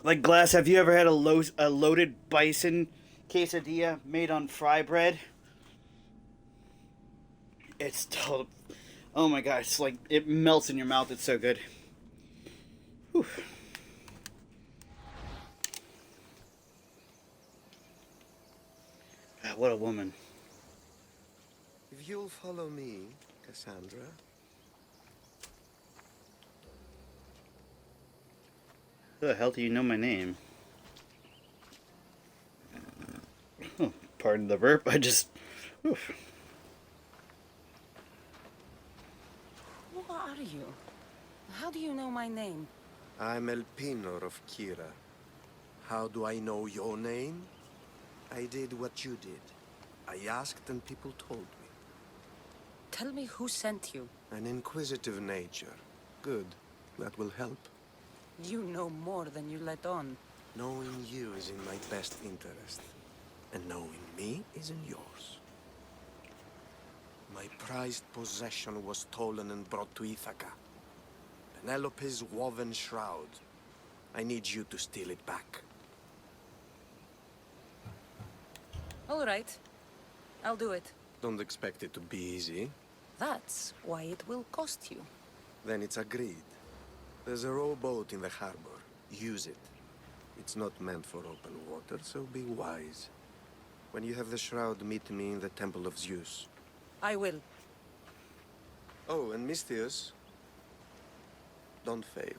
Like, Glass, have you ever had a loaded bison quesadilla made on fry bread? It's total... Oh my gosh, it's like, it melts in your mouth, it's so good. Whew. God, what a woman. If you'll follow me, Kassandra. Who the hell do you know my name? Oh, pardon the burp, I just... Oof. Who are you? How do you know my name? I'm El Pinor of Kira. How do I know your name? I did what you did. I asked and people told me. Tell me who sent you. An inquisitive nature. Good. That will help. You know more than you let on. Knowing you is in my best interest. And knowing me is in yours. My prized possession was stolen and brought to Ithaca. Penelope's woven shroud. I need you to steal it back. All right. I'll do it. Don't expect it to be easy. That's why it will cost you. Then it's agreed. There's a rowboat in the harbor. Use it. It's not meant for open water, so be wise. When you have the shroud, meet me in the Temple of Zeus. I will. Oh, and Misthios, don't fail.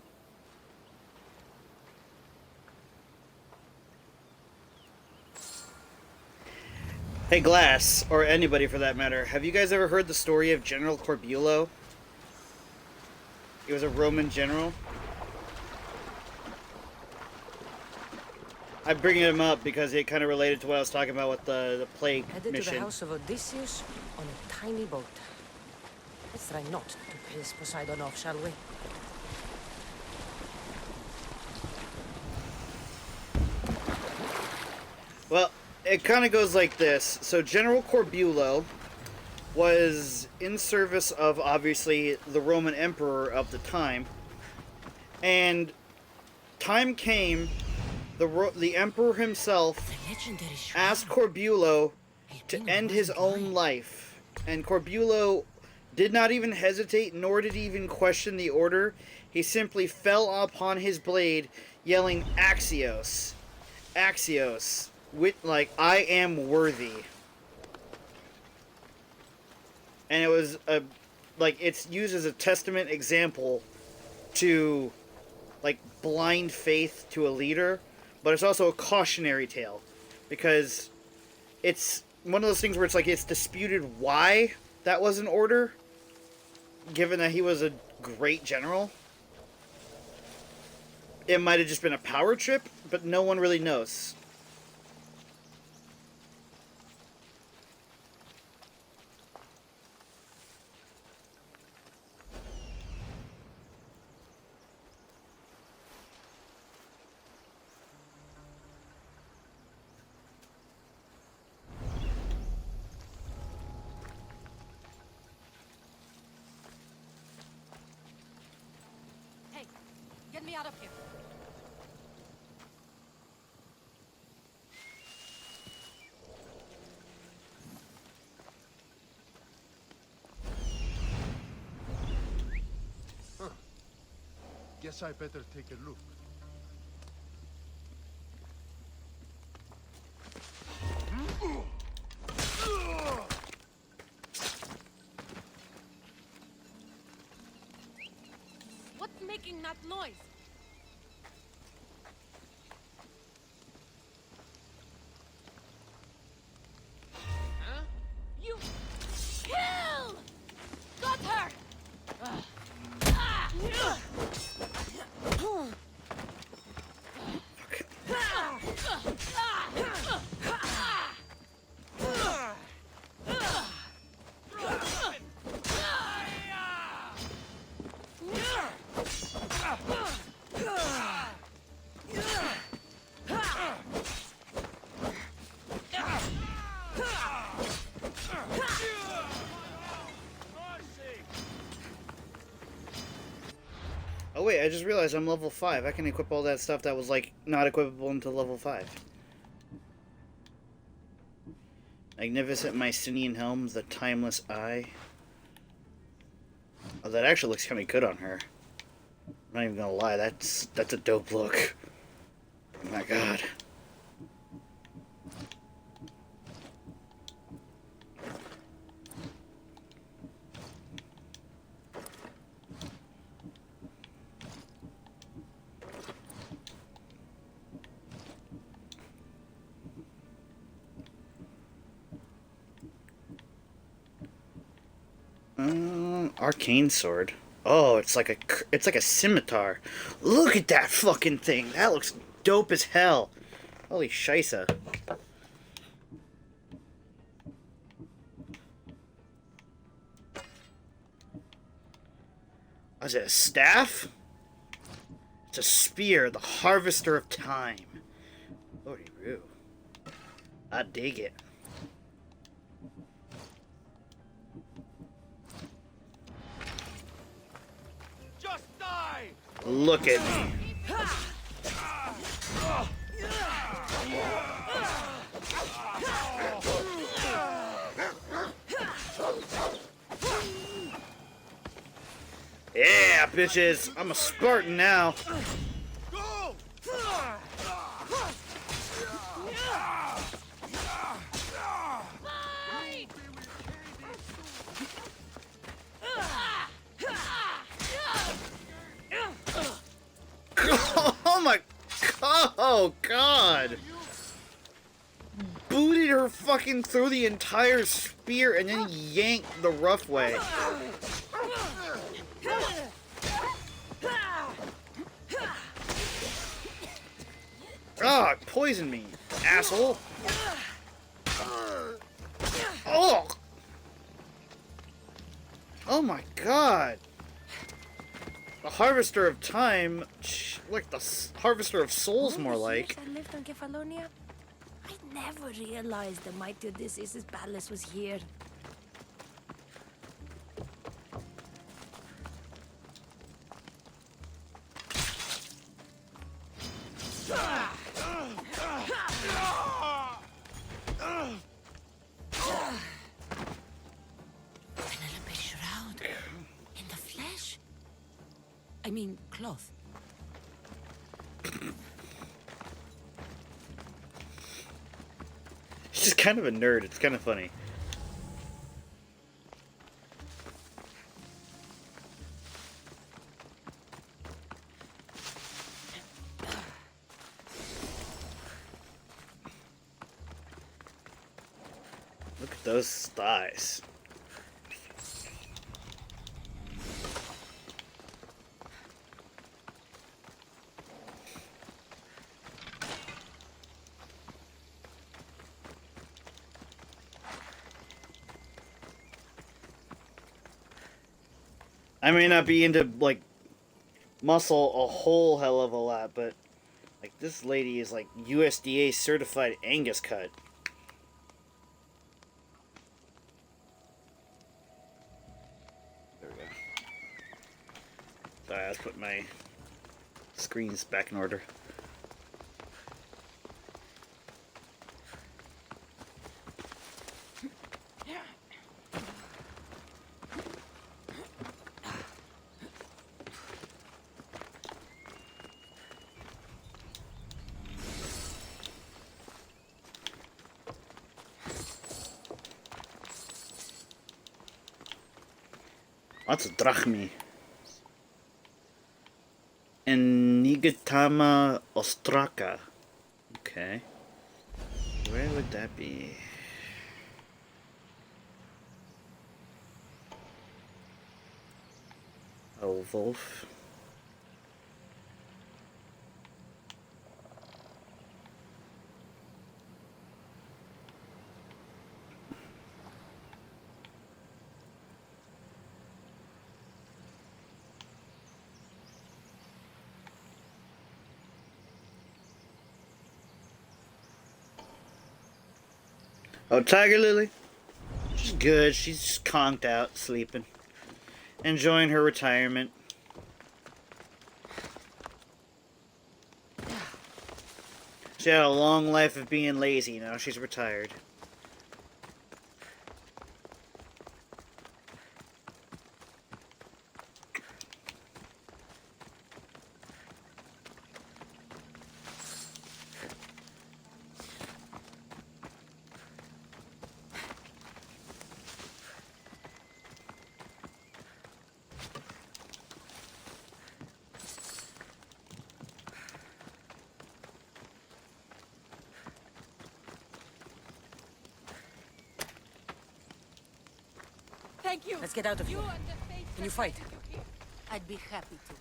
Hey Glass, or anybody for that matter, have you guys ever heard the story of General Corbulo? He was a Roman general. I'm bringing him up because it kind of related to what I was talking about with the plague Headed mission. to the house of Odysseus on a tiny boat. Let's try not to piss Poseidon off, shall we? Well, it kind of goes like this. So General Corbulo was in service of, obviously, the Roman Emperor of the time. And time came, the Emperor himself asked Corbulo to end his own life. And Corbulo did not even hesitate, nor did he even question the order. He simply fell upon his blade, yelling, Axios. Axios. Like, I am worthy. And it was it's used as a testament example to, like, blind faith to a leader, but it's also a cautionary tale, because it's one of those things where it's like it's disputed why that was an order, given that he was a great general. It might have just been a power trip, but no one really knows. Get me out of here. Huh. Guess I better take a look. What's making that noise? Huh? You kill! Got her! Oh wait, I just realized I'm level 5. I can equip all that stuff that was, like, not equipable until level 5. Magnificent Mycenaean Helms, the Timeless Eye. Oh, that actually looks kind of good on her. I'm not even gonna lie, that's a dope look. Oh my god. Arcane sword. Oh, it's like a scimitar. Look at that fucking thing. That looks dope as hell. Holy shisa. Is it a staff? It's a spear, the harvester of time. Lordy Roo. I dig it. Look at me. Yeah, bitches. I'm a Spartan now. Oh, God! Booted her fucking through the entire spear and then yanked the rough way. Ah, it poisoned me, asshole! Oh! Oh my God! The Harvester of Time, like the Harvester of Souls, more like. I lived on Kefalonia. I never realized the mighty Odysseus' palace was here. Penelope shroud. In the flesh? I mean, cloth. She's kind of a nerd. It's kind of funny. Look at those thighs. I may not be into, like, muscle a whole hell of a lot, but, like, this lady is, like, USDA certified Angus cut. There we go. Sorry, let's put my screens back in order. What's drachmi? Nigatama ostraka. Okay. Where would that be? Oh, Wolf. Oh, Tiger Lily? She's good. She's just conked out, sleeping. Enjoying her retirement. She had a long life of being lazy. Now she's retired. Thank you. Let's get out of here. Can you fight? I'd be happy to.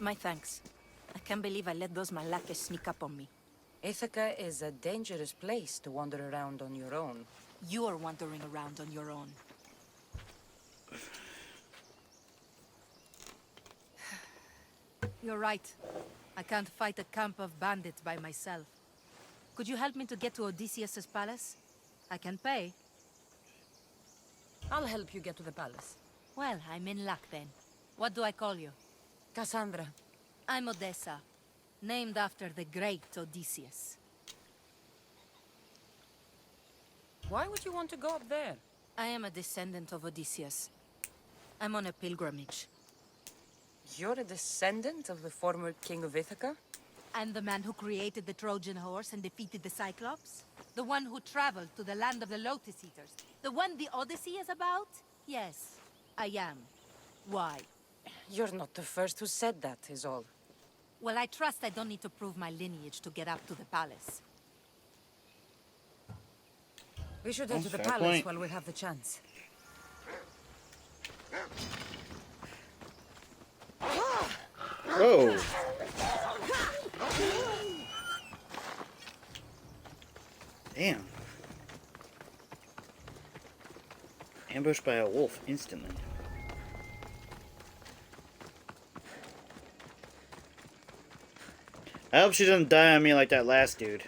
My thanks. I can't believe I let those Malakas sneak up on me. Ithaca is a dangerous place to wander around on your own. You're wandering around on your own. You're right. I can't fight a camp of bandits by myself. Could you help me to get to Odysseus' palace? I can pay. I'll help you get to the palace. Well, I'm in luck then. What do I call you? Kassandra. I'm Odessa, named after the great Odysseus. Why would you want to go up there? I am a descendant of Odysseus. I'm on a pilgrimage. You're a descendant of the former king of Ithaca? I'm the man who created the Trojan horse and defeated the Cyclops? The one who traveled to the land of the Lotus Eaters? The one the Odyssey is about? Yes. I am. Why? You're not the first who said that, is all. Well, I trust I don't need to prove my lineage to get up to the palace. We should head to the Fair palace point. while we have the chance. Oh. Damn. Ambushed by a wolf instantly. I hope she doesn't die on me like that last dude.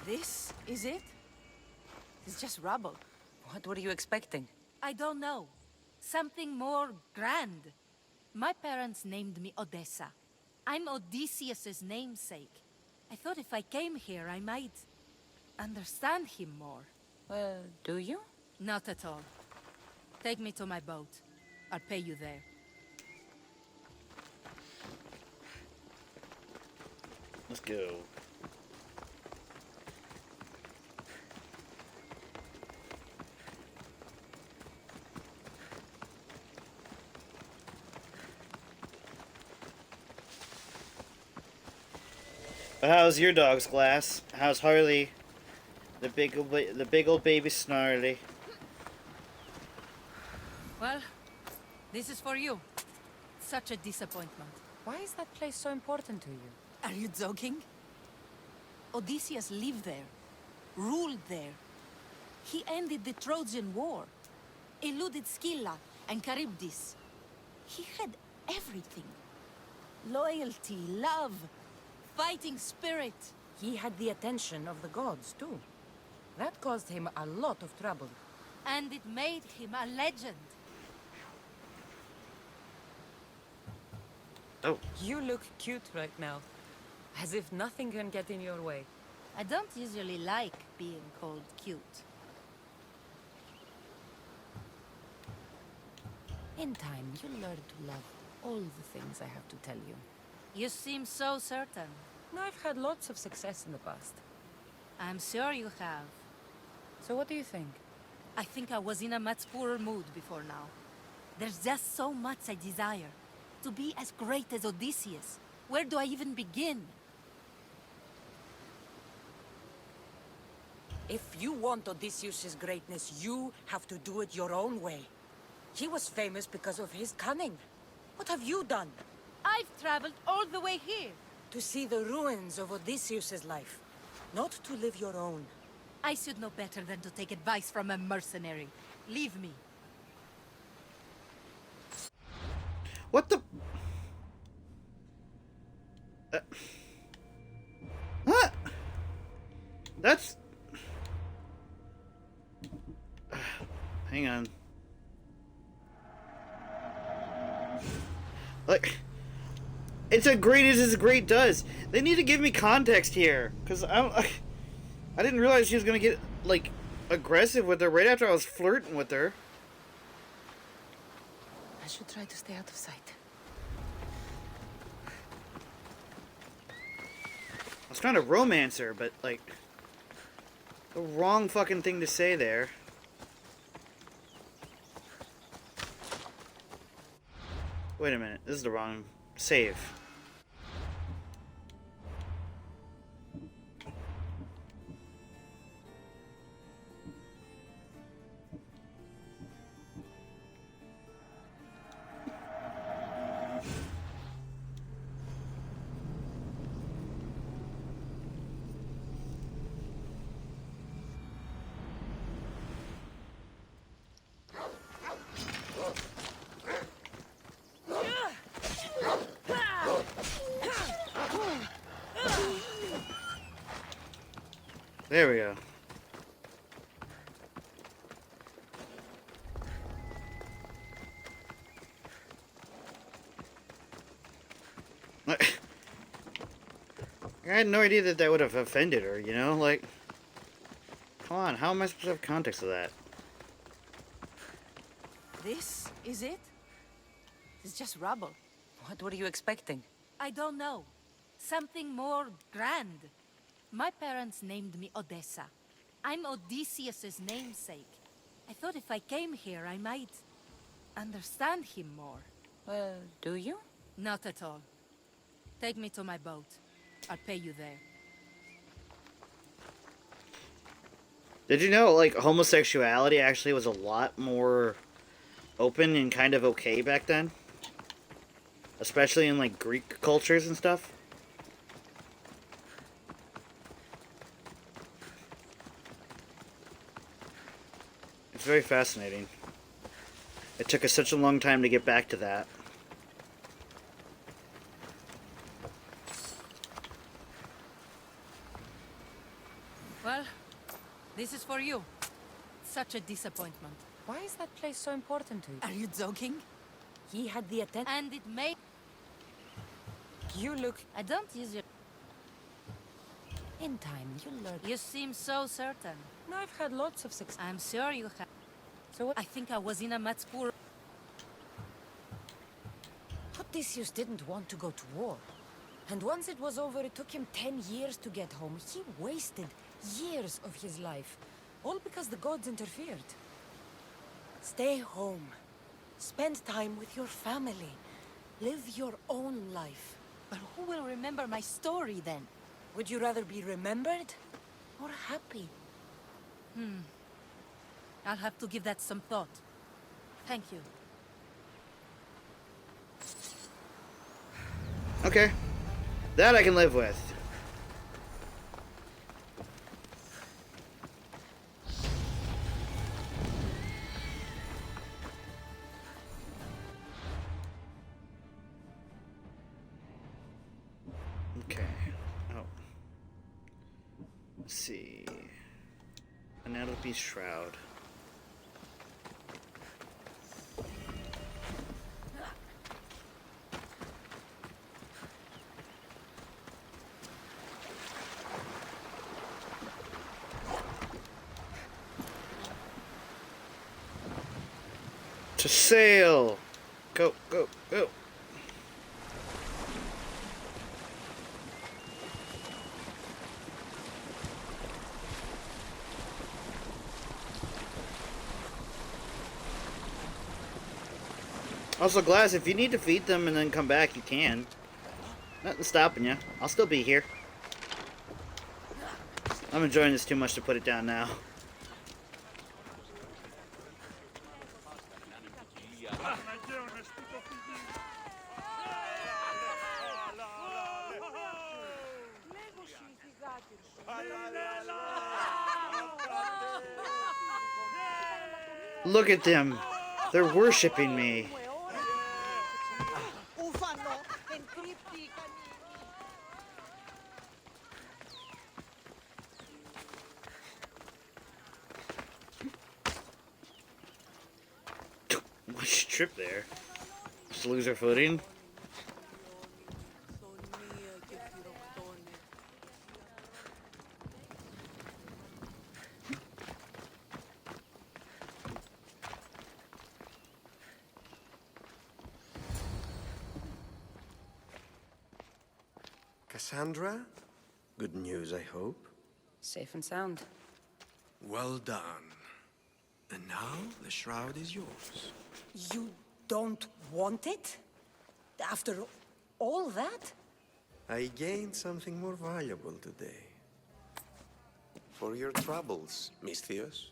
This is it? It's just rubble. What were you expecting? I don't know. Something more grand. My parents named me Odessa. I'm Odysseus's namesake. I thought if I came here, I might understand him more. Well, do you? Not at all. Take me to my boat. I'll pay you there. Let's go. How's your dog's Glass? How's Harley? The big old baby Snarly. Well, this is for you. Such a disappointment. Why is that place so important to you? Are you joking? Odysseus lived there, ruled there. He ended the Trojan War, eluded Scylla and Charybdis. He had everything. Loyalty, love, fighting spirit. He had the attention of the gods, too. That caused him a lot of trouble. And it made him a legend. Oh. You look cute right now. As if nothing can get in your way. I don't usually like being called cute. In time, you'll learn to love all the things I have to tell you. You seem so certain. I've had lots of success in the past. I'm sure you have. So what do you think? I think I was in a much poorer mood before now. There's just so much I desire. To be as great as Odysseus. Where do I even begin? If you want Odysseus' greatness, you have to do it your own way. He was famous because of his cunning. What have you done? I've traveled all the way here. To see the ruins of Odysseus' life, not to live your own. I should know better than to take advice from a mercenary. Leave me. What the? What? That's... Hang on. Like... It's as great as it's great does. They need to give me context here. Because I didn't realize she was going to get, like, aggressive with her right after I was flirting with her. I should try to stay out of sight. I was trying to romance her, but, like, the wrong fucking thing to say there. Wait a minute, this is the wrong save. There we go. I had no idea that that would have offended her, you know? Like, come on, how am I supposed to have context of that? This is it? It's just rubble. What were you expecting? I don't know. Something more grand. My parents named me Odessa. I'm Odysseus's namesake. I thought if I came here, I might understand him more. Well, do you? Not at all. Take me to my boat. I'll pay you there. Did you know, like, homosexuality actually was a lot more open and kind of okay back then? Especially in, like, Greek cultures and stuff? It's very fascinating. It took us such a long time to get back to that. Well, this is for you. Such a disappointment. Why is that place so important to you? Are you joking? He had the attention. And it may... You look... I don't use your... In time, you'll learn. You seem so certain. No, I've had lots of success. I'm sure you have. So what? I think I was in a much poorer... Odysseus didn't want to go to war. And once it was over, it took him 10 years to get home. He wasted years of his life. All because the gods interfered. Stay home. Spend time with your family. Live your own life. But who will remember my story then? Would you rather be remembered or happy? I'll have to give that some thought. Thank you. Okay. That I can live with. Okay. Oh. Let's see. Penelope Shroud. To sail! Go, go, go! Also, Glass, if you need to feed them and then come back, you can. Nothing's stopping you. I'll still be here. I'm enjoying this too much to put it down now. Look at them. They're worshipping me. Why'd she trip there? Just lose her footing? Kassandra? Good news, I hope. Safe and sound. Well done. And now, the shroud is yours. You don't want it? After all that? I gained something more valuable today. For your troubles, Misthios.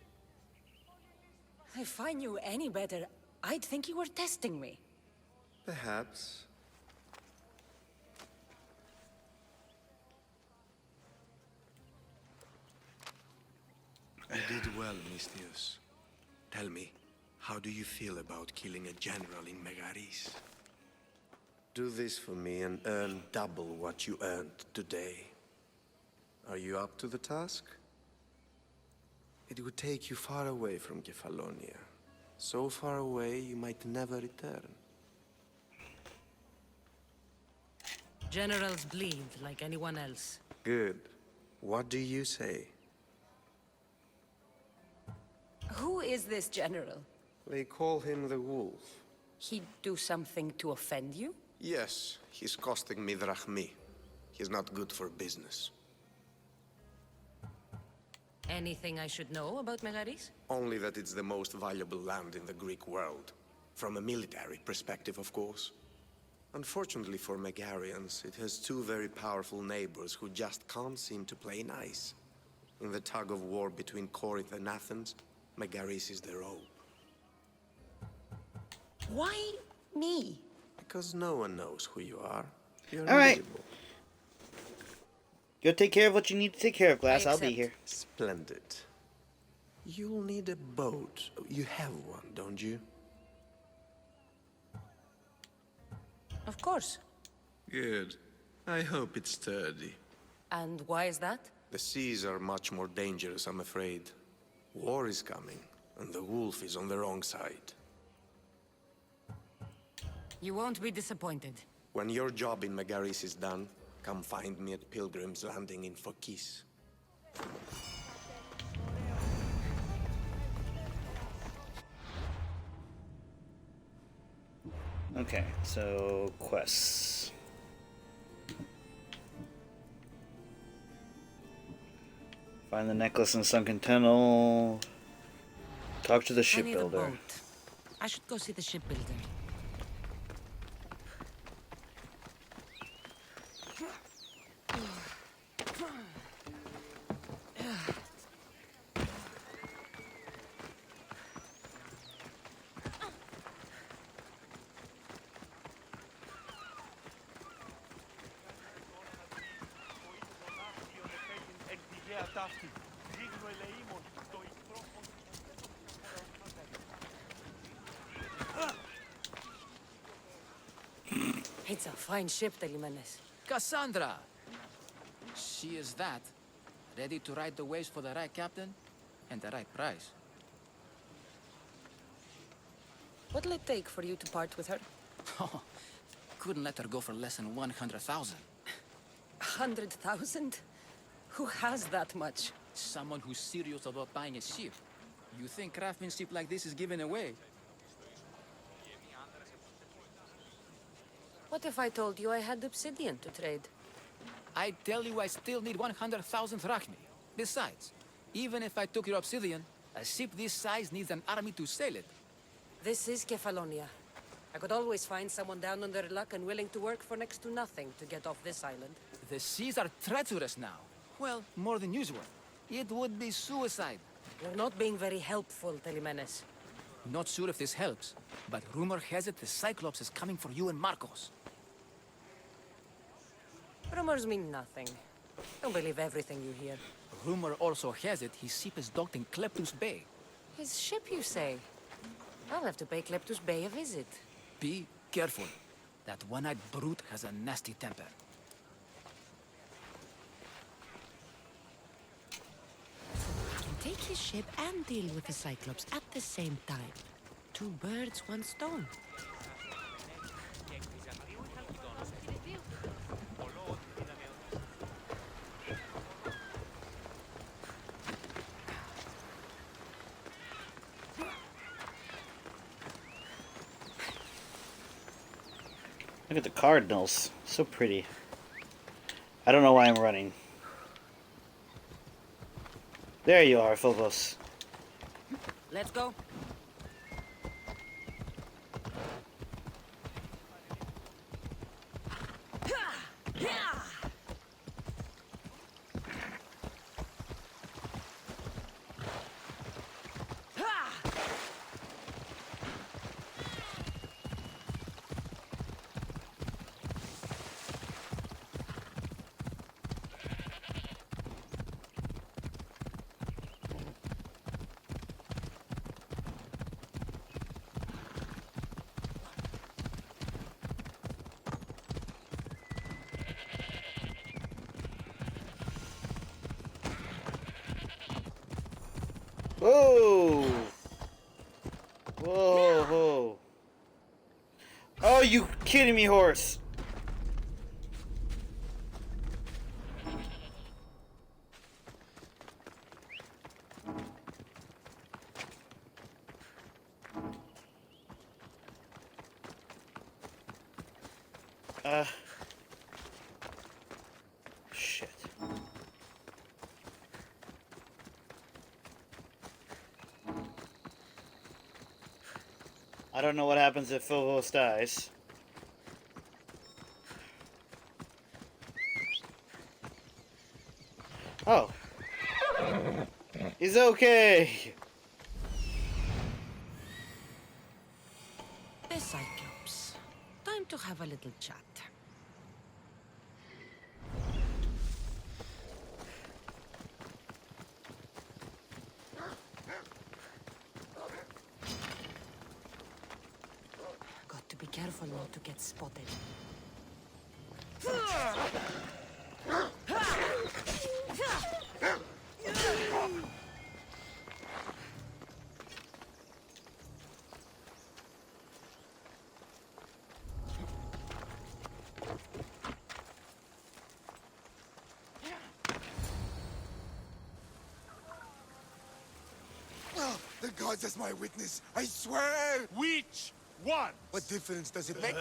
If I knew any better, I'd think you were testing me. Perhaps. You did well, Misthios. Tell me, how do you feel about killing a general in Megaris? Do this for me and earn double what you earned today. Are you up to the task? It would take you far away from Kefalonia. So far away you might never return. Generals bleed like anyone else. Good. What do you say? Who is this general? They call him the Wolf. He'd do something to offend you? Yes, he's costing me drachmi. He's not good for business. Anything I should know about Megaris? Only that it's the most valuable land in the Greek world. From a military perspective, of course. Unfortunately for Megarians, it has two very powerful neighbors who just can't seem to play nice. In the tug-of-war between Corinth and Athens, Megaris is their hope. Why me? Because no one knows who you are. You're Alright. invisible. Go take care of what you need to take care of, Glass. I'll be here. Splendid. You'll need a boat. You have one, don't you? Of course. Good. I hope it's sturdy. And why is that? The seas are much more dangerous, I'm afraid. War is coming, and the wolf is on the wrong side. You won't be disappointed. When your job in Megaris is done, come find me at Pilgrim's Landing in Phokis. Okay, so quests. Find the necklace in the sunken tunnel. Talk to the I need a shipbuilder. boat. I should go see the shipbuilder. It's a fine ship, Telimenes. Kassandra! She is that. Ready to ride the waves for the right captain and the right price. What'll it take for you to part with her? Couldn't let her go for less than 100,000. 100,000? Who has that much? Someone who's serious about buying a ship. You think craftsmanship like this is given away? What if I told you I had obsidian to trade? I tell you I still need 100,000 drachmi. Besides, even if I took your obsidian, a ship this size needs an army to sail it. This is Kefalonia. I could always find someone down on their luck and willing to work for next to nothing to get off this island. The seas are treacherous now. Well, more than usual. It would be suicide. You're not being very helpful, Telimenes. Not sure if this helps, but rumor has it the Cyclops is coming for you and Marcos. Rumors mean nothing. Don't believe everything you hear. Rumor also has it his ship is docked in Kleptus Bay. His ship, you say? I'll have to pay Kleptus Bay a visit. Be careful. That one-eyed brute has a nasty temper. I can take his ship and deal with the Cyclops at the same time. Two birds, one stone. Look at the cardinals. So pretty. I don't know why I'm running. There you are, Phobos. Let's go. Whoa! Whoa, whoa. Oh, you kidding me, horse? Shit. I don't know what happens if Phobos dies. Oh. He's okay! The Cyclops. Time to have a little chat. Got to be careful not to get spotted. Oh, the gods as my witness, I swear! Which one? What difference does it make?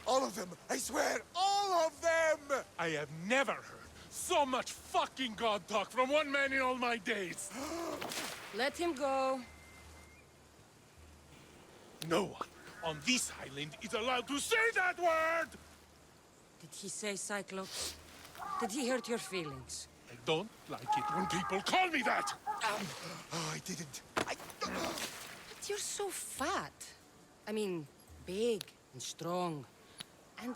All of them! I swear, all of them! I have never heard so much fucking god talk from one man in all my days. Let him go. No one on this island is allowed to say that word! Did he say Cyclops? Did he hurt your feelings? I don't like it when people call me that! Oh, I didn't. But you're so fat. I mean, big and strong. And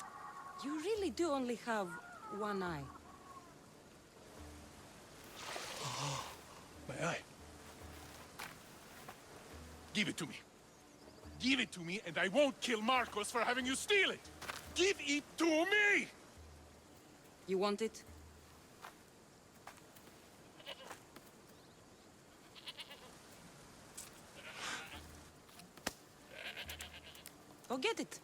you really do only have one eye. My eye. Give it to me. Give it to me, and I won't kill Marcos for having you steal it! Give it to me! You want it? Go get it.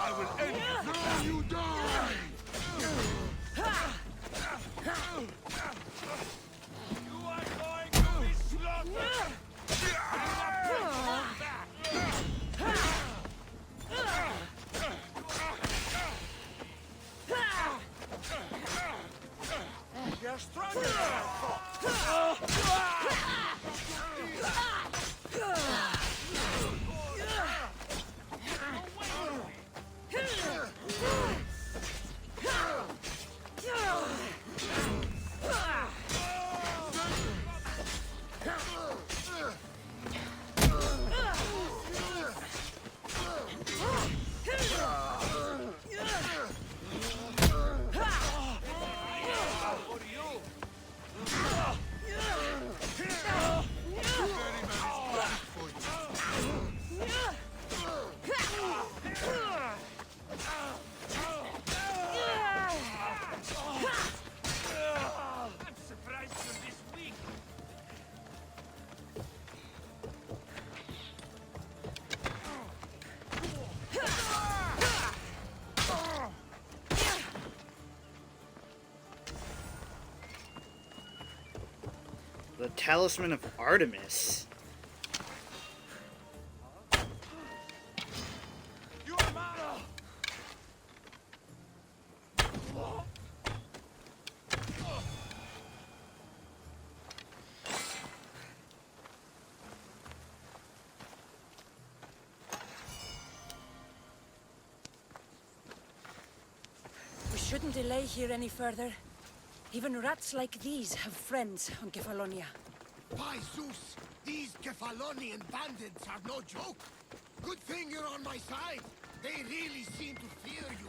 I will end it now you die! You are going to be slaughtered! You're stronger than I The Talisman of Artemis. We shouldn't delay here any further. Even rats like these have friends on Kefalonia. By Zeus, these Kefalonian bandits are no joke. Good thing you're on my side. They really seem to fear you.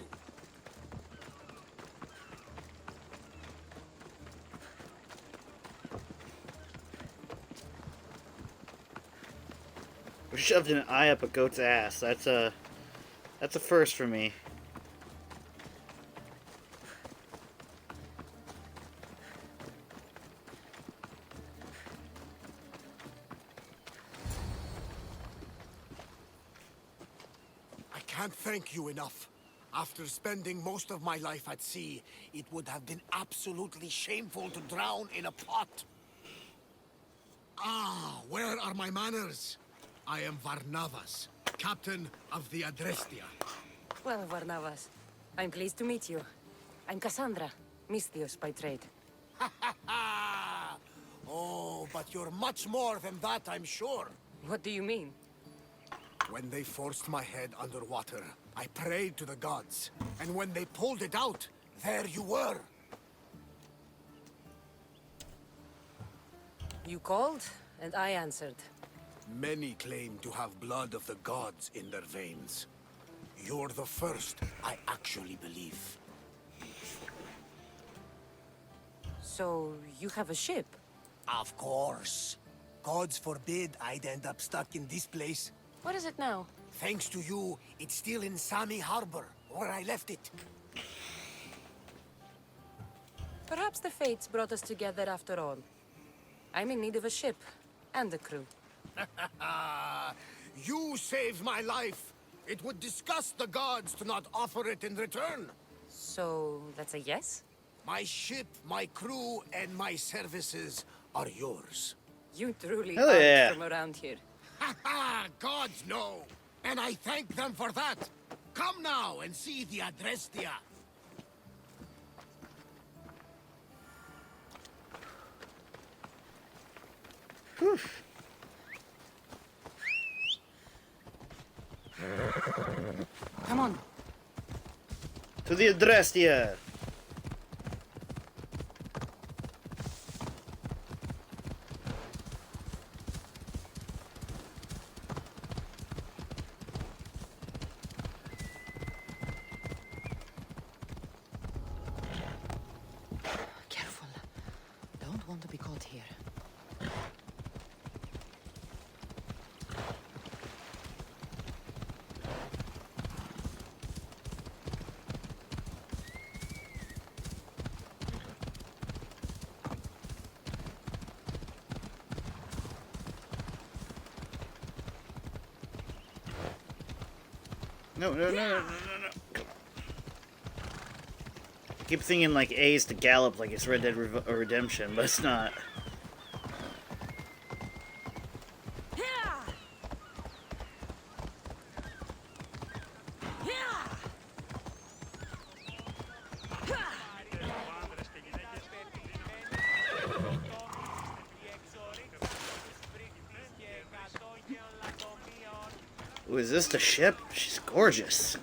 We shoved an eye up a goat's ass. That's a first for me. can't thank you enough. After spending most of my life at sea, it would have been absolutely shameful to drown in a pot. Ah, where are my manners? I am Varnavas, captain of the Adrestia. Well, Varnavas, I'm pleased to meet you. I'm Kassandra, Misthios by trade. Oh, but you're much more than that, I'm sure. What do you mean? When they forced my head underwater, I prayed to the gods. And when they pulled it out, there you were. You called, and I answered. Many claim to have blood of the gods in their veins. You're the first I actually believe. So, you have a ship? Of course. Gods forbid I'd end up stuck in this place. What is it now? Thanks to you, it's still in Sami Harbor, where I left it. Perhaps the fates brought us together after all. I'm in need of a ship, and a crew. You saved my life. It would disgust the gods to not offer it in return. So, that's a yes? My ship, my crew, and my services are yours. You truly Hell are yeah. from around here. Ha ha! Gods know! And I thank them for that! Come now and see the Adrestia! Whew. Come on. To the Adrestia! Careful. Don't want to be caught here. No. I keep thinking like A is to gallop like it's Red Dead Redemption, but it's not. Ooh, is this the ship? She's gorgeous.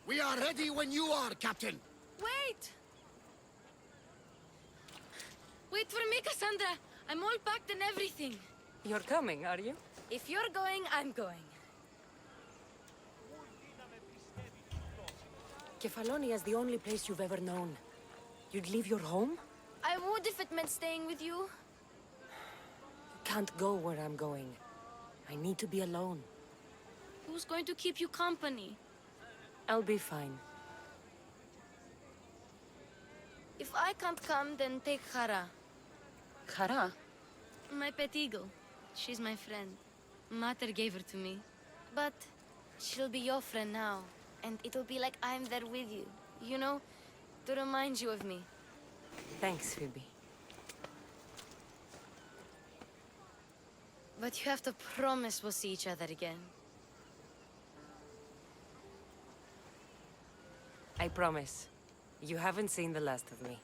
We are ready when you are, Captain. Wait! Wait for me, Kassandra. I'm all packed and everything. You're coming, are you? If you're going, I'm going. Kefalonia is the only place you've ever known. You'd leave your home? I would if it meant staying with you. You can't go where I'm going. I need to be alone. Who's going to keep you company? I'll be fine. If I can't come, then take Hara. Hara? My pet eagle. She's my friend. Mater gave her to me. But she'll be your friend now. And it'll be like I'm there with you. You know, to remind you of me. Thanks, Phoebe. But you have to promise we'll see each other again. I promise. You haven't seen the last of me.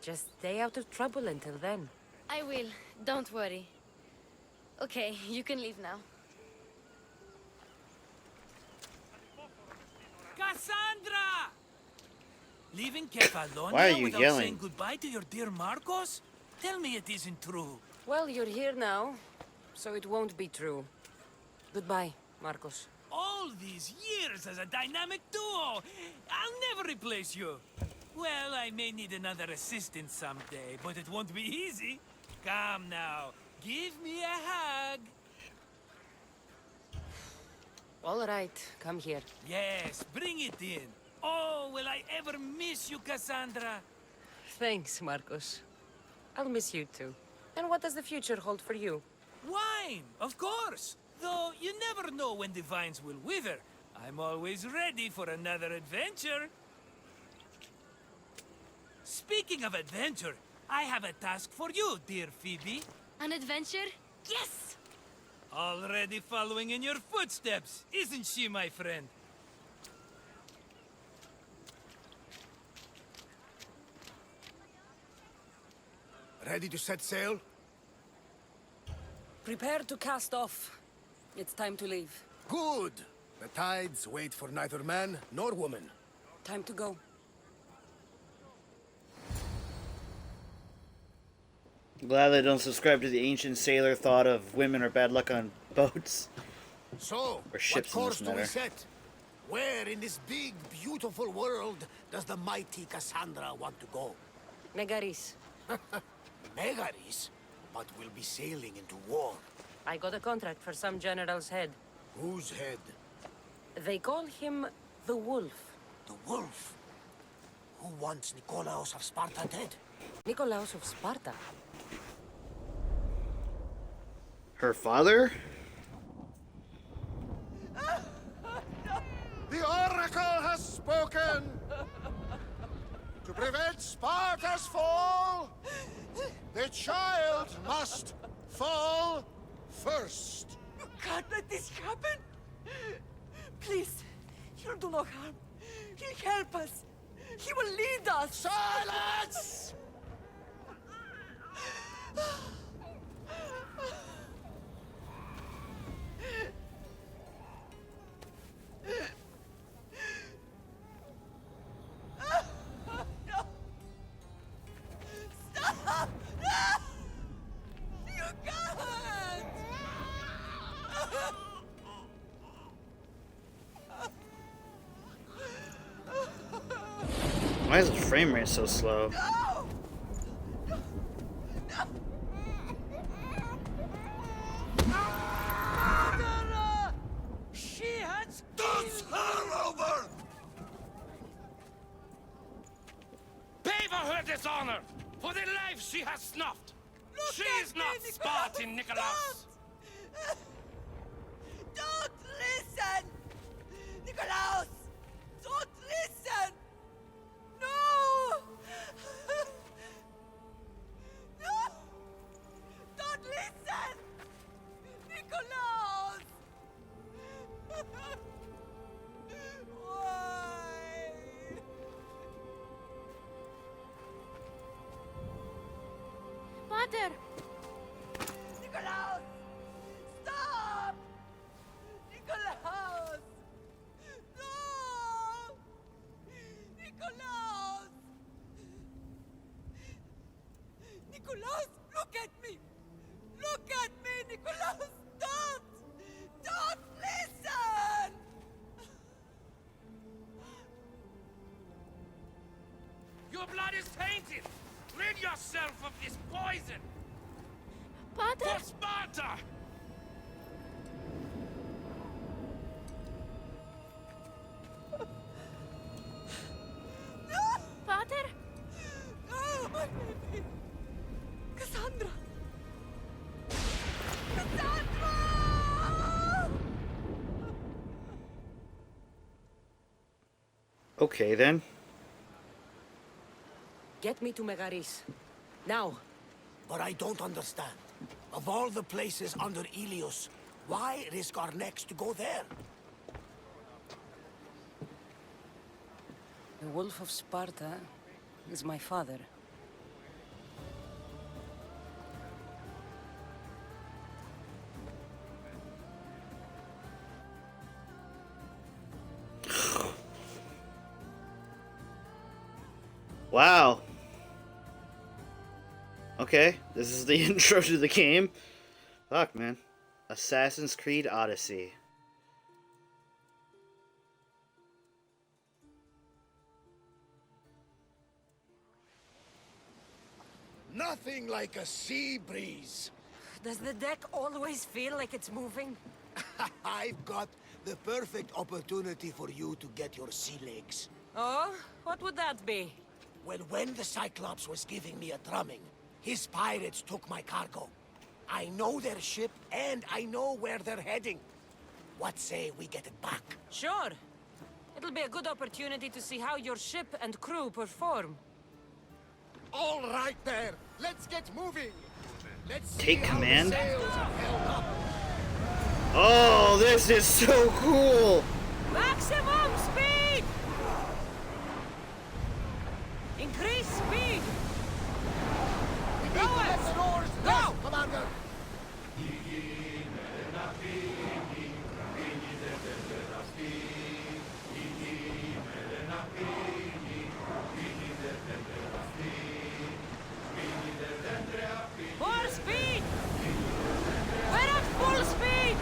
Just stay out of trouble until then. I will. Don't worry. Okay, you can leave now. Kassandra! Leaving Kefalonia Why are you without yelling? saying goodbye to your dear Marcos? Tell me it isn't true. Well, you're here now, so it won't be true. Goodbye, Marcos. All these years as a dynamic duo! I'll never replace you! Well, I may need another assistant someday, but it won't be easy. Come now, give me a hug. All right, come here. Yes, bring it in. Oh, will I ever miss you, Kassandra? Thanks, Marcos. I'll miss you too. And what does the future hold for you? Wine, of course. Though you never know when the vines will wither. I'm always ready for another adventure. Speaking of adventure, I have a task for you, dear Phoebe. An adventure? Yes! Already following in your footsteps, isn't she, my friend? Ready to set sail? Prepare to cast off. It's time to leave. Good! The tides wait for neither man nor woman. Time to go. Glad they don't subscribe to the ancient sailor thought of women are bad luck on boats. So, Or ships what in course this do we matter. set? Where in this big, beautiful world does the mighty Kassandra want to go? Megaris. Megaris? But we'll be sailing into war. I got a contract for some general's head. Whose head? They call him the Wolf. The Wolf? Who wants Nikolaos of Sparta dead? Nikolaos of Sparta? Her father? The Oracle has spoken! To prevent Sparta's fall, the child must fall first. You can't let this happen! Please, he'll do no harm. He'll help us. He will lead us. Silence! Stop! No! You can't! Why is the frame rate so slow? She has Does her over! Pay for her dishonor, for the life she has snuffed. She is not Spartan, Nikolaos. Don't listen! Nikolaos! Don't listen! No! No! Don't listen! Nikolaos! Why? Pater! Nikolaos! Stop! Nikolaos! No! Nikolaos! Nikolaos, look at me! Look at me, Nikolaos! Don't! Don't listen! Your blood is tainted. Rid yourself of this poison. Pater! For Sparta! Pater! No, my baby! Kassandra! Kassandra! Okay then. Get me to Megaris. Now. But I don't understand. Of all the places under Ilios, why risk our necks to go there? The Wolf of Sparta is my father. Wow. Okay, this is the intro to the game. Fuck, man. Assassin's Creed Odyssey. Nothing like a sea breeze. Does the deck always feel like it's moving? I've got the perfect opportunity for you to get your sea legs. Oh? What would that be? Well, when the Cyclops was giving me a drumming, his pirates took my cargo. I know their ship, and I know where they're heading. What say we get it back? Sure. It'll be a good opportunity to see how your ship and crew perform. All right there. Let's get moving. Let's Take see how command? the sails have held up. Oh, this is so cool! Maximum speed! Increase speed! We need to let the oars go, Commander. More speed! We're at full speed!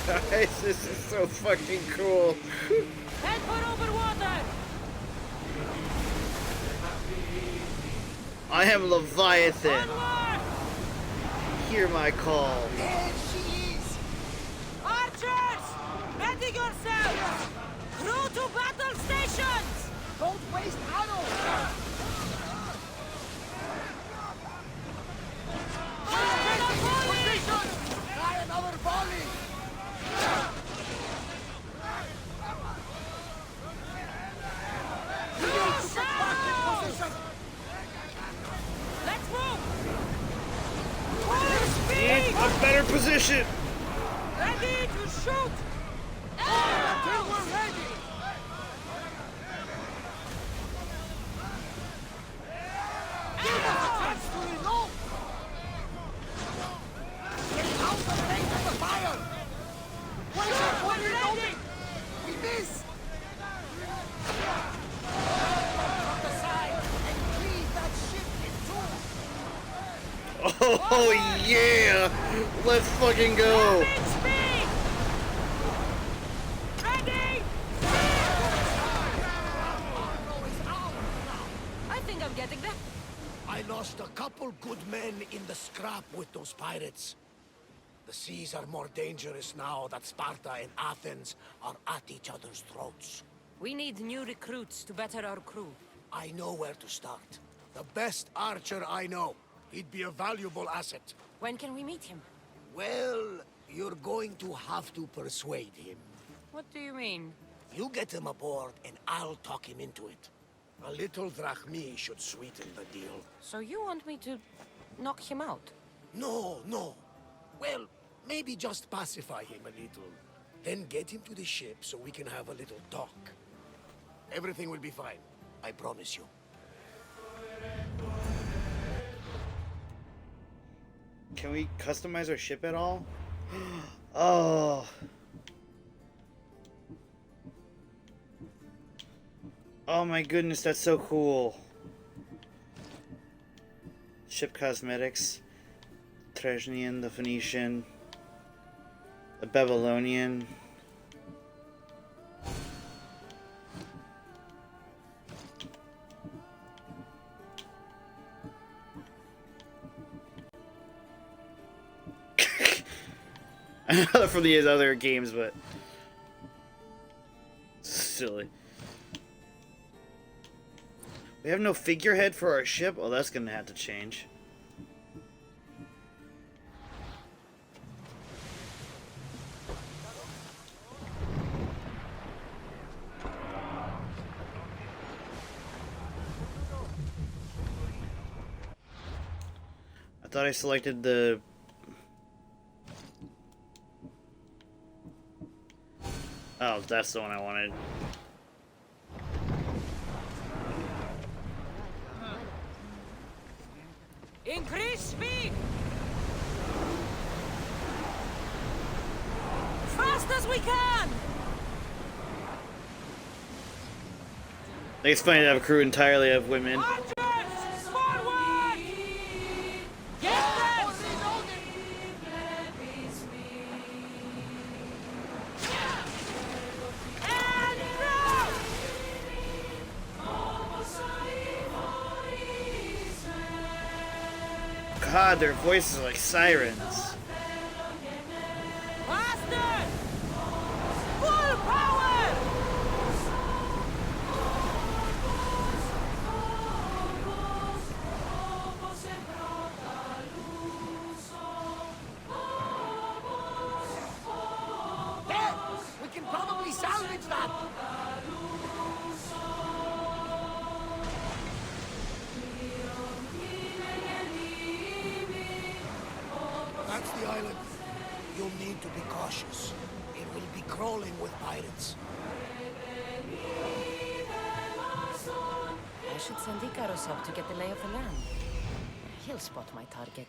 Guys, this is so fucking cool. Head for over water! I am Leviathan. Hear my call. There she is! Archers! Ready yourselves! Crew to battle stations! Don't waste arrows! Position! Try another volley! We need to get back in position! Let's move! Need a better position. Ready to shoot! Until we're ready! Give us a chance to reload! Get out of range of the fire! Wait for reloading! We miss! From the side and cleave that ship in two! Oh yeah! Let's fucking go! Ready! I think I'm getting there. I lost a couple good men in the scrap with those pirates. The seas are more dangerous now that Sparta and Athens are at each other's throats. We need new recruits to better our crew. I know where to start. The best archer I know. He'd be a valuable asset. When can we meet him? Well, you're going to have to persuade him. What do you mean? You get him aboard and I'll talk him into it. A little drachmi should sweeten the deal. So you want me to knock him out? No, no. Well, maybe just pacify him a little. Then get him to the ship so we can have a little talk. Everything will be fine. I promise you. Can we customize our ship at all? Oh. Oh my goodness, that's so cool. Ship cosmetics. Trojanian, the Phoenician. The Babylonian. From these other games, but silly. We have no figurehead for our ship? Oh, that's gonna have to change. I thought I selected the... Oh, that's the one I wanted. Increase speed! Fast as we can! It's funny to have a crew entirely of women. Archers! Forward! Get them! And throw! God, their voices are like sirens. need to be cautious. It will be crawling with pirates. I should send Icarus up to get the lay of the land. He'll spot my target.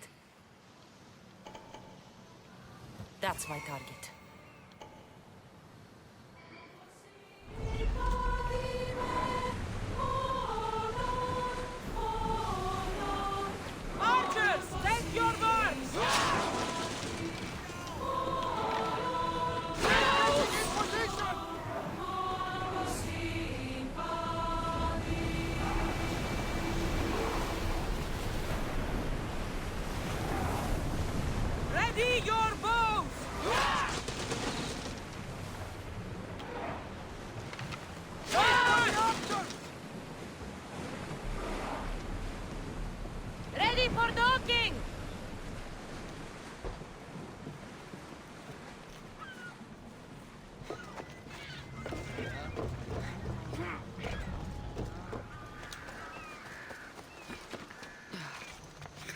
That's my target. Archers, take your marks! Ready your bows! Ready for docking!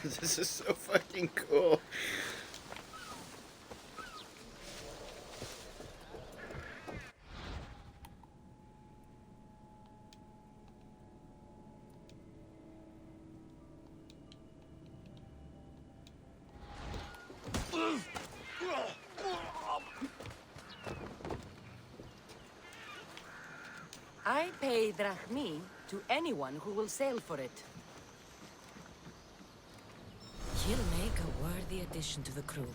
This is so fucking cool. I pay drachmi to anyone who will sail for it. He'll make a worthy addition to the crew.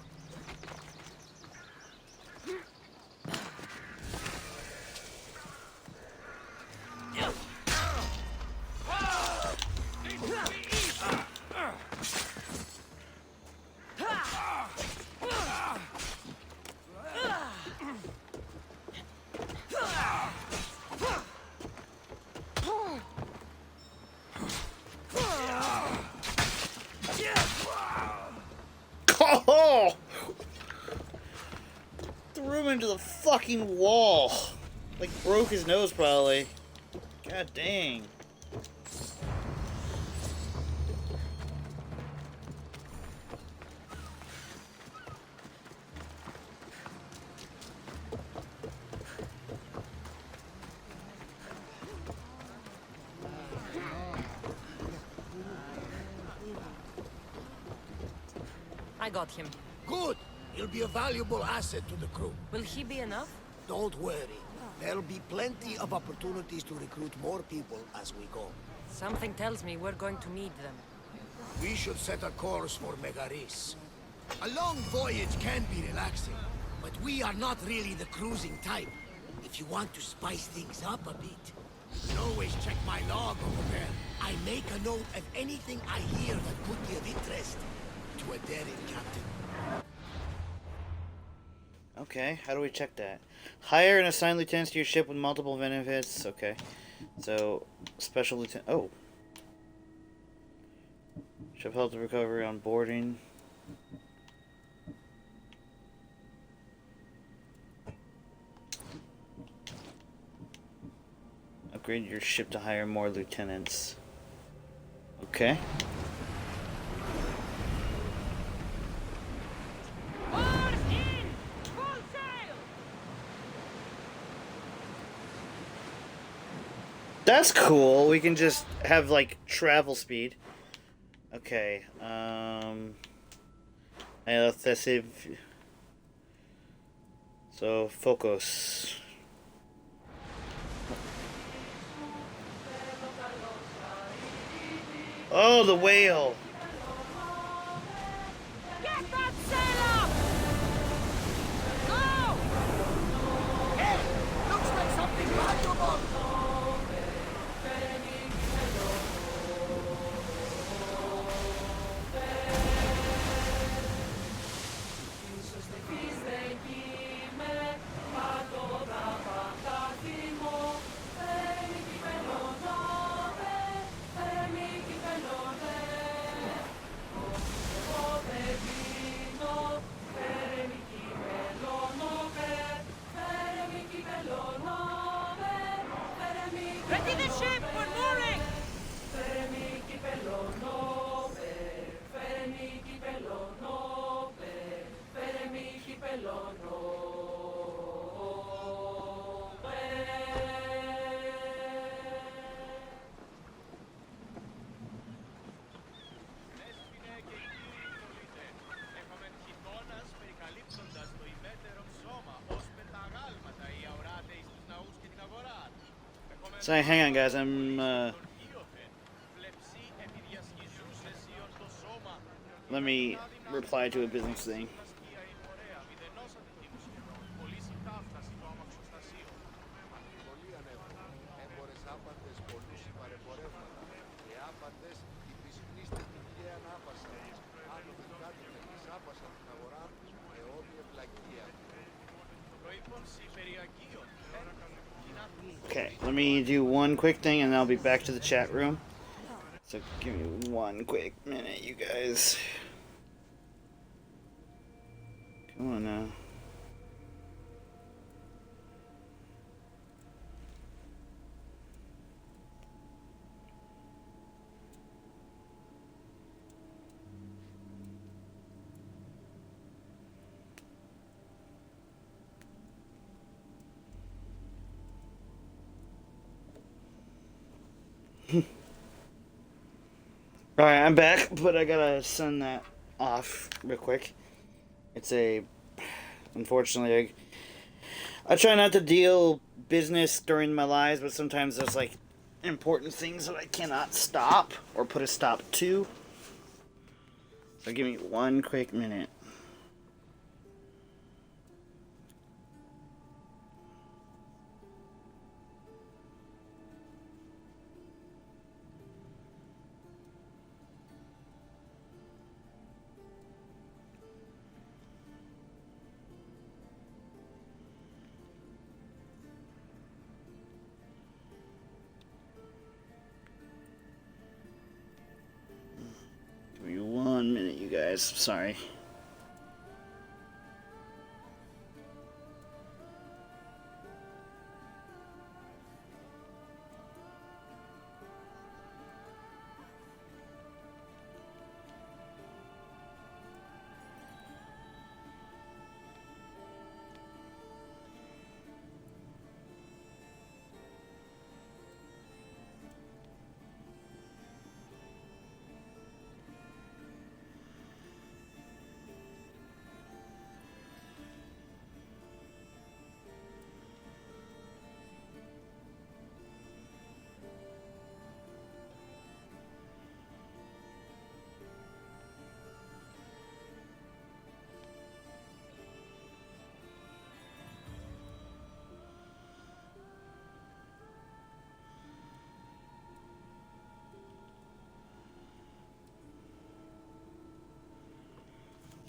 Oh! Threw him into the fucking wall. Like, broke his nose, probably. God dang. I got him. Good! He'll be a valuable asset to the crew. Will he be enough? Don't worry. There'll be plenty of opportunities to recruit more people as we go. Something tells me we're going to need them. We should set a course for Megaris. A long voyage can be relaxing, but we are not really the cruising type. If you want to spice things up a bit, you can always check my log over there. I make a note of anything I hear that could be of interest to a daring captain. Okay, how do we check that? Hire and assign lieutenants to your ship with multiple benefits. Okay. So, special lieutenant. Oh. Ship health recovery on boarding. Upgrade your ship to hire more lieutenants. Okay. That's cool. We can just have like travel speed. Okay. Let's save. So focus. Oh, the whale. Get that sail up! Go! Hey! Looks like something valuable! Sorry, hang on, guys. Let me reply to a business thing. Okay, let me do one quick thing and I'll be back to the chat room. So give me one quick minute, you guys. Come on now. Alright, I'm back, but I gotta send that off real quick. It's unfortunately, I try not to deal business during my lives, but sometimes there's like important things that I cannot stop or put a stop to. So give me one quick minute. Give me 1 minute, you guys. Sorry.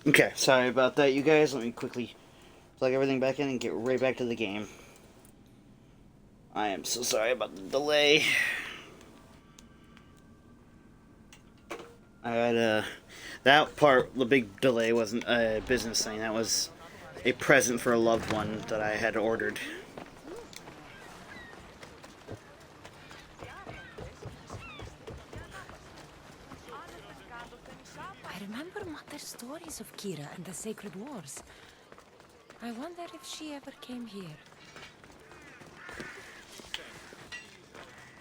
Okay, sorry about that, you guys. Let me quickly plug everything back in and get right back to the game. I am so sorry about the delay. I had that part, the big delay wasn't a business thing. That was a present for a loved one that I had ordered. I remember Mother's stories of Kira and the Sacred Wars. I wonder if she ever came here.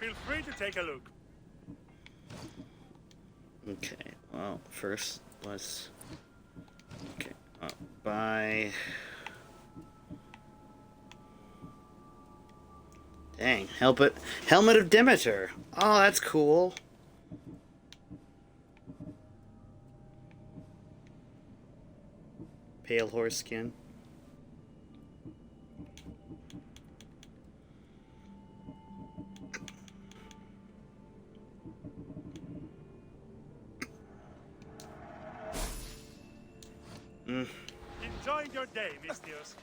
Feel free to take a look. Okay, well, first, let's... Okay, buy... Dang, Helmet of Demeter! Oh, that's cool. Pale horse skin. Enjoying your day, Mistios.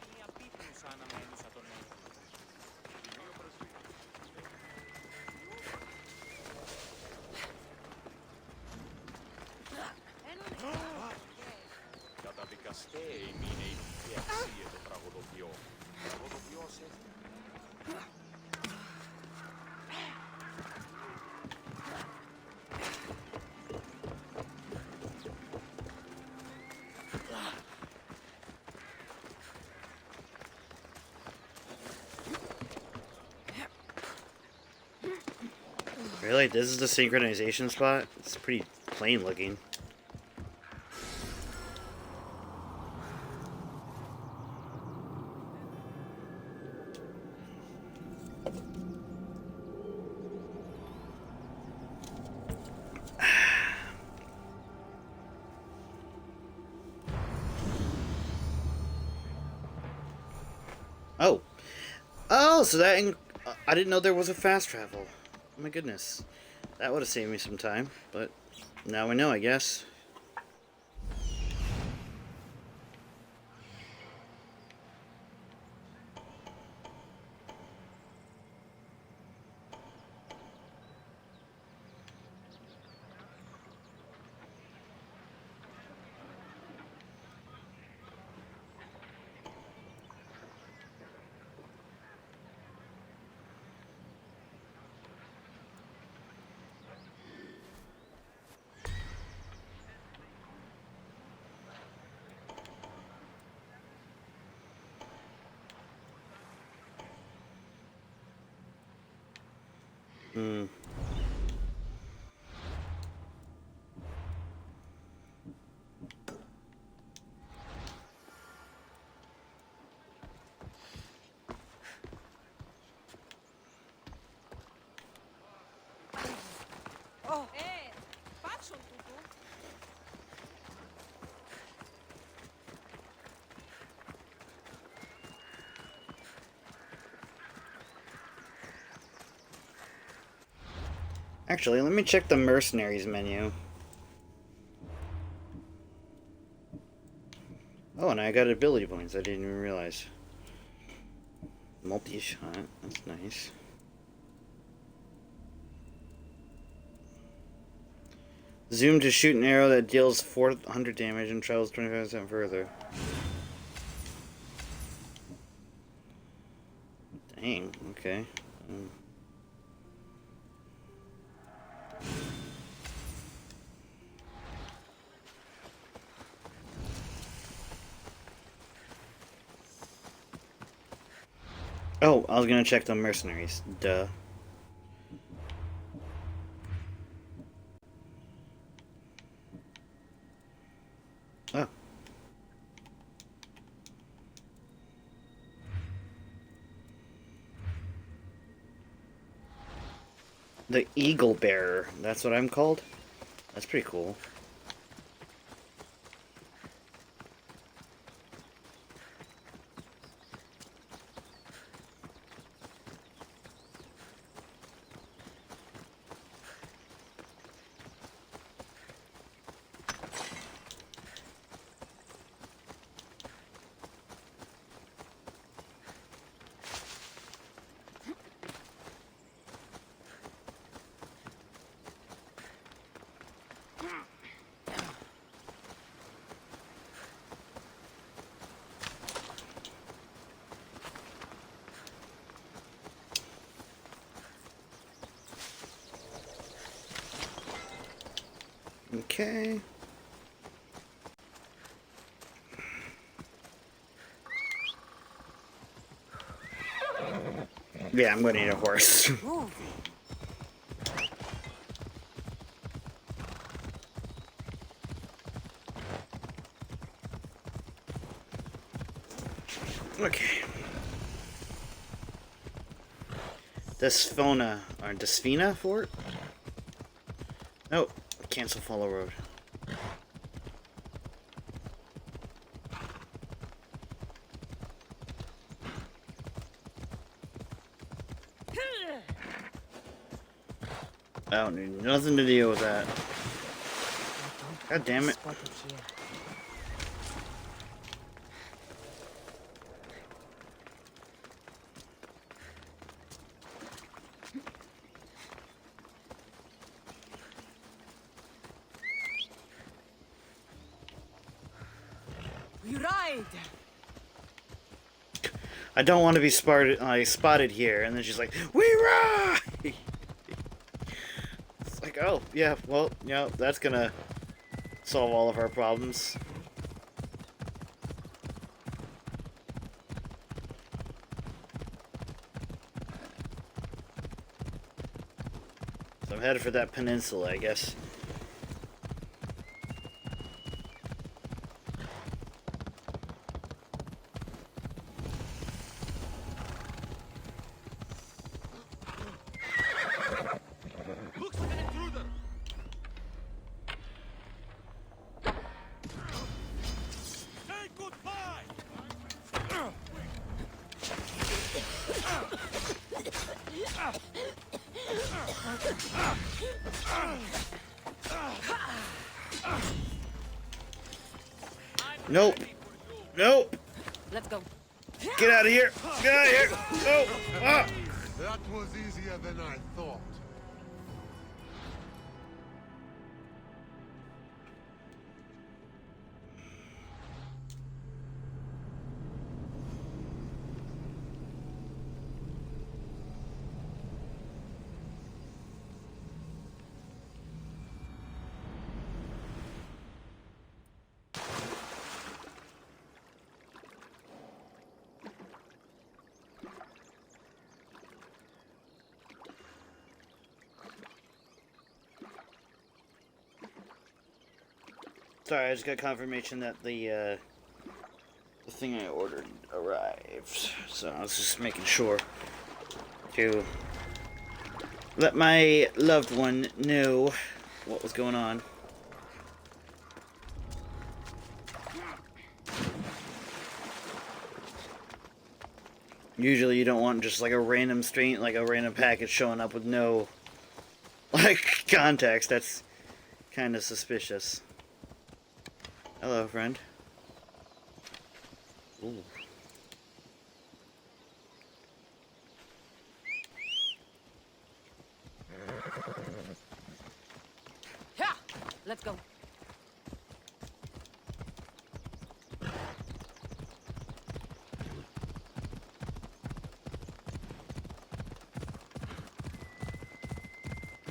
Really? This is the synchronization spot? It's pretty plain looking. Oh, so that I didn't know there was a fast travel. Oh my goodness. That would have saved me some time, but now we know, I guess. Hmm. Oh, faccio un tutto. Actually, let me check the mercenaries menu. Oh, and I got ability points. I didn't even realize. Multi-shot. That's nice. Zoom to shoot an arrow that deals 400 damage and travels 25% further. Dang, okay. Oh, I was gonna check the mercenaries. Duh. Oh. The Eagle Bearer. That's what I'm called? That's pretty cool. Okay. Yeah, I'm gonna need a horse. Okay. Desfona, or Desfina Fort? No, cancel follow road. I don't need nothing to deal with that. God damn it. We ride. I don't want to be spotted here, and then she's like, "We ride!" It's like, oh, yeah, well, yeah, that's gonna solve all of our problems. So I'm headed for that peninsula, I guess. Nope. Nope. Let's go. Get out of here. Get out of here. No. Ah. That was easier than I thought. Sorry, I just got confirmation that the thing I ordered arrived. So I was just making sure to let my loved one know what was going on. Usually you don't want just like a random package showing up with no like context. That's kind of suspicious. Hello, friend. Ooh. Yeah, let's go.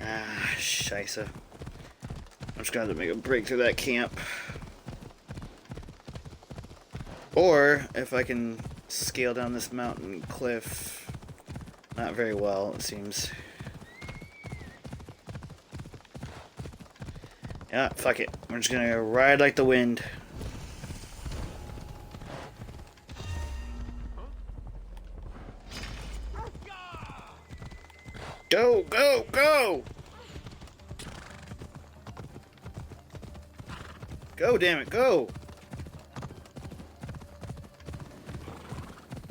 Ah, scheisse. I'm just gonna have to make a break through that camp. Or, if I can scale down this mountain cliff, not very well, it seems. Yeah, fuck it. We're just gonna ride like the wind. Go, go, go! Go, damn it, go!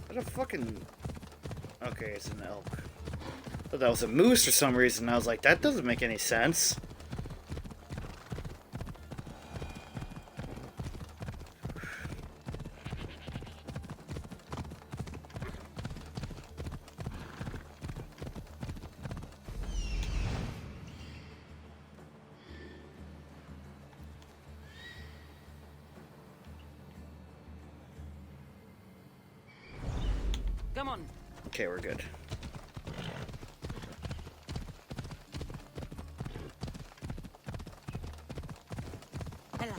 What a fucking... Okay, it's an elk. Thought that was a moose for some reason. I was like, that doesn't make any sense. Come on. Okay, we're good. Ella.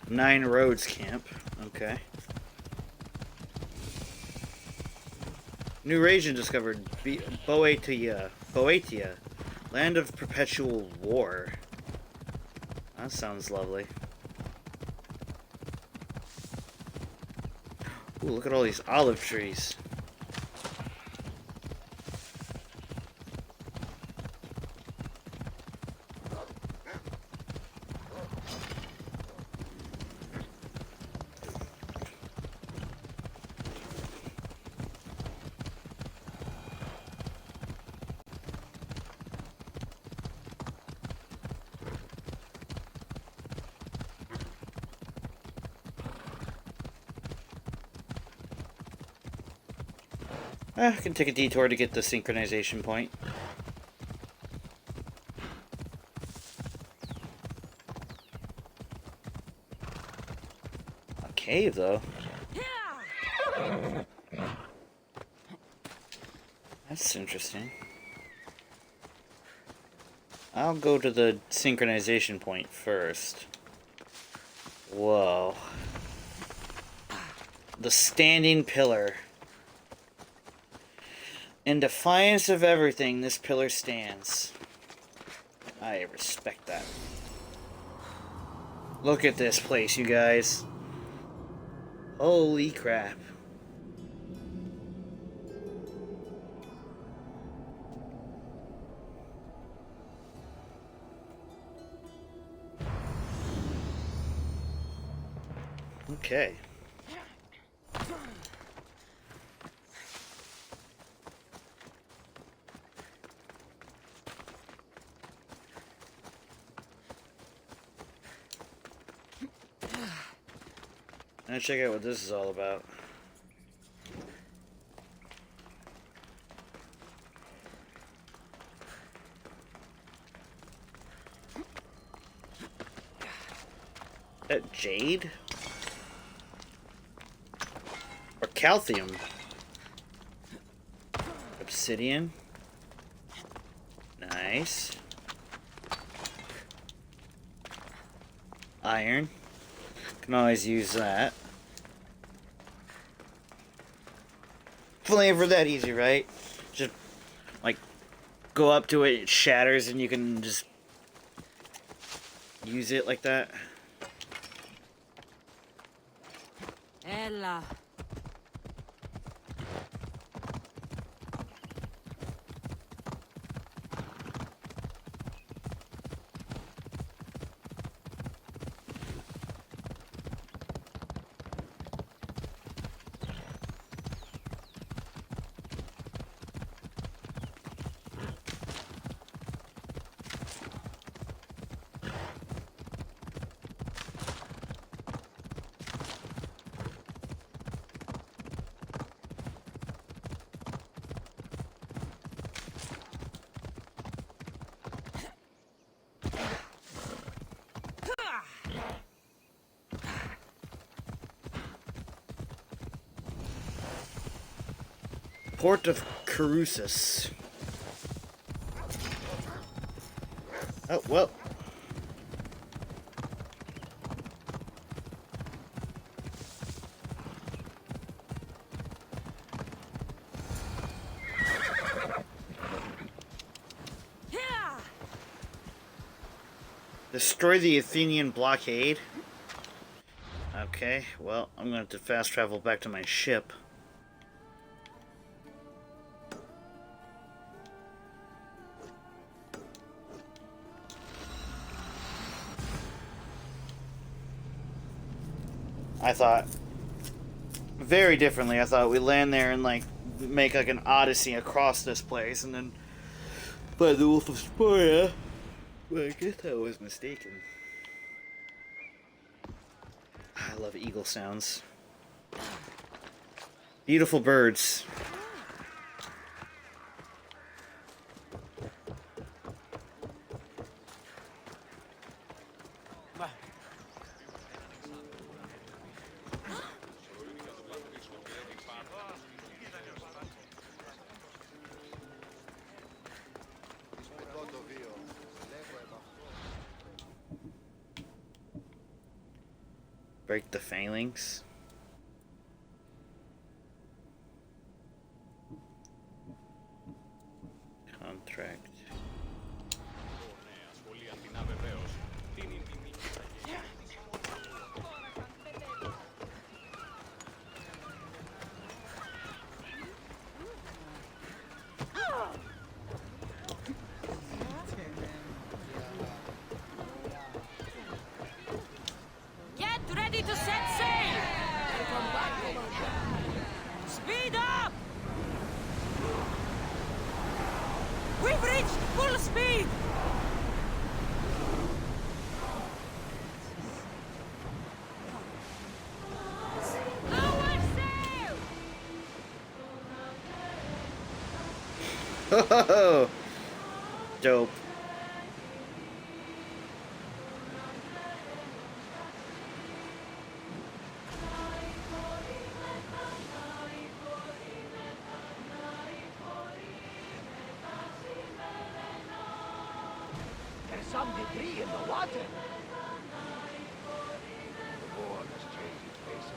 9 Roads Camp. Okay. New region discovered. Boeotia. Boeotia. Land of Perpetual War. That sounds lovely. Ooh, look at all these olive trees. I can take a detour to get the synchronization point. A cave, though. That's interesting. I'll go to the synchronization point first. Whoa. The standing pillar. In defiance of everything, this pillar stands. I respect that. Look at this place, you guys. Holy crap. Okay. Let's check out what this is all about. That jade? Or calcium? Obsidian? Nice. Iron. Can always use that. Flavor that easy, right? Just like go up to it, it shatters, and you can just use it like that. Ella. Port of Carusus. Oh, well. Destroy the Athenian blockade. Okay, well, I'm going to have to fast travel back to my ship. I thought very differently. I thought we land there and like make like an Odyssey across this place and then fight the Wolf of Sparta. But I guess I was mistaken. I love eagle sounds. Beautiful birds. Break the phalanx. Contract. Get ready to set sail! Speed up! We've reached full speed! Lower sail! Oh, dope. There's some debris in the water. The war has changed its face.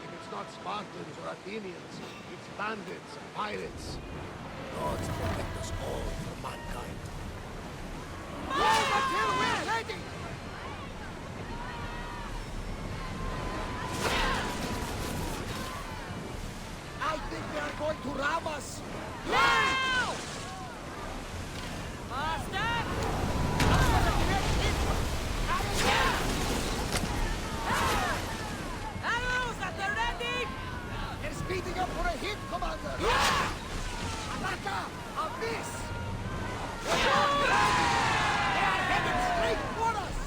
If it's not Spartans or Athenians, it's bandits and pirates. Gods protect us all from mankind. Move until we're ready! I think they are going to ram us. Now! Faster! Arrows at the ready! They're speeding up for a hit, Commander! Alaka! A miss! They are headed straight for us!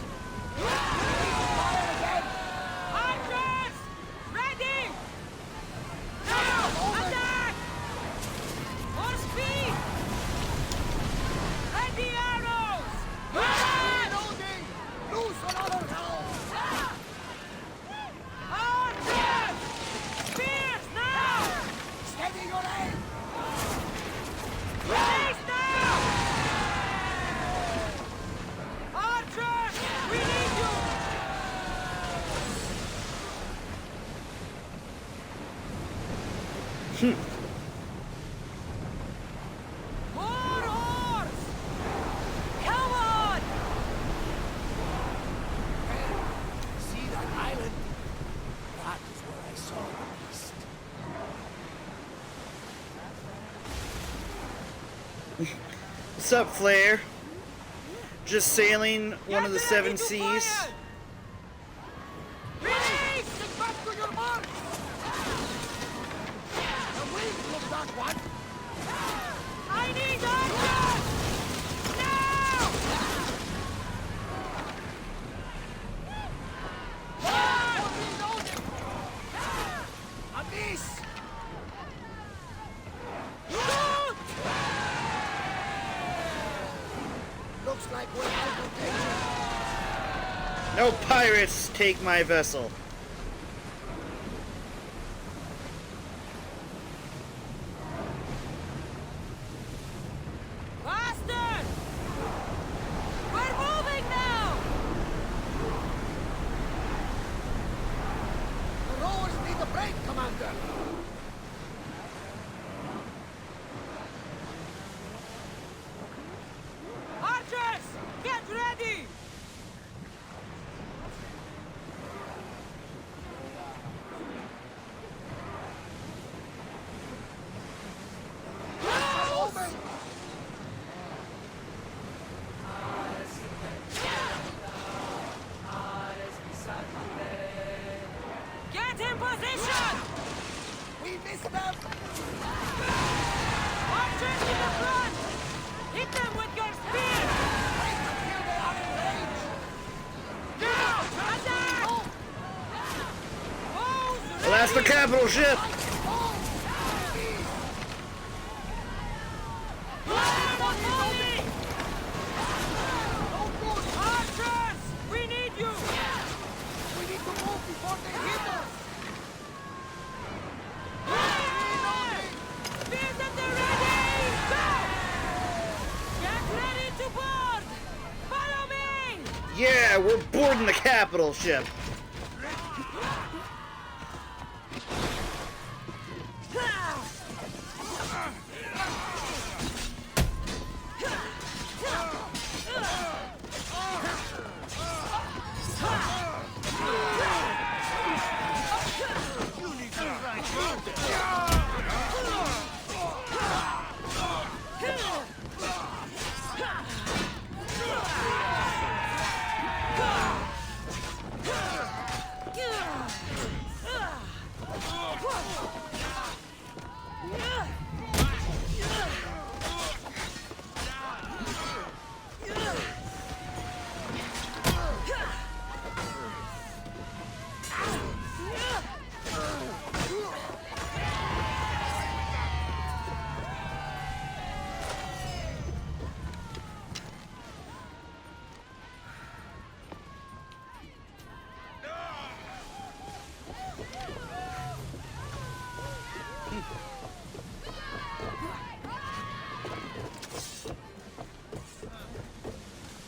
Fire again! I'm More oars! Come on! See that island? That is where I saw the beast. What's up, Flair? Just sailing one of the seven seas. Release! Get back to your mark! The wings of that one! I need archers! Now! A miss! Shoot! Looks like we're out of danger. No pirates take my vessel. Faster! We're moving now! The rowers need a break, Commander. Archers! Get ready! Get in position! We missed them! Archers in the front! Hit them with your spear! Now! Attack! Well, that's the capital ship. Archers! We need you! We need to move before they hit us! Spears at the ready! Go! Get ready to board! Follow me! Yeah, we're boarding the capital ship.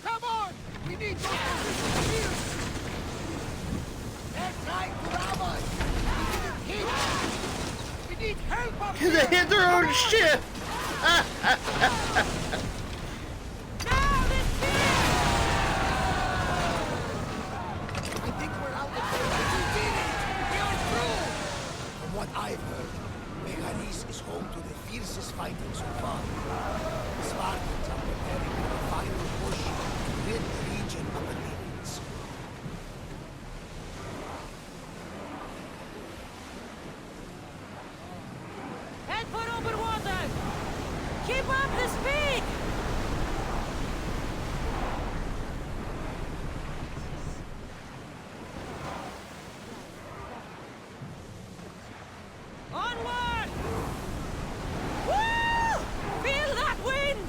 Come on! We need those positions here! They're trying to rob us! We didn't hit! We need help up here! They hit their own ship. I think we're out of here. We did it! We are through! From what I've heard, Megaris is home to the fiercest fighting so far. The Spartans are preparing for a final push to rid the region of the demons. Head for open water! Keep up the speed! Onward! Woo! Feel that wind!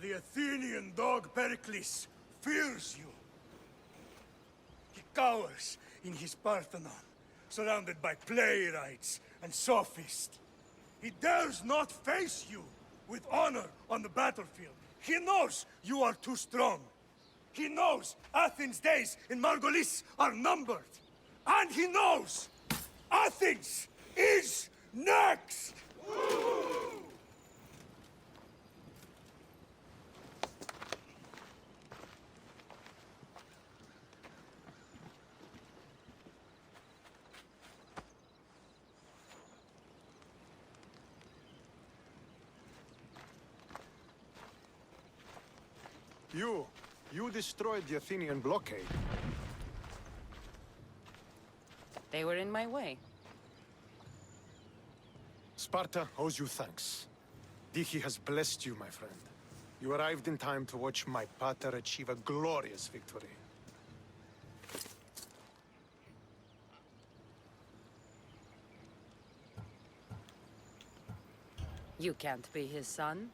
The Athenian dog Pericles fears you. He cowers in his Parthenon, surrounded by playwrights and sophists. He dares not face you with honor on the battlefield. He knows you are too strong. He knows Athens' days in Margolis are numbered. And he knows Athens is next! You destroyed the Athenian blockade. They were in my way. Sparta owes you thanks. Dihi has blessed you, my friend. You arrived in time to watch my pater achieve a glorious victory. You can't be his son.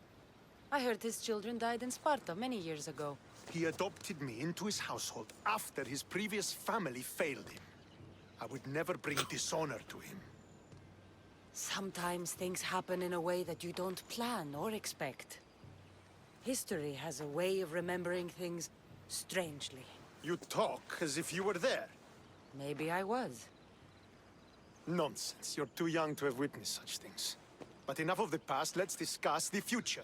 I heard his children died in Sparta many years ago. He adopted me into his household after his previous family failed him. I would never bring dishonor to him. Sometimes things happen in a way that you don't plan or expect. History has a way of remembering things strangely. You talk as if you were there. Maybe I was. Nonsense. You're too young to have witnessed such things. But enough of the past, let's discuss the future.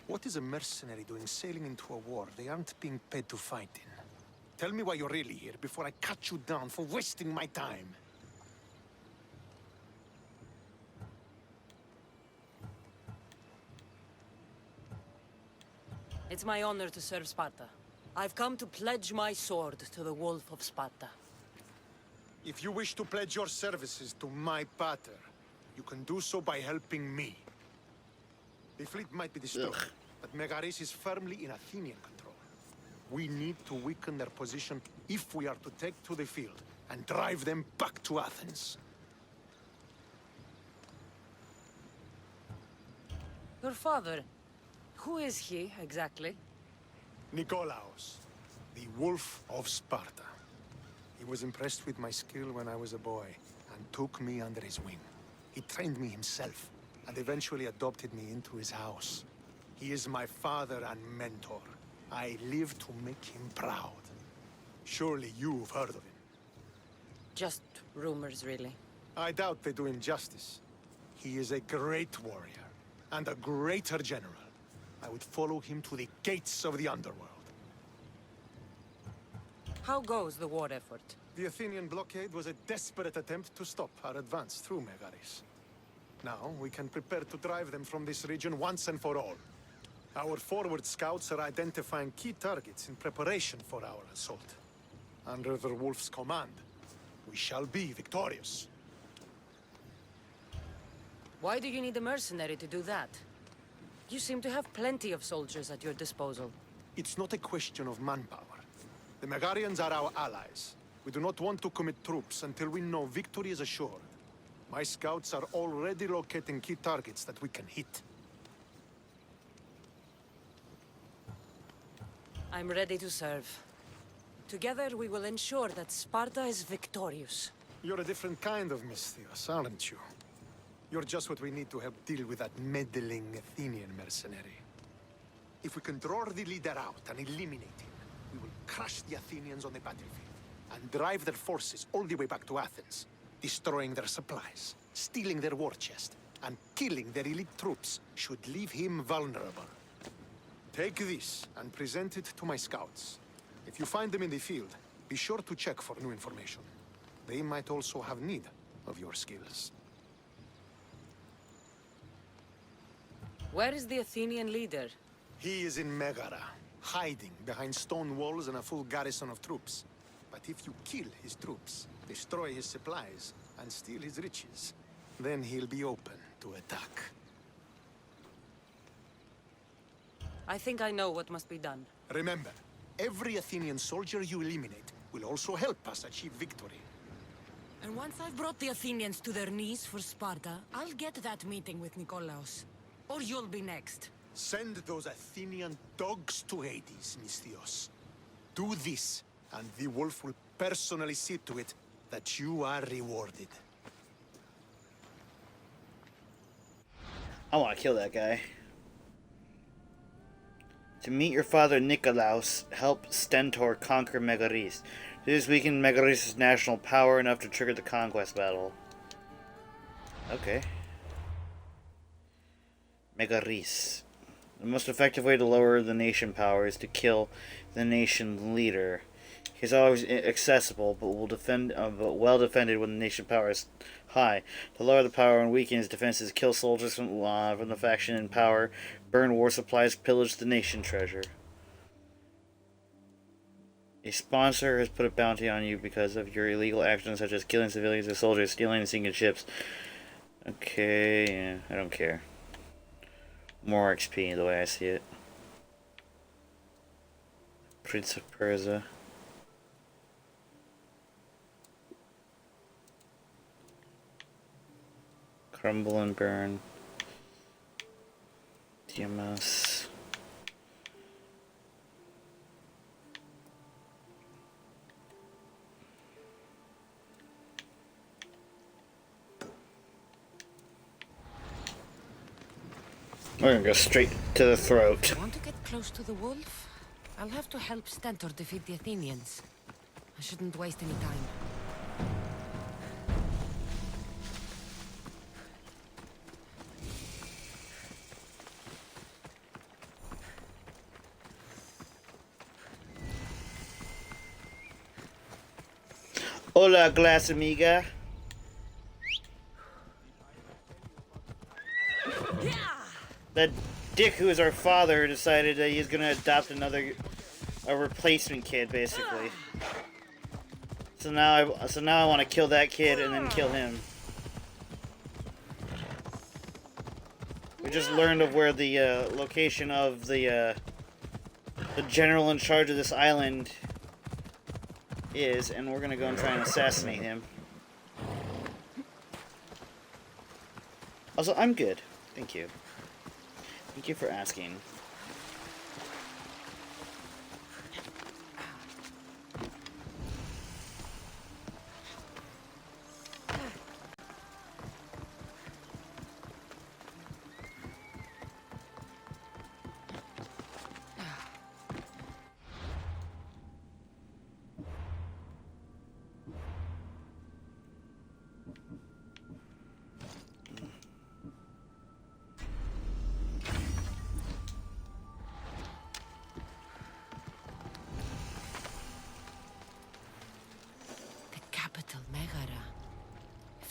What is a mercenary doing sailing into a war they aren't being paid to fight in? Tell me why you're really here before I cut you down for wasting my time. It's my honor to serve Sparta. I've come to pledge my sword to the Wolf of Sparta. If you wish to pledge your services to my pater, you can do so by helping me. The fleet might be destroyed, but Megaris is firmly in Athenian control. We need to weaken their position if we are to take to the field and drive them back to Athens. Your father, who is he exactly? Nikolaos, the Wolf of Sparta. He was impressed with my skill when I was a boy and took me under his wing. He trained me himself and eventually adopted me into his house. He is my father and mentor. I live to make him proud. Surely you've heard of him. Just rumors, really. I doubt they do him justice. He is a great warrior and a greater general. I would follow him to the gates of the underworld. How goes the war effort? The Athenian blockade was a desperate attempt to stop our advance through Megaris. Now, we can prepare to drive them from this region once and for all. Our forward scouts are identifying key targets in preparation for our assault. Under the Wolf's command, we shall be victorious. Why do you need a mercenary to do that? You seem to have plenty of soldiers at your disposal. It's not a question of manpower. The Megarians are our allies. We do not want to commit troops until we know victory is assured. My scouts are already locating key targets that we can hit. I'm ready to serve. Together we will ensure that Sparta is victorious. You're a different kind of Misthios, aren't you? You're just what we need to help deal with that meddling Athenian mercenary. If we can draw the leader out and eliminate him, we will crush the Athenians on the battlefield and drive their forces all the way back to Athens, destroying their supplies, stealing their war chest, and killing their elite troops should leave him vulnerable. Take this and present it to my scouts. If you find them in the field, be sure to check for new information. They might also have need of your skills. Where is the Athenian leader? He is in Megara, hiding behind stone walls and a full garrison of troops. But if you kill his troops, destroy his supplies, and steal his riches, then he'll be open to attack. I think I know what must be done. Remember, every Athenian soldier you eliminate will also help us achieve victory. And once I've brought the Athenians to their knees for Sparta, I'll get that meeting with Nikolaos. Or you'll be next. Send those Athenian dogs to Hades, Misthios. Do this, and the wolf will personally see to it that you are rewarded. I want to kill that guy. To meet your father Nikolaos, help Stentor conquer Megaris. This weakened Megaris' national power enough to trigger the conquest battle. Okay. Megaris. The most effective way to lower the nation power is to kill the nation leader. He's always accessible, but well defended when the nation power is high. To lower the power and weaken his defenses, kill soldiers from the faction in power, burn war supplies, pillage the nation treasure. A sponsor has put a bounty on you because of your illegal actions such as killing civilians and soldiers, stealing and sinking ships. Okay, yeah, I don't care. More XP the way I see it. Prince of Persia. Crumble and burn. DMS. We're gonna go straight to the throat. Want to get close to the wolf? I'll have to help Stentor defeat the Athenians. I shouldn't waste any time. Hola, glass amiga. That dick who is our father decided that he's gonna adopt a replacement kid, basically. So now I want to kill that kid and then kill him. We just learned of where the location of the general in charge of this island is, and we're gonna go and try and assassinate him. Also, I'm good. Thank you. Thank you for asking.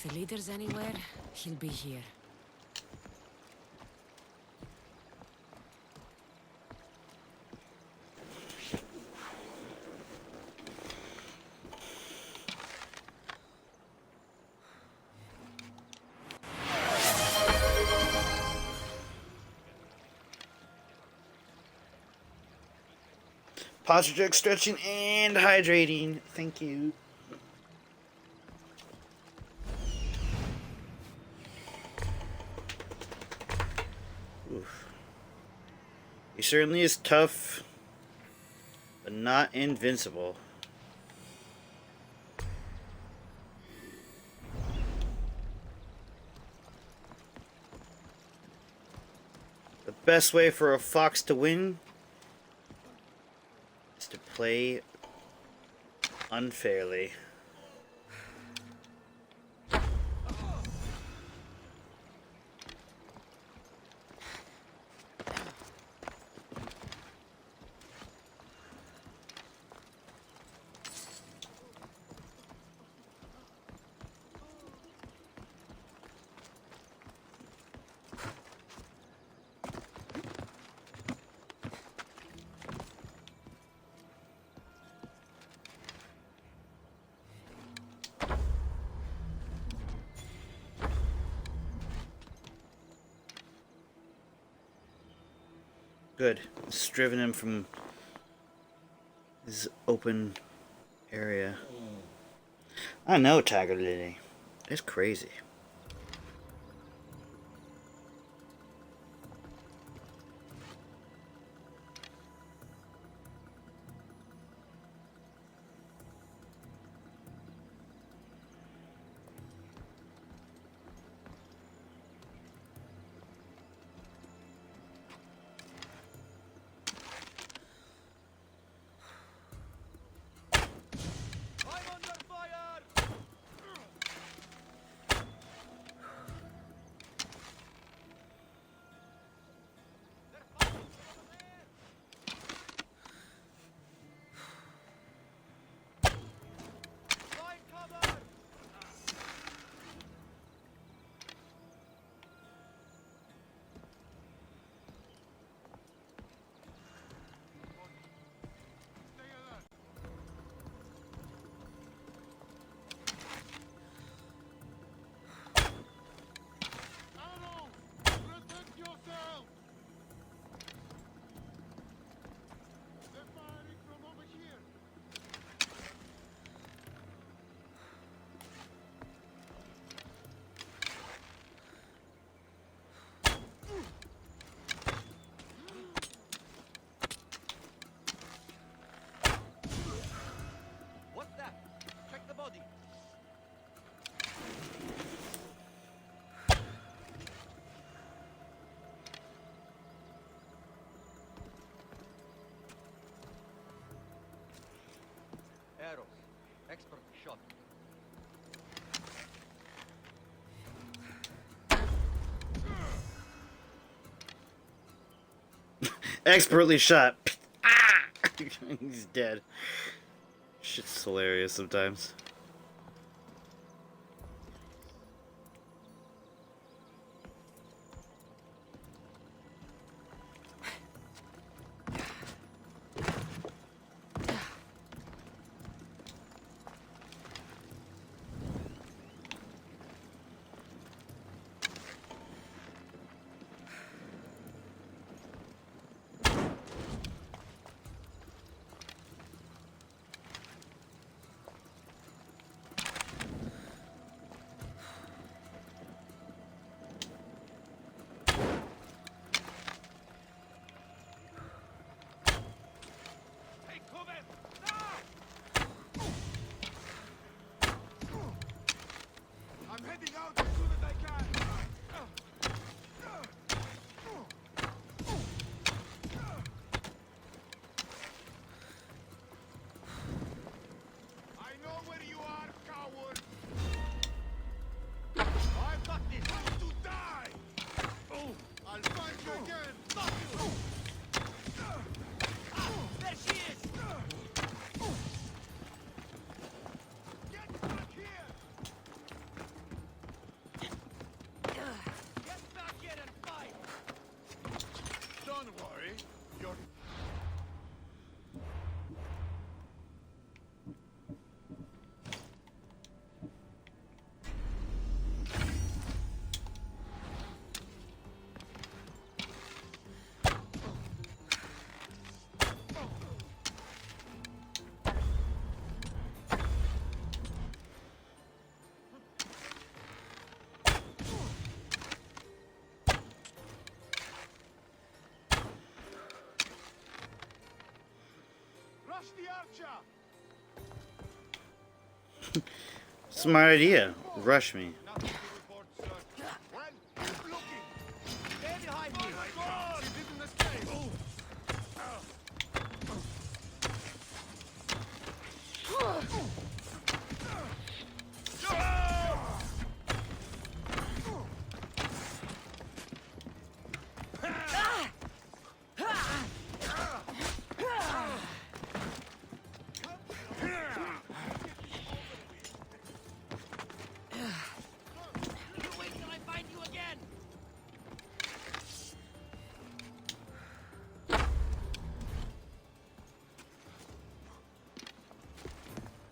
If the leader's anywhere, he'll be here. Posture check, stretching, and hydrating. Thank you. Oof. He certainly is tough, but not invincible. The best way for a fox to win is to play unfairly. Good. It's driven him from his open area. I know, Tiger Lily. It's crazy. Expert shot. Expertly shot. Ah! He's dead. Shit's hilarious sometimes. I'm heading out as soon as I can. I know where you are, coward. I've got this. Time to die. Oh, I'll find you again. Stop you. There she is. Get back here. Get back here and fight! Don't worry, you're... Rush the archer! Smart idea. Rush me. Well, keep looking! Stay behind me! She didn't escape! You wait till I find you again!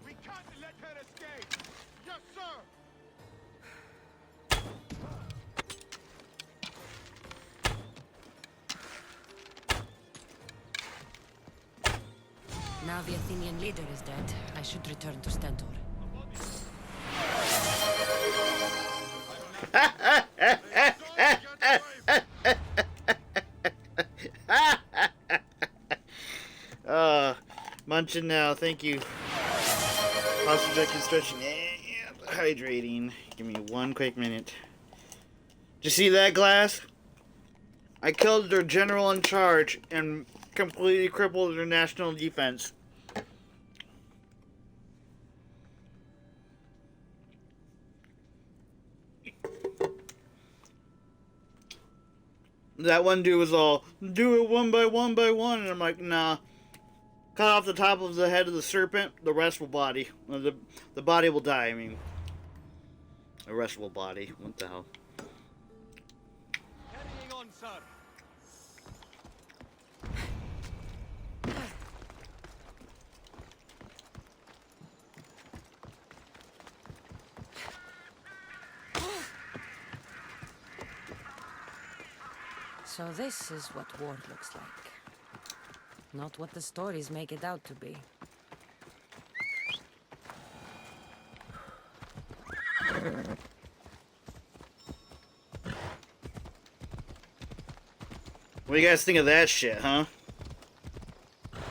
We can't let her escape! Yes, sir! Now the Athenian leader is dead, I should return to Stentor. Munching now, thank you. Posture checking, stretching, and hydrating. Give me one quick minute. Did you see that, Glass? I killed their general in charge and completely crippled their national defense. That one dude was all, do it one by one by one, and I'm like, nah. Cut off the top of the head of the serpent, the rest will body. The body will die, I mean. The rest will body. What the hell? Carrying on, sir! So this is what war looks like. Not what the stories make it out to be. What do you guys think of that shit, huh?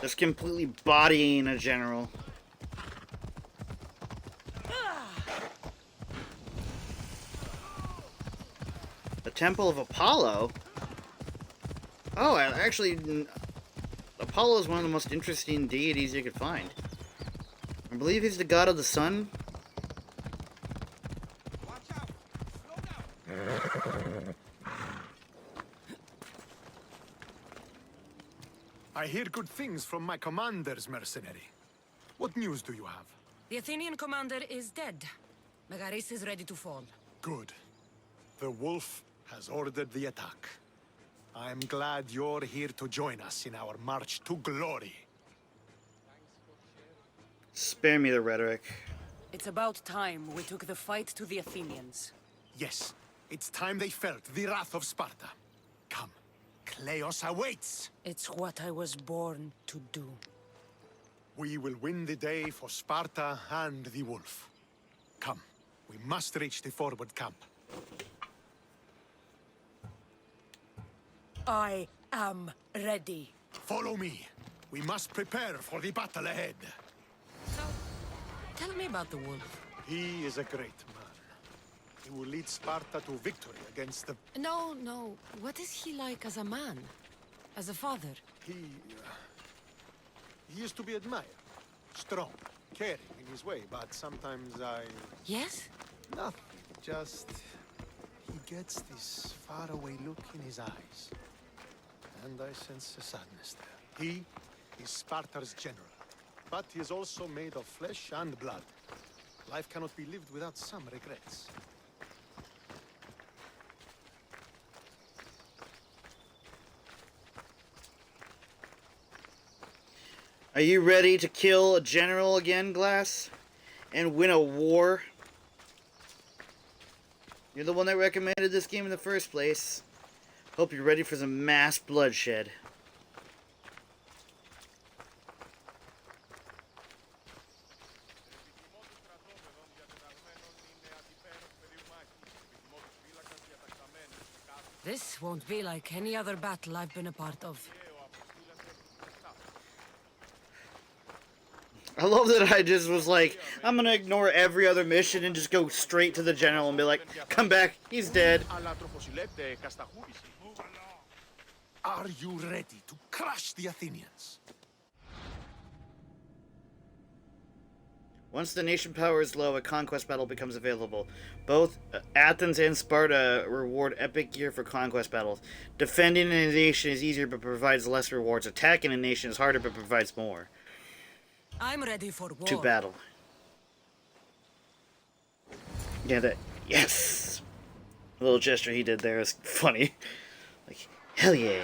Just completely bodying a general. The Temple of Apollo? Oh, actually, Apollo is one of the most interesting deities you could find. I believe he's the god of the sun. I hear good things from my commanders, mercenary. What news do you have? The Athenian commander is dead. Megaris is ready to fall. Good. The wolf has ordered the attack. I'm glad you're here to join us in our march to glory. Spare me the rhetoric. It's about time we took the fight to the Athenians. Yes, it's time they felt the wrath of Sparta. Come, Kleos awaits! It's what I was born to do. We will win the day for Sparta and the wolf. Come, we must reach the forward camp. I am ready. Follow me. We must prepare for the battle ahead. So, tell me about the wolf. He is a great man. He will lead Sparta to victory against the... No. What is he like as a man? As a father? He is to be admired. Strong, caring in his way, but sometimes I... Yes? Nothing, just... He gets this faraway look in his eyes. And I sense a sadness there. He is Sparta's general, but he is also made of flesh and blood. Life cannot be lived without some regrets. Are you ready to kill a general again, Glass? And win a war? You're the one that recommended this game in the first place. Hope you're ready for some mass bloodshed. This won't be like any other battle I've been a part of. I love that I just was like, I'm gonna ignore every other mission and just go straight to the general and be like, come back, he's dead. Are you ready to crush the Athenians? Once the nation power is low, a conquest battle becomes available. Both Athens and Sparta reward epic gear for conquest battles. Defending a nation is easier but provides less rewards. Attacking a nation is harder but provides more. I'm ready for war. To battle. Yeah, that... Yes! The little gesture he did there is funny. Like, hell yeah.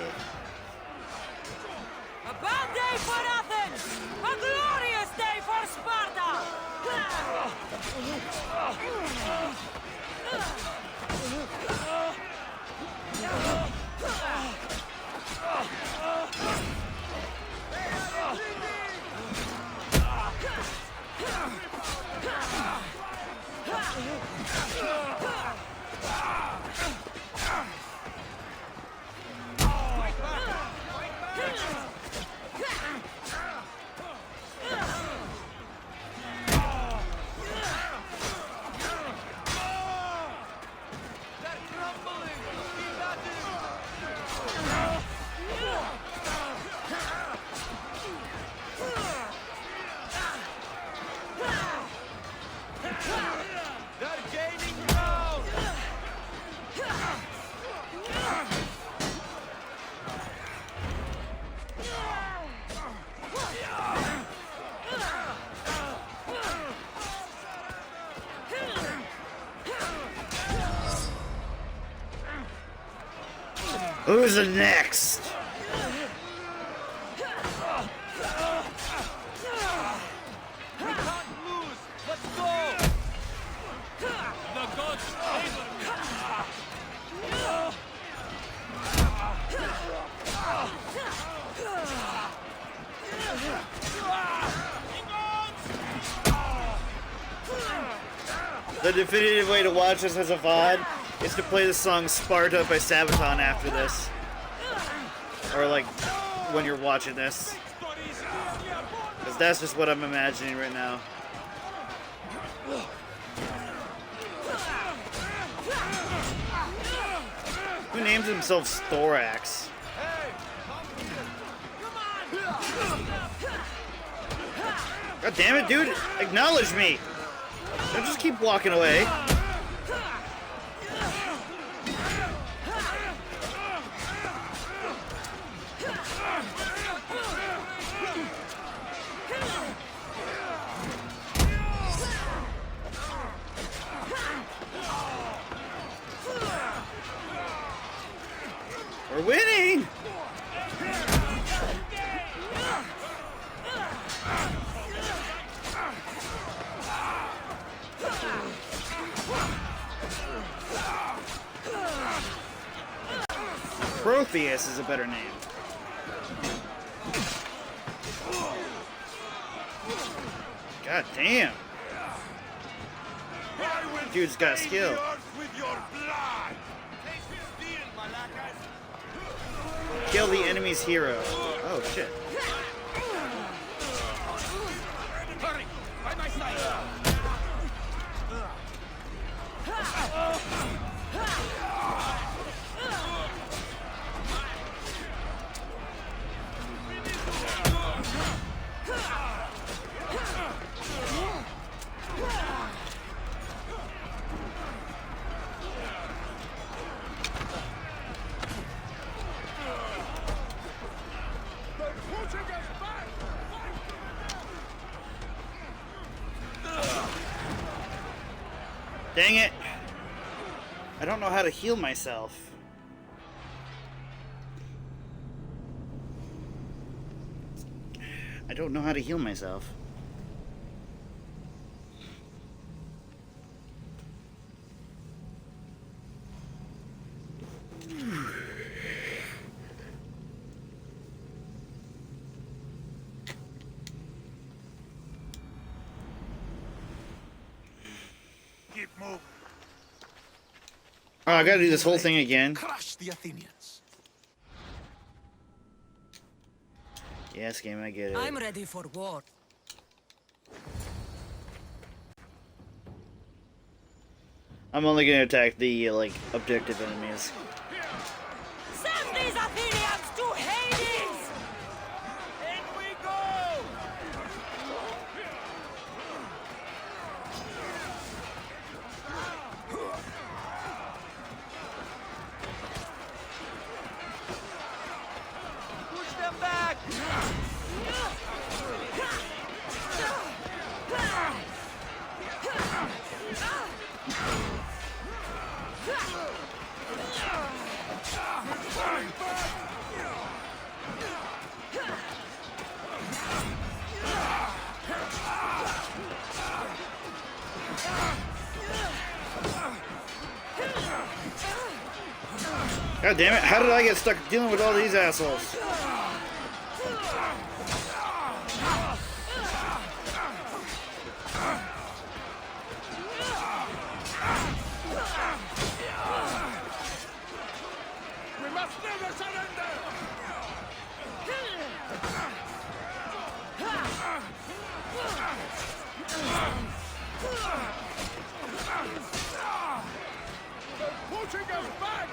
A bad day for Athens! A glorious day for Sparta! Who's the next? We can't lose! Let's go! The gods favor The definitive way to watch this as a VOD is to play the song Sparta by Sabaton after this. Or like, when you're watching this. Because that's just what I'm imagining right now. Who names themselves Thorax? God damn it, dude! Acknowledge me! Don't just keep walking away. We're winning! Protheus is a better name. God damn. Dude's got skill. Kill the enemy's hero. Oh shit. Hurry! By my side! Dang it! I don't know how to heal myself. I don't know how to heal myself. Keep moving. Oh, I gotta do this whole thing again. Crush the Athenians. Yes, game, I get it. I'm ready for war. I'm only gonna attack the, like, objective enemies. Send these Athenians to Hades! In we go! Push them back! God damn it, how did I get stuck dealing with all these assholes? We must never surrender! They're pushing us back!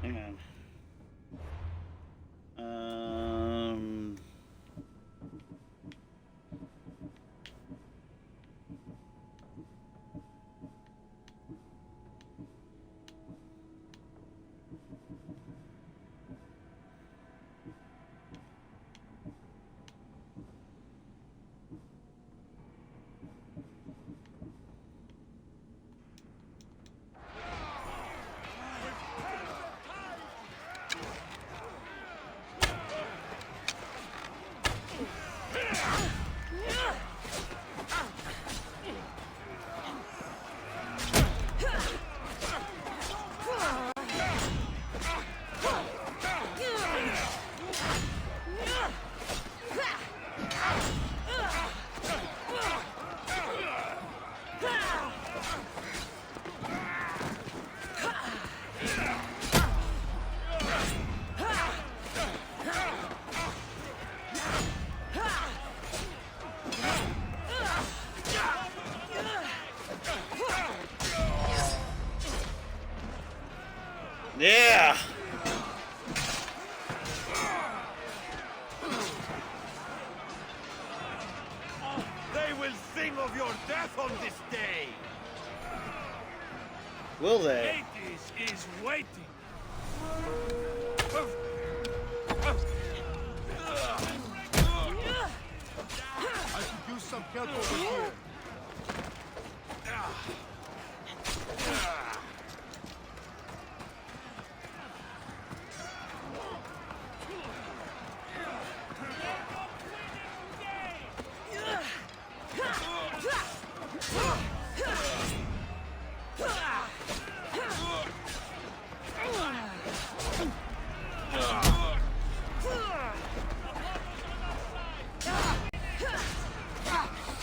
Hang on. Yeah! They will sing of your death on this day! Will they? Hades is waiting. I could use some help over here.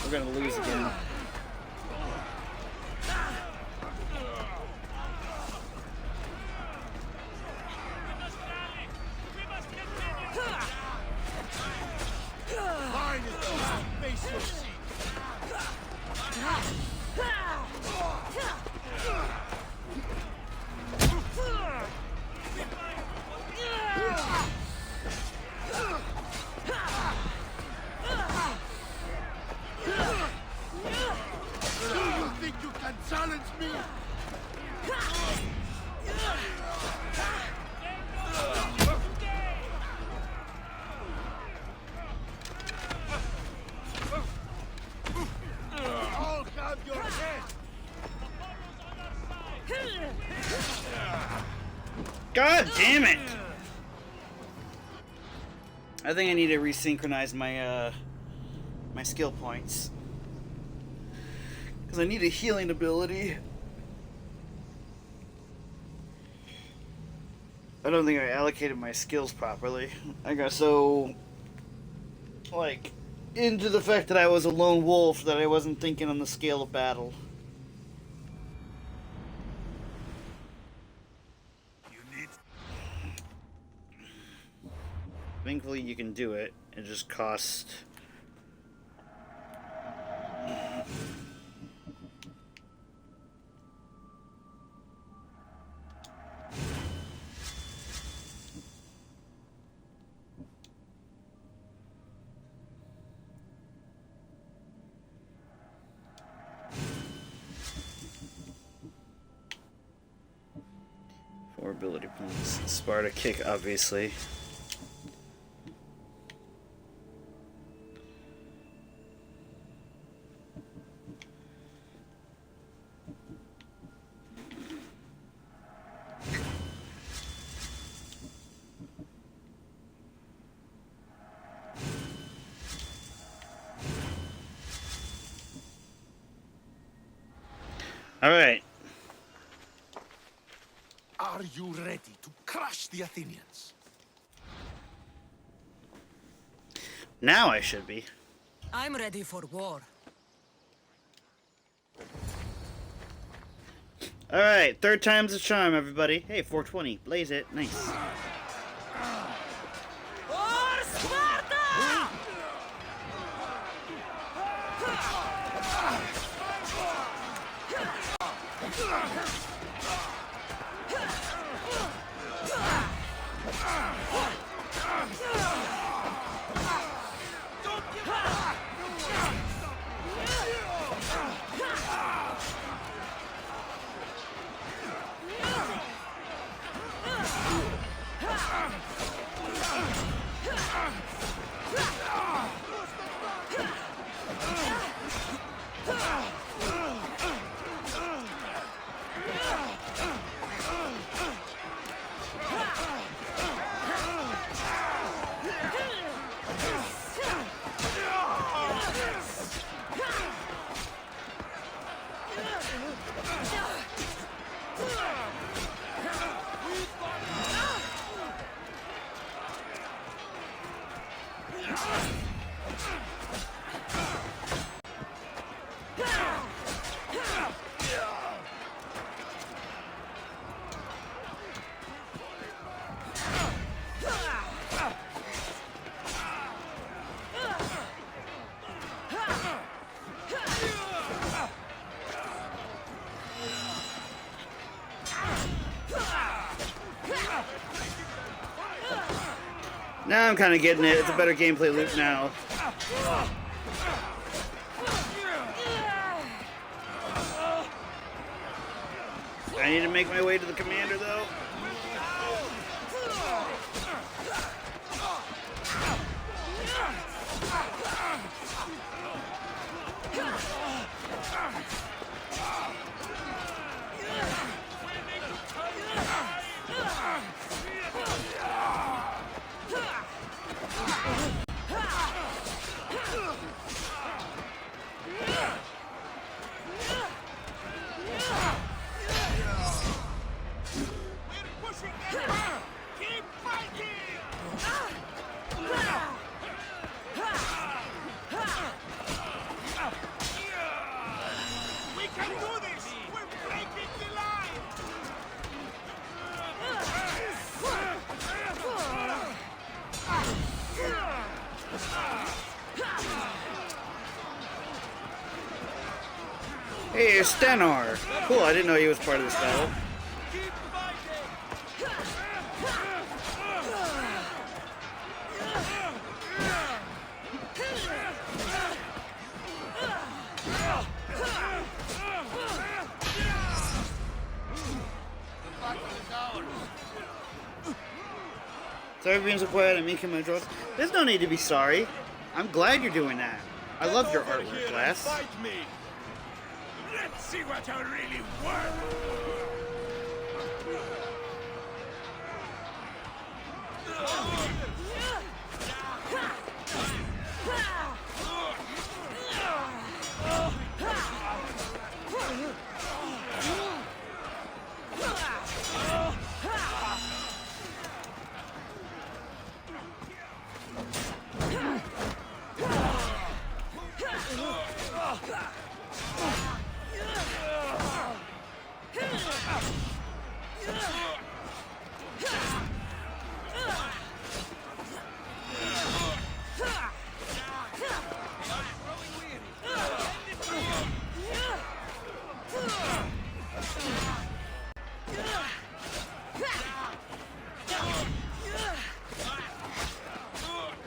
We're gonna lose again. Mine is the last face you'll see. Do you think you can challenge me? I'll have your head. God damn it! I think I need to resynchronize my my skill points. Because I need a healing ability. I don't think I allocated my skills properly. I got so, like, into the fact that I was a lone wolf that I wasn't thinking on the scale of battle. Thankfully you can do it. It just costs... Four ability points. Sparta kick, obviously. All right. Are you ready to crush the Athenians? Now I should be. I'm ready for war. All right, third time's a charm, everybody. Hey, 420, blaze it, nice. For Sparta! Now I'm kind of getting it. It's a better gameplay loop now. I need to make my way to the commander, though. Hey, Stenar. Cool, I didn't know he was part of this battle. Sorry for being so quiet. I'm making my draws. There's no need to be sorry. I'm glad you're doing that. I love your artwork, Glass. Fight me. Let's see what you're really worth.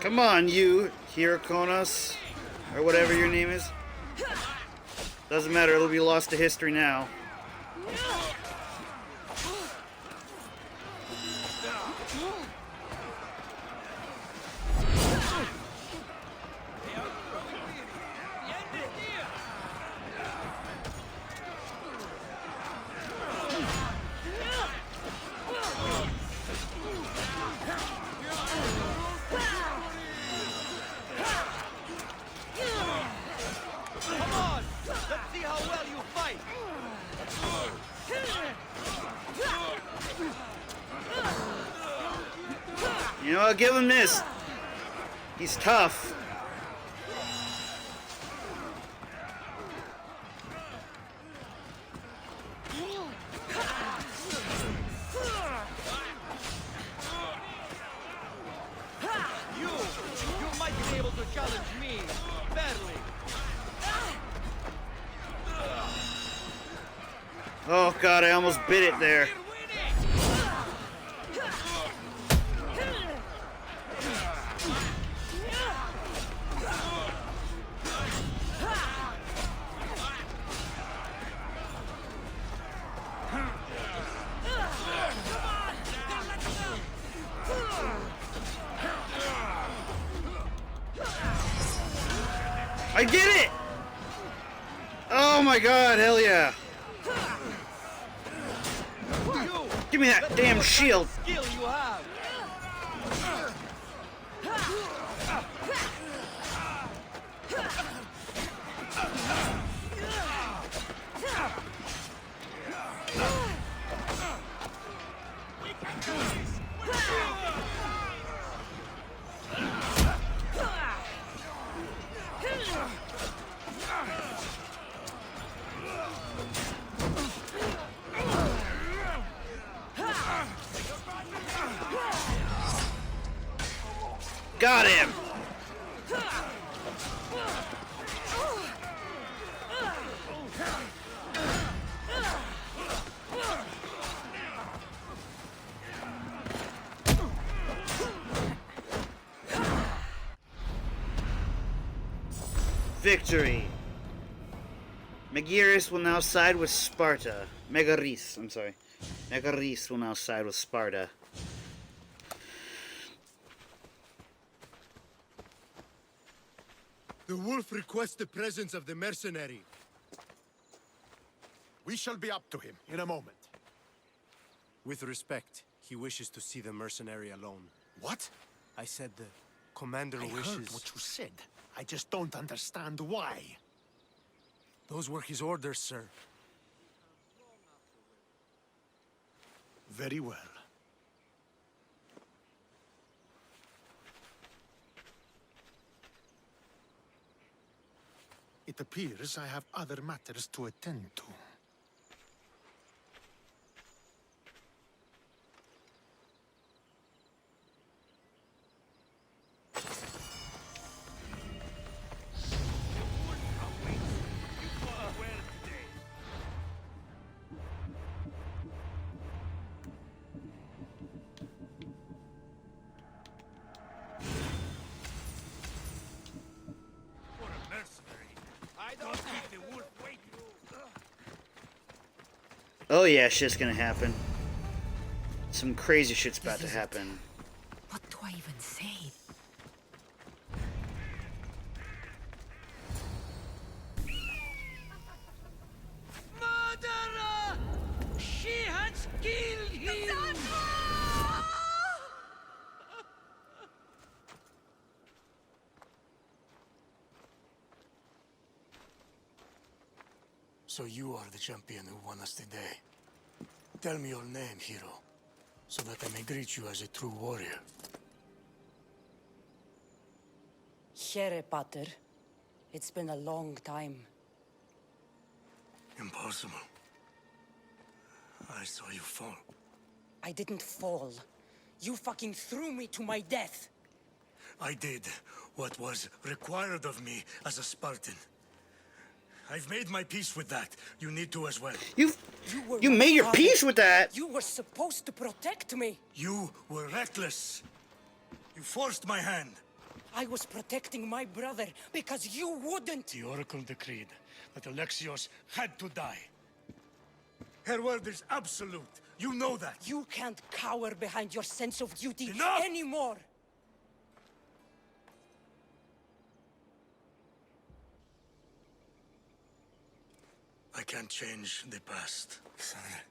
Come on, you, Hyrkonos, or whatever your name is. Doesn't matter, it'll be lost to history now. You know, I'll give him this. He's tough. You might be able to challenge me, fairly. Oh God, I almost bit it there. I did it! Oh my God, hell yeah. Give me that damn shield. Skill you have. Got him! Victory! Megaris will now side with Sparta. Megaris, I'm sorry. Megaris will now side with Sparta. The wolf requests the presence of the mercenary. We shall be up to him in a moment. With respect, he wishes to see the mercenary alone. What? I said the commander I wishes... heard what you said. I just don't understand why. Those were his orders, sir. Very well. It appears I have other matters to attend to. Oh yeah, shit's gonna happen. Some crazy shit's about to happen. What do I even say? Murderer! She has killed him! So you are the champion who won us today. Tell me your name, hero, so that I may greet you as a true warrior. Here, Pater. It's been a long time. Impossible. I saw you fall. I didn't fall. You fucking threw me to my death. I did what was required of me as a Spartan. I've made my peace with that. You need to as well. You made your peace with that. You were supposed to protect me. You were reckless. You forced my hand. I was protecting my brother because you wouldn't. The Oracle decreed that Alexios had to die. Her word is absolute. You know that. You can't cower behind your sense of duty Enough! anymore. I can't change the past, Kassandra.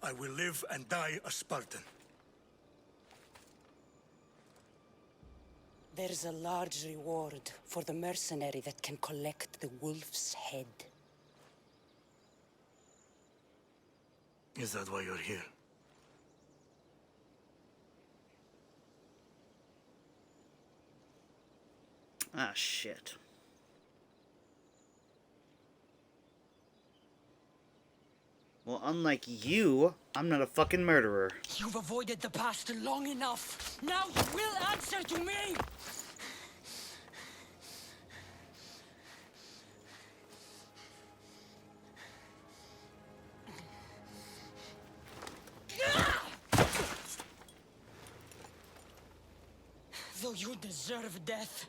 I will live and die a Spartan. There's a large reward for the mercenary that can collect the wolf's head. Is that why you're here? Ah, shit. Well, unlike you, I'm not a fucking murderer. You've avoided the past long enough. Now you will answer to me! Though you deserve death,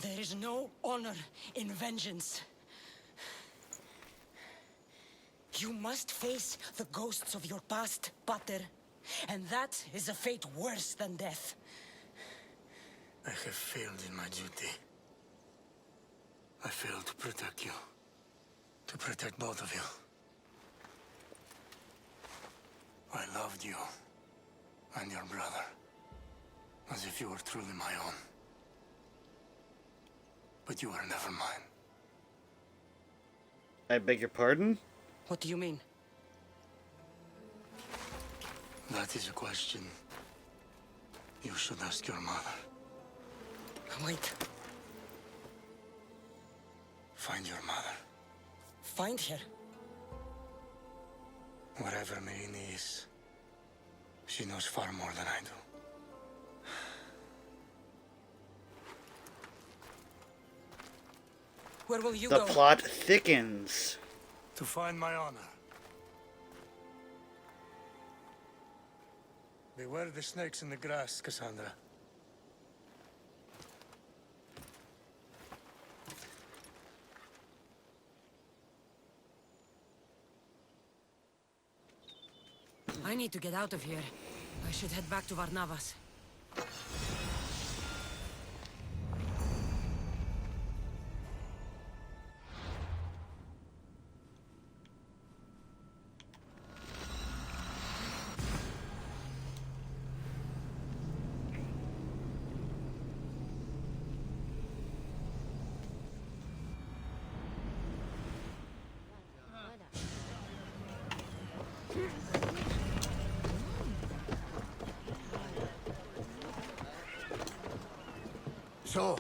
there is no honor in vengeance. You must face the ghosts of your past, Pater. And that is a fate worse than death. I have failed in my duty. I failed to protect you. To protect both of you. I loved you and your brother as if you were truly my own. But you were never mine. I beg your pardon? What do you mean? That is a question you should ask your mother. Wait. Find your mother. Find her? Wherever Merini is, she knows far more than I do. Where will you The go? plot thickens. To find my honor. Beware the snakes in the grass, Kassandra. I need to get out of here. I should head back to Varnavas. So,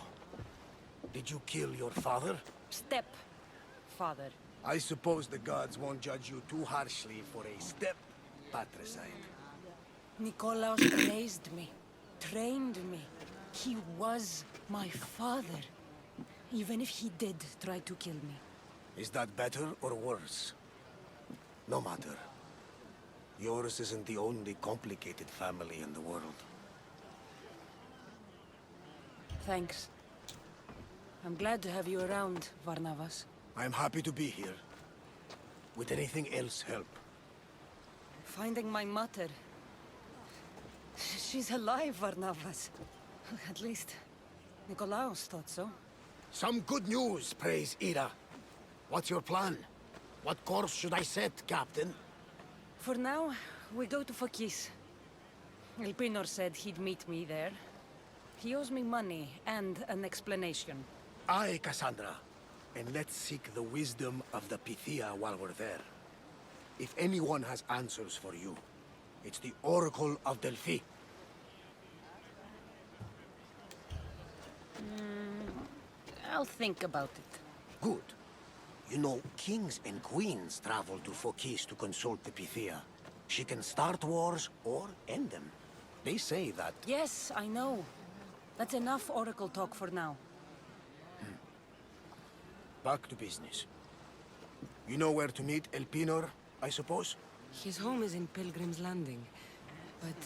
did you kill your father? Step-father. I suppose the gods won't judge you too harshly for a step-patricide. Nikolaos raised me, trained me. He was my father. Even if he did try to kill me. Is that better or worse? No matter. Yours isn't the only complicated family in the world. Thanks. I'm glad to have you around, Varnavas. I'm happy to be here. Would anything else help? Finding my mother. She's alive, Varnavas. At least, Nikolaos thought so. Some good news, praise Ira. What's your plan? What course should I set, Captain? For now, we go to Phokis. Elpinor said he'd meet me there. He owes me money and an explanation. Aye, Kassandra. And let's seek the wisdom of the Pythia while we're there. If anyone has answers for you, it's the Oracle of Delphi. I'll think about it. Good. You know, kings and queens travel to Phokis to consult the Pythia. She can start wars or end them. They say that... Yes, I know. That's enough Oracle talk for now. Back to business. You know where to meet Elpinor, I suppose? His home is in Pilgrim's Landing. But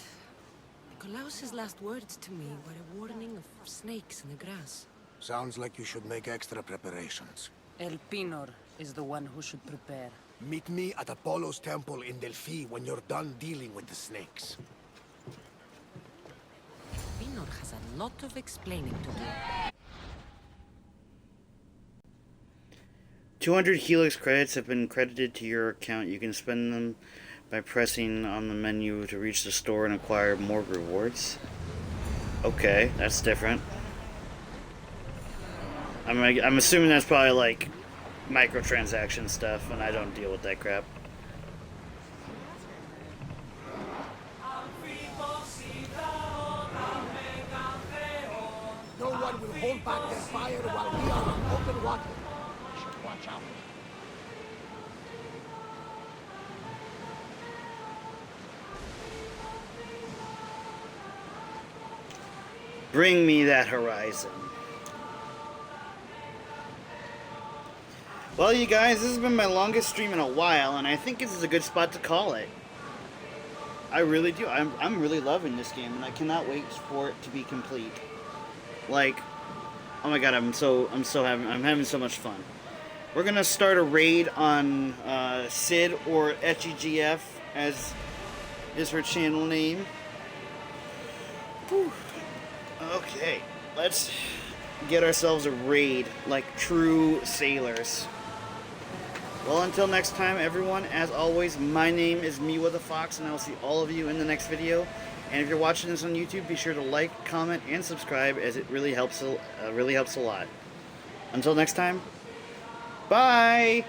Nikolaos' last words to me were a warning of snakes in the grass. Sounds like you should make extra preparations. Elpinor is the one who should prepare. Meet me at Apollo's temple in Delphi when you're done dealing with the snakes. Elpinor has a lot of explaining to do. 200 Helix credits have been credited to your account. You can spend them by pressing on the menu to reach the store and acquire more rewards. Okay, that's different. I'm assuming that's probably like microtransaction stuff, and I don't deal with that crap. No one will hold back their fire while we are on open water. We should watch out. Bring me that horizon. Well, you guys, this has been my longest stream in a while, and I think this is a good spot to call it. I really do. I'm really loving this game, and I cannot wait for it to be complete. Like, oh my god, I'm having so much fun. We're gonna start a raid on Sid, or HEGF, as is her channel name. Whew. Okay, let's get ourselves a raid like true sailors. Well, until next time, everyone, as always, my name is Mewa the Fox, and I will see all of you in the next video. And if you're watching this on YouTube, be sure to like, comment, and subscribe, as it really helps a lot. Until next time, bye!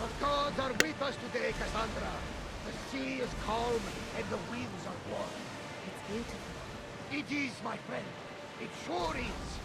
The gods are with us today, Kassandra. The sea is calm and the winds are warm. It's beautiful. It is, my friend. It sure is.